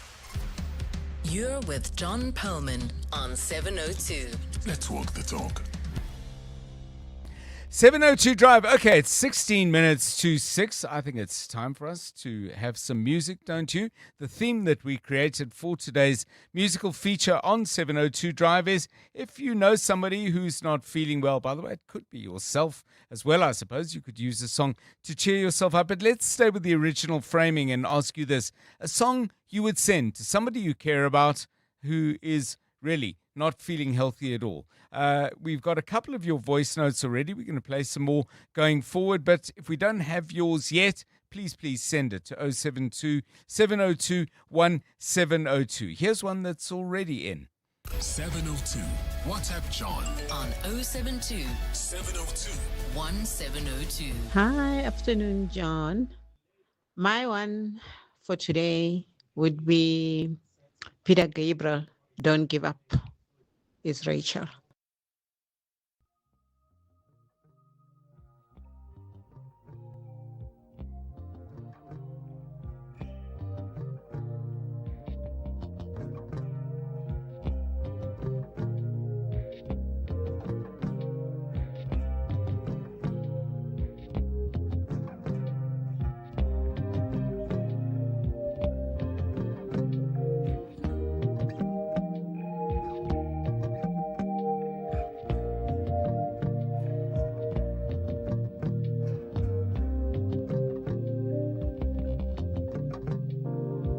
You're with John Perlman on 702.
Let's walk the talk.
702 Drive. Okay, it's 16 minutes to 6. I think it's time for us to have some music, don't you? The theme that we created for today's musical feature on 702 Drive is if you know somebody who's not feeling well. By the way, it could be yourself as well, I suppose. You could use a song to cheer yourself up. But let's stay with the original framing and ask you this. A song you would send to somebody you care about who is really not feeling healthy at all. We've got a couple of your voice notes already. We're going to play some more going forward. But if we don't have yours yet, please send it to 072-702-1702. Here's one that's already in.
702. WhatsApp John
on 072-702-1702.
Hi, afternoon, John. My one for today would be Peter Gabriel, Don't Give Up. Is Rachel.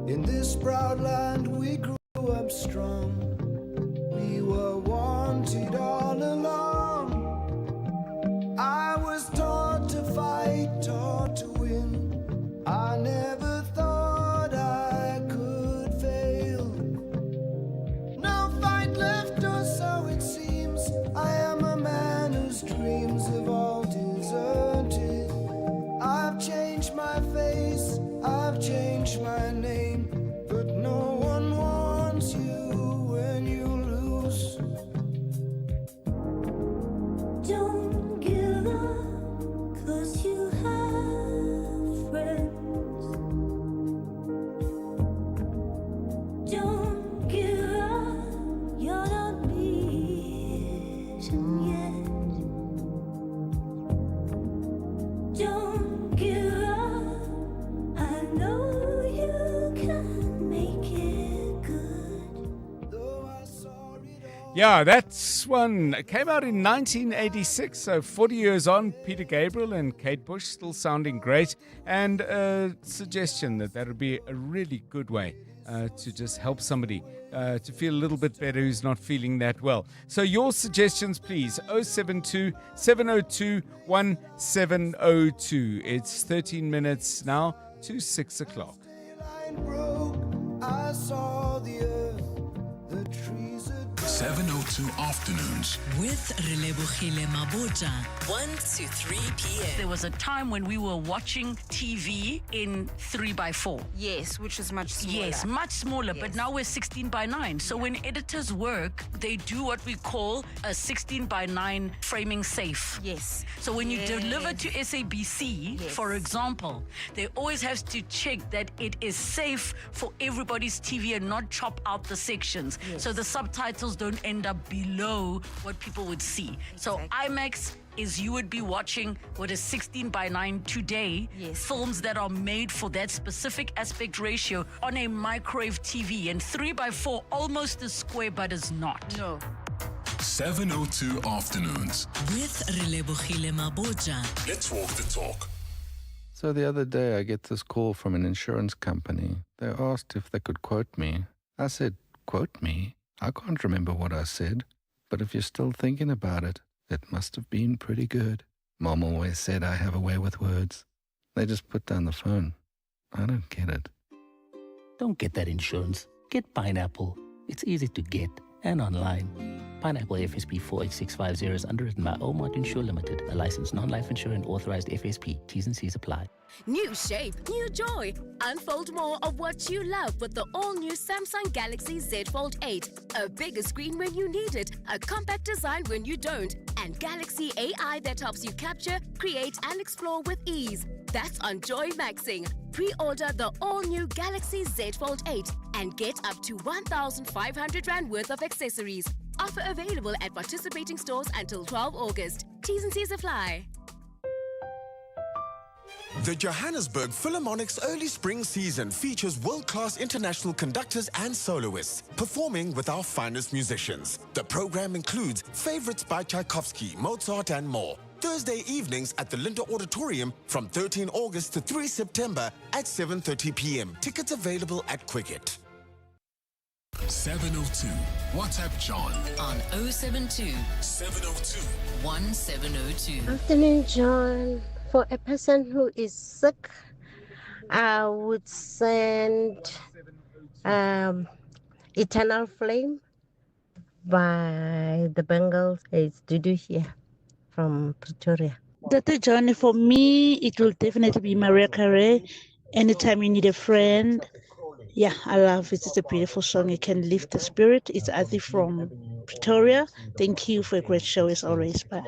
In this proud land we grew up strong. We were wanted all along. I was taught to fight, taught to win. I never thought I could fail. No fight left, or so it seems. I am a man whose dreams have all deserted. I've changed my face, I've changed my name. But no one wants you when you lose. Don't give up, 'cause you have friends. Don't give up, you're not beaten yet. Don't give up, I know you can.
Yeah, that's one. It came out in 1986, so 40 years on. Peter Gabriel and Kate Bush still sounding great. And a suggestion that would be a really good way to just help somebody to feel a little bit better who's not feeling that well. So your suggestions, please. 072-702-1702. It's 13 minutes now to 6 o'clock.
I saw the earth, the trees.
702 Afternoons
with Relebohile Maboja, 1 to 3 p.m.
There was a time when we were watching TV in 3x4.
Yes, which is much smaller.
Yes, much smaller, but now we're 16:9. So when editors work, they do what we call a 16:9 framing safe.
Yes.
So when you deliver to SABC, for example, they always have to check that it is safe for everybody's TV and not chop out the sections.
Yes.
So the subtitles don't end up below what people would see. So IMAX is you would be watching what is 16:9 today, films that are made for that specific aspect ratio on a microwave TV, and 3x4 almost is square but is not.
No.
702 Afternoons
with Relebohile Maboja.
Let's walk the talk.
So the other day I get this call from an insurance company. They asked if they could quote me. I said, quote me? I can't remember what I said, but if you're still thinking about it, it must have been pretty good. Mom always said I have a way with words. They just put down the phone. I don't get it.
Don't get that insurance. Get Pineapple. It's easy to get and online. Pineapple FSP 48650 is underwritten by Omart Insure Limited, a licensed non-life insurer and authorized FSP. T's and C's apply.
New shape, new joy. Unfold more of what you love with the all-new Samsung Galaxy Z Fold 8. A bigger screen when you need it, a compact design when you don't, and Galaxy AI that helps you capture, create, and explore with ease. That's on Joy Maxing. Pre-order the all-new Galaxy Z Fold 8 and get up to 1,500 Rand worth of accessories. Offer available at participating stores until 12 August. T's and C's apply.
The Johannesburg Philharmonic's early spring season features world-class international conductors and soloists performing with our finest musicians. The program includes favorites by Tchaikovsky, Mozart, and more. Thursday evenings at the Linda Auditorium from 13 August to 3 September at 7:30 p.m. Tickets available at Quicket.
702. WhatsApp John
on 072
702
1702.
Afternoon, John. For a person who is sick, I would send Eternal Flame by the Bengals. It's Dudu here from Pretoria.
Dr. Johnny, for me, it will definitely be Mariah Carey. Anytime you need a friend. Yeah, I love it. It's a beautiful song. You can lift the spirit. It's Adi from Pretoria. Thank you for a great show as always. Bye.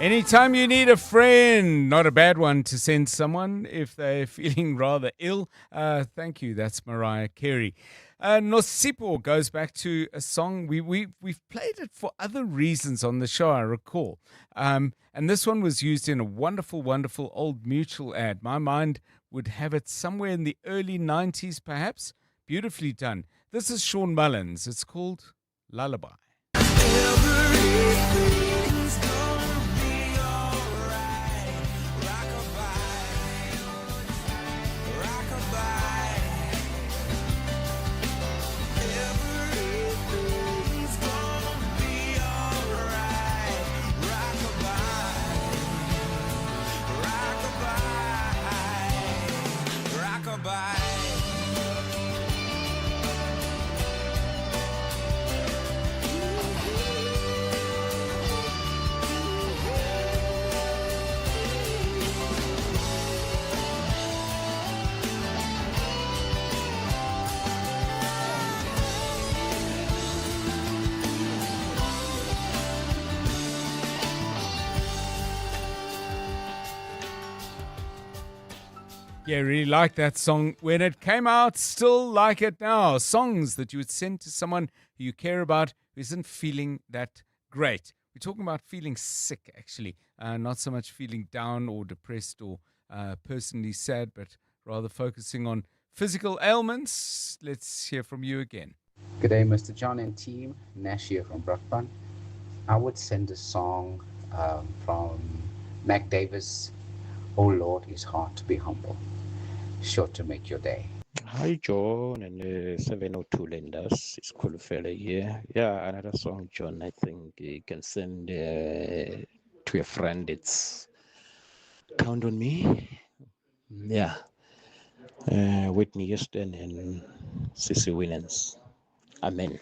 Anytime you need a friend, not a bad one to send someone if they're feeling rather ill. Thank you. That's Mariah Carey. Nosipo goes back to a song. We've played it for other reasons on the show, I recall. And this one was used in a wonderful, wonderful Old Mutual ad. My mind would have it somewhere in the early 90s, perhaps. Beautifully done. This is Sean Mullins. It's called Lullaby. Yeah, really like that song when it came out, still like it now. Songs that you would send to someone who you care about who isn't feeling that great. We're talking about feeling sick, actually, not so much feeling down or depressed or personally sad, but rather focusing on physical ailments. Let's hear from you again.
Good day, Mr. John and team. Nash here from Brakpan. I would send a song from Mac Davis, Oh Lord, it's hard to be humble. Sure to make your day.
Hi, John, and 702 Lenders. It's cool fella here. Yeah, another song, John. I think you can send to a friend. It's Count on Me. Yeah. Whitney Houston and Cissy Winans. Amen.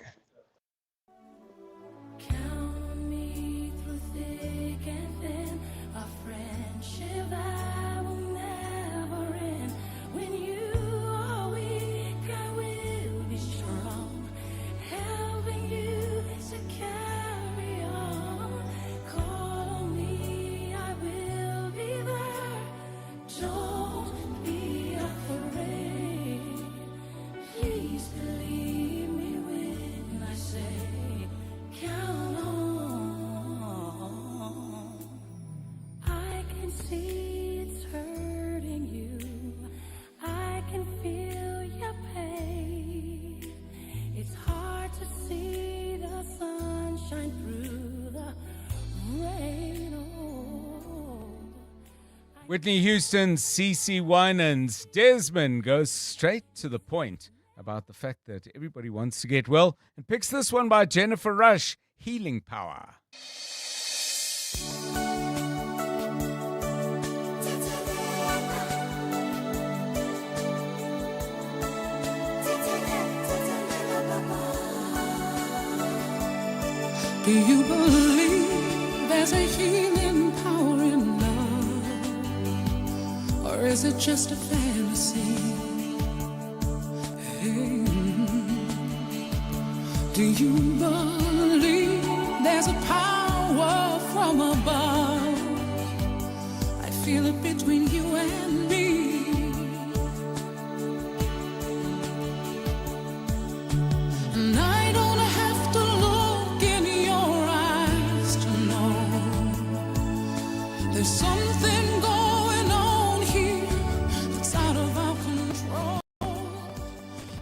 Whitney Houston, CC Winans. Desmond goes straight to the point about the fact that everybody wants to get well and picks this one by Jennifer Rush, Healing Power.
Do you believe there's a healing power in love? Or is it just a fantasy? Hey. Do you believe there's a power from above? I feel it between you and me. And I don't have to look in your eyes to know there's something going on here that's out of our control.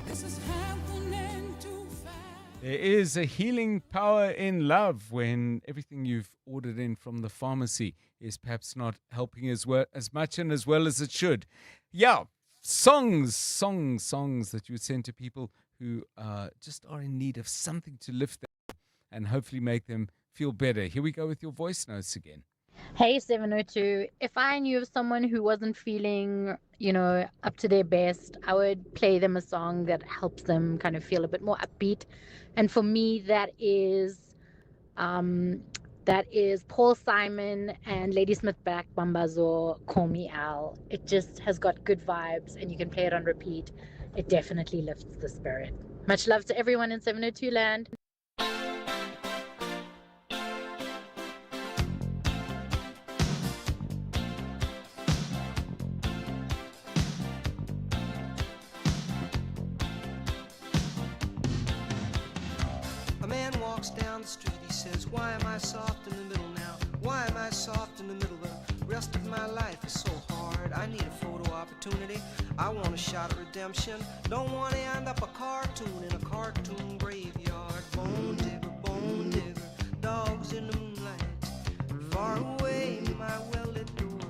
This is happening too fast.
There is a healing power in love when everything you've ordered in from the pharmacy is perhaps not helping as much and as well as it should. Yeah, songs that you would send to people who just are in need of something to lift them and hopefully make them feel better. Here we go with your voice notes again.
Hey 702, if I knew of someone who wasn't feeling, up to their best, I would play them a song that helps them kind of feel a bit more upbeat. And for me, that is Paul Simon and Ladysmith Black Mambazo, Call Me Al. It just has got good vibes and you can play it on repeat. It definitely lifts the spirit. Much love to everyone in 702 land.
A man walks down the street, he says, why am I soft in the middle now? Why am I soft in the middle? The rest of my life is so hard. I need a photo opportunity. I want a shot at redemption. Don't want to end up a cartoon in a cartoon graveyard. Bone digger, dogs in the moonlight. Far away, my well-lit door.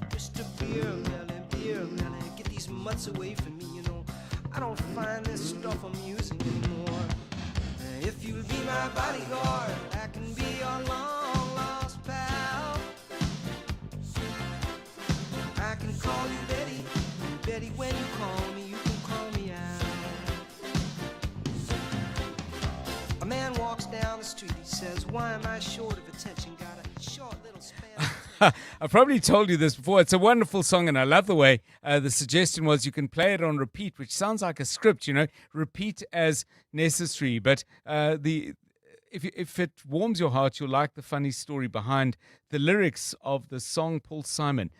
Mr. Beer Melly, get these mutts away from me, I don't find this stuff amusing anymore. If you'll be my bodyguard, I can be your long-lost pal. I can call you Betty. Betty, when you call me, you can call me out. A man walks down the street, he says, why am I short of attention? Got a short little span.
I've probably told you this before. It's a wonderful song, and I love the way the suggestion was you can play it on repeat, which sounds like a script, repeat as necessary. But if it warms your heart, you'll like the funny story behind the lyrics of the song. Paul Simon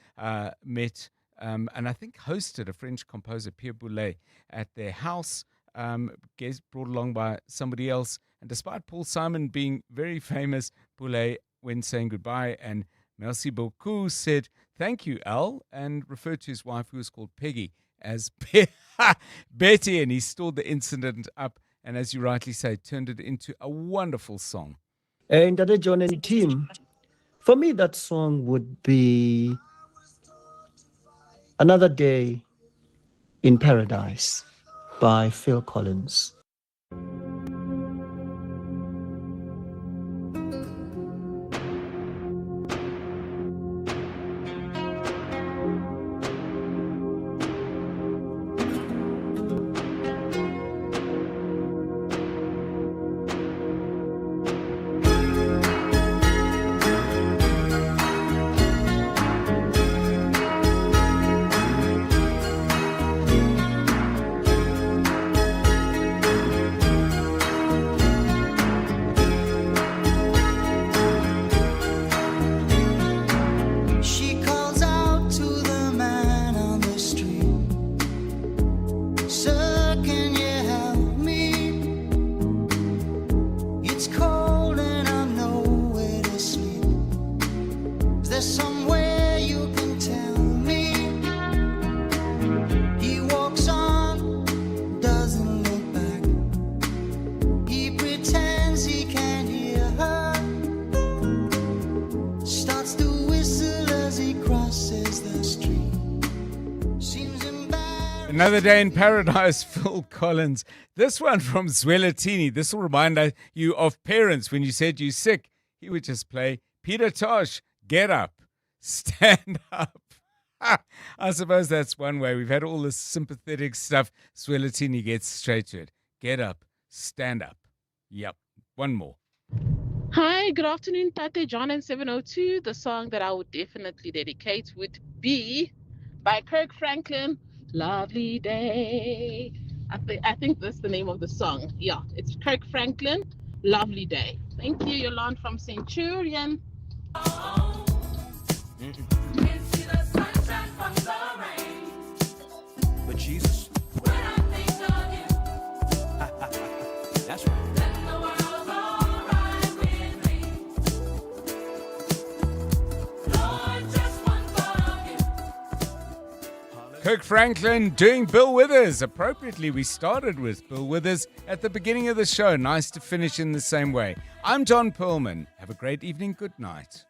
met and I think hosted a French composer, Pierre Boulez, at their house, brought along by somebody else. And despite Paul Simon being very famous, Boulez, when saying goodbye and merci beaucoup, said, thank you, Al, and referred to his wife, who was called Peggy, as Betty, and he stored the incident up, and as you rightly say, turned it into a wonderful song.
And Dada John and team, for me, that song would be Another Day in Paradise. by Phil Collins.
She calls out to the man on the street. Sir, can you help me? It's cold and I'm nowhere to sleep. Is there somewhere you can tell me? He walks on, doesn't look back. He pretends he can't hear her. Starts to whistle as he crosses the street. Seems embarrassed.
Another Day in Paradise, Phil Collins. This one from Zwelatini. This will remind you of parents when you said you're sick. He would just play Peter Tosh, Get Up, Stand Up. I suppose that's one way. We've had all this sympathetic stuff. Zwelatini gets straight to it. Get up, stand up. Yep, one more.
Hi, good afternoon, Tate John and 702. The song that I would definitely dedicate would be by Kirk Franklin, Lovely Day. I think that's the name of the song. Yeah, it's Kirk Franklin, Lovely Day. Thank you, Yolande from Centurion.
But Jesus, when I think of you, that's right. Then the world's alright with me. Lord, just one thought of you.
Kirk Franklin doing Bill Withers. Appropriately, we started with Bill Withers at the beginning of the show. Nice to finish in the same way. I'm John Perlman. Have a great evening. Good night.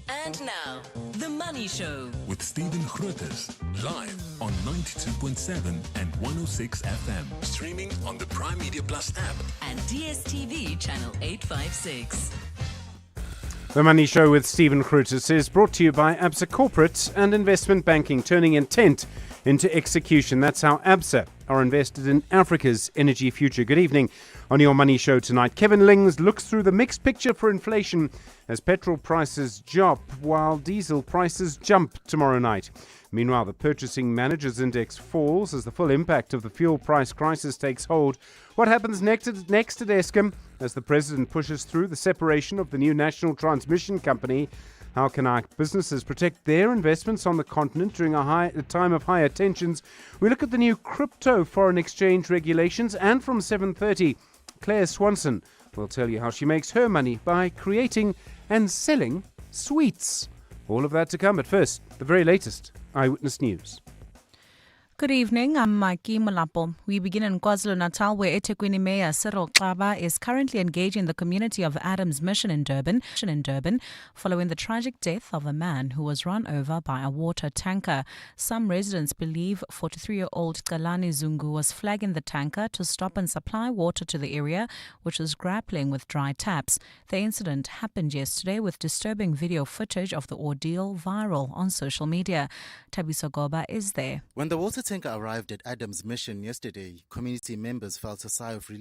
And now, The Money Show.
With Stephen Grootes, live on 92.7 and 106 FM. Streaming on the Prime Media Plus app.
And DSTV channel 856.
The Money Show with Stephen Grootes is brought to you by ABSA Corporate and Investment Banking, turning intent into execution. That's how ABSA are invested in Africa's energy future. Good evening. On your Money Show tonight, Kevin Lings looks through the mixed picture for inflation as petrol prices drop while diesel prices jump tomorrow night. Meanwhile, the Purchasing Managers Index falls as the full impact of the fuel price crisis takes hold. What happens next at Eskom as the President pushes through the separation of the new National Transmission Company? How can our businesses protect their investments on the continent during a time of higher tensions? We look at the new crypto foreign exchange regulations, and from 7:30, Claire Swanson will tell you how she makes her money by creating and selling sweets. All of that to come, but first, the very latest Eyewitness News.
Good evening, I'm Mikey Molapo. We begin in KwaZulu-Natal, where eThekwini Mayor Cyril Xaba is currently engaging the community of Adams Mission in Durban, following the tragic death of a man who was run over by a water tanker. Some residents believe 43-year-old Kalani Zungu was flagging the tanker to stop and supply water to the area, which was grappling with dry taps. The incident happened yesterday, with disturbing video footage of the ordeal viral on social media. Tabiso Goba is there.
When the water tanker arrived at Adams Mission yesterday, community members felt a sigh of relief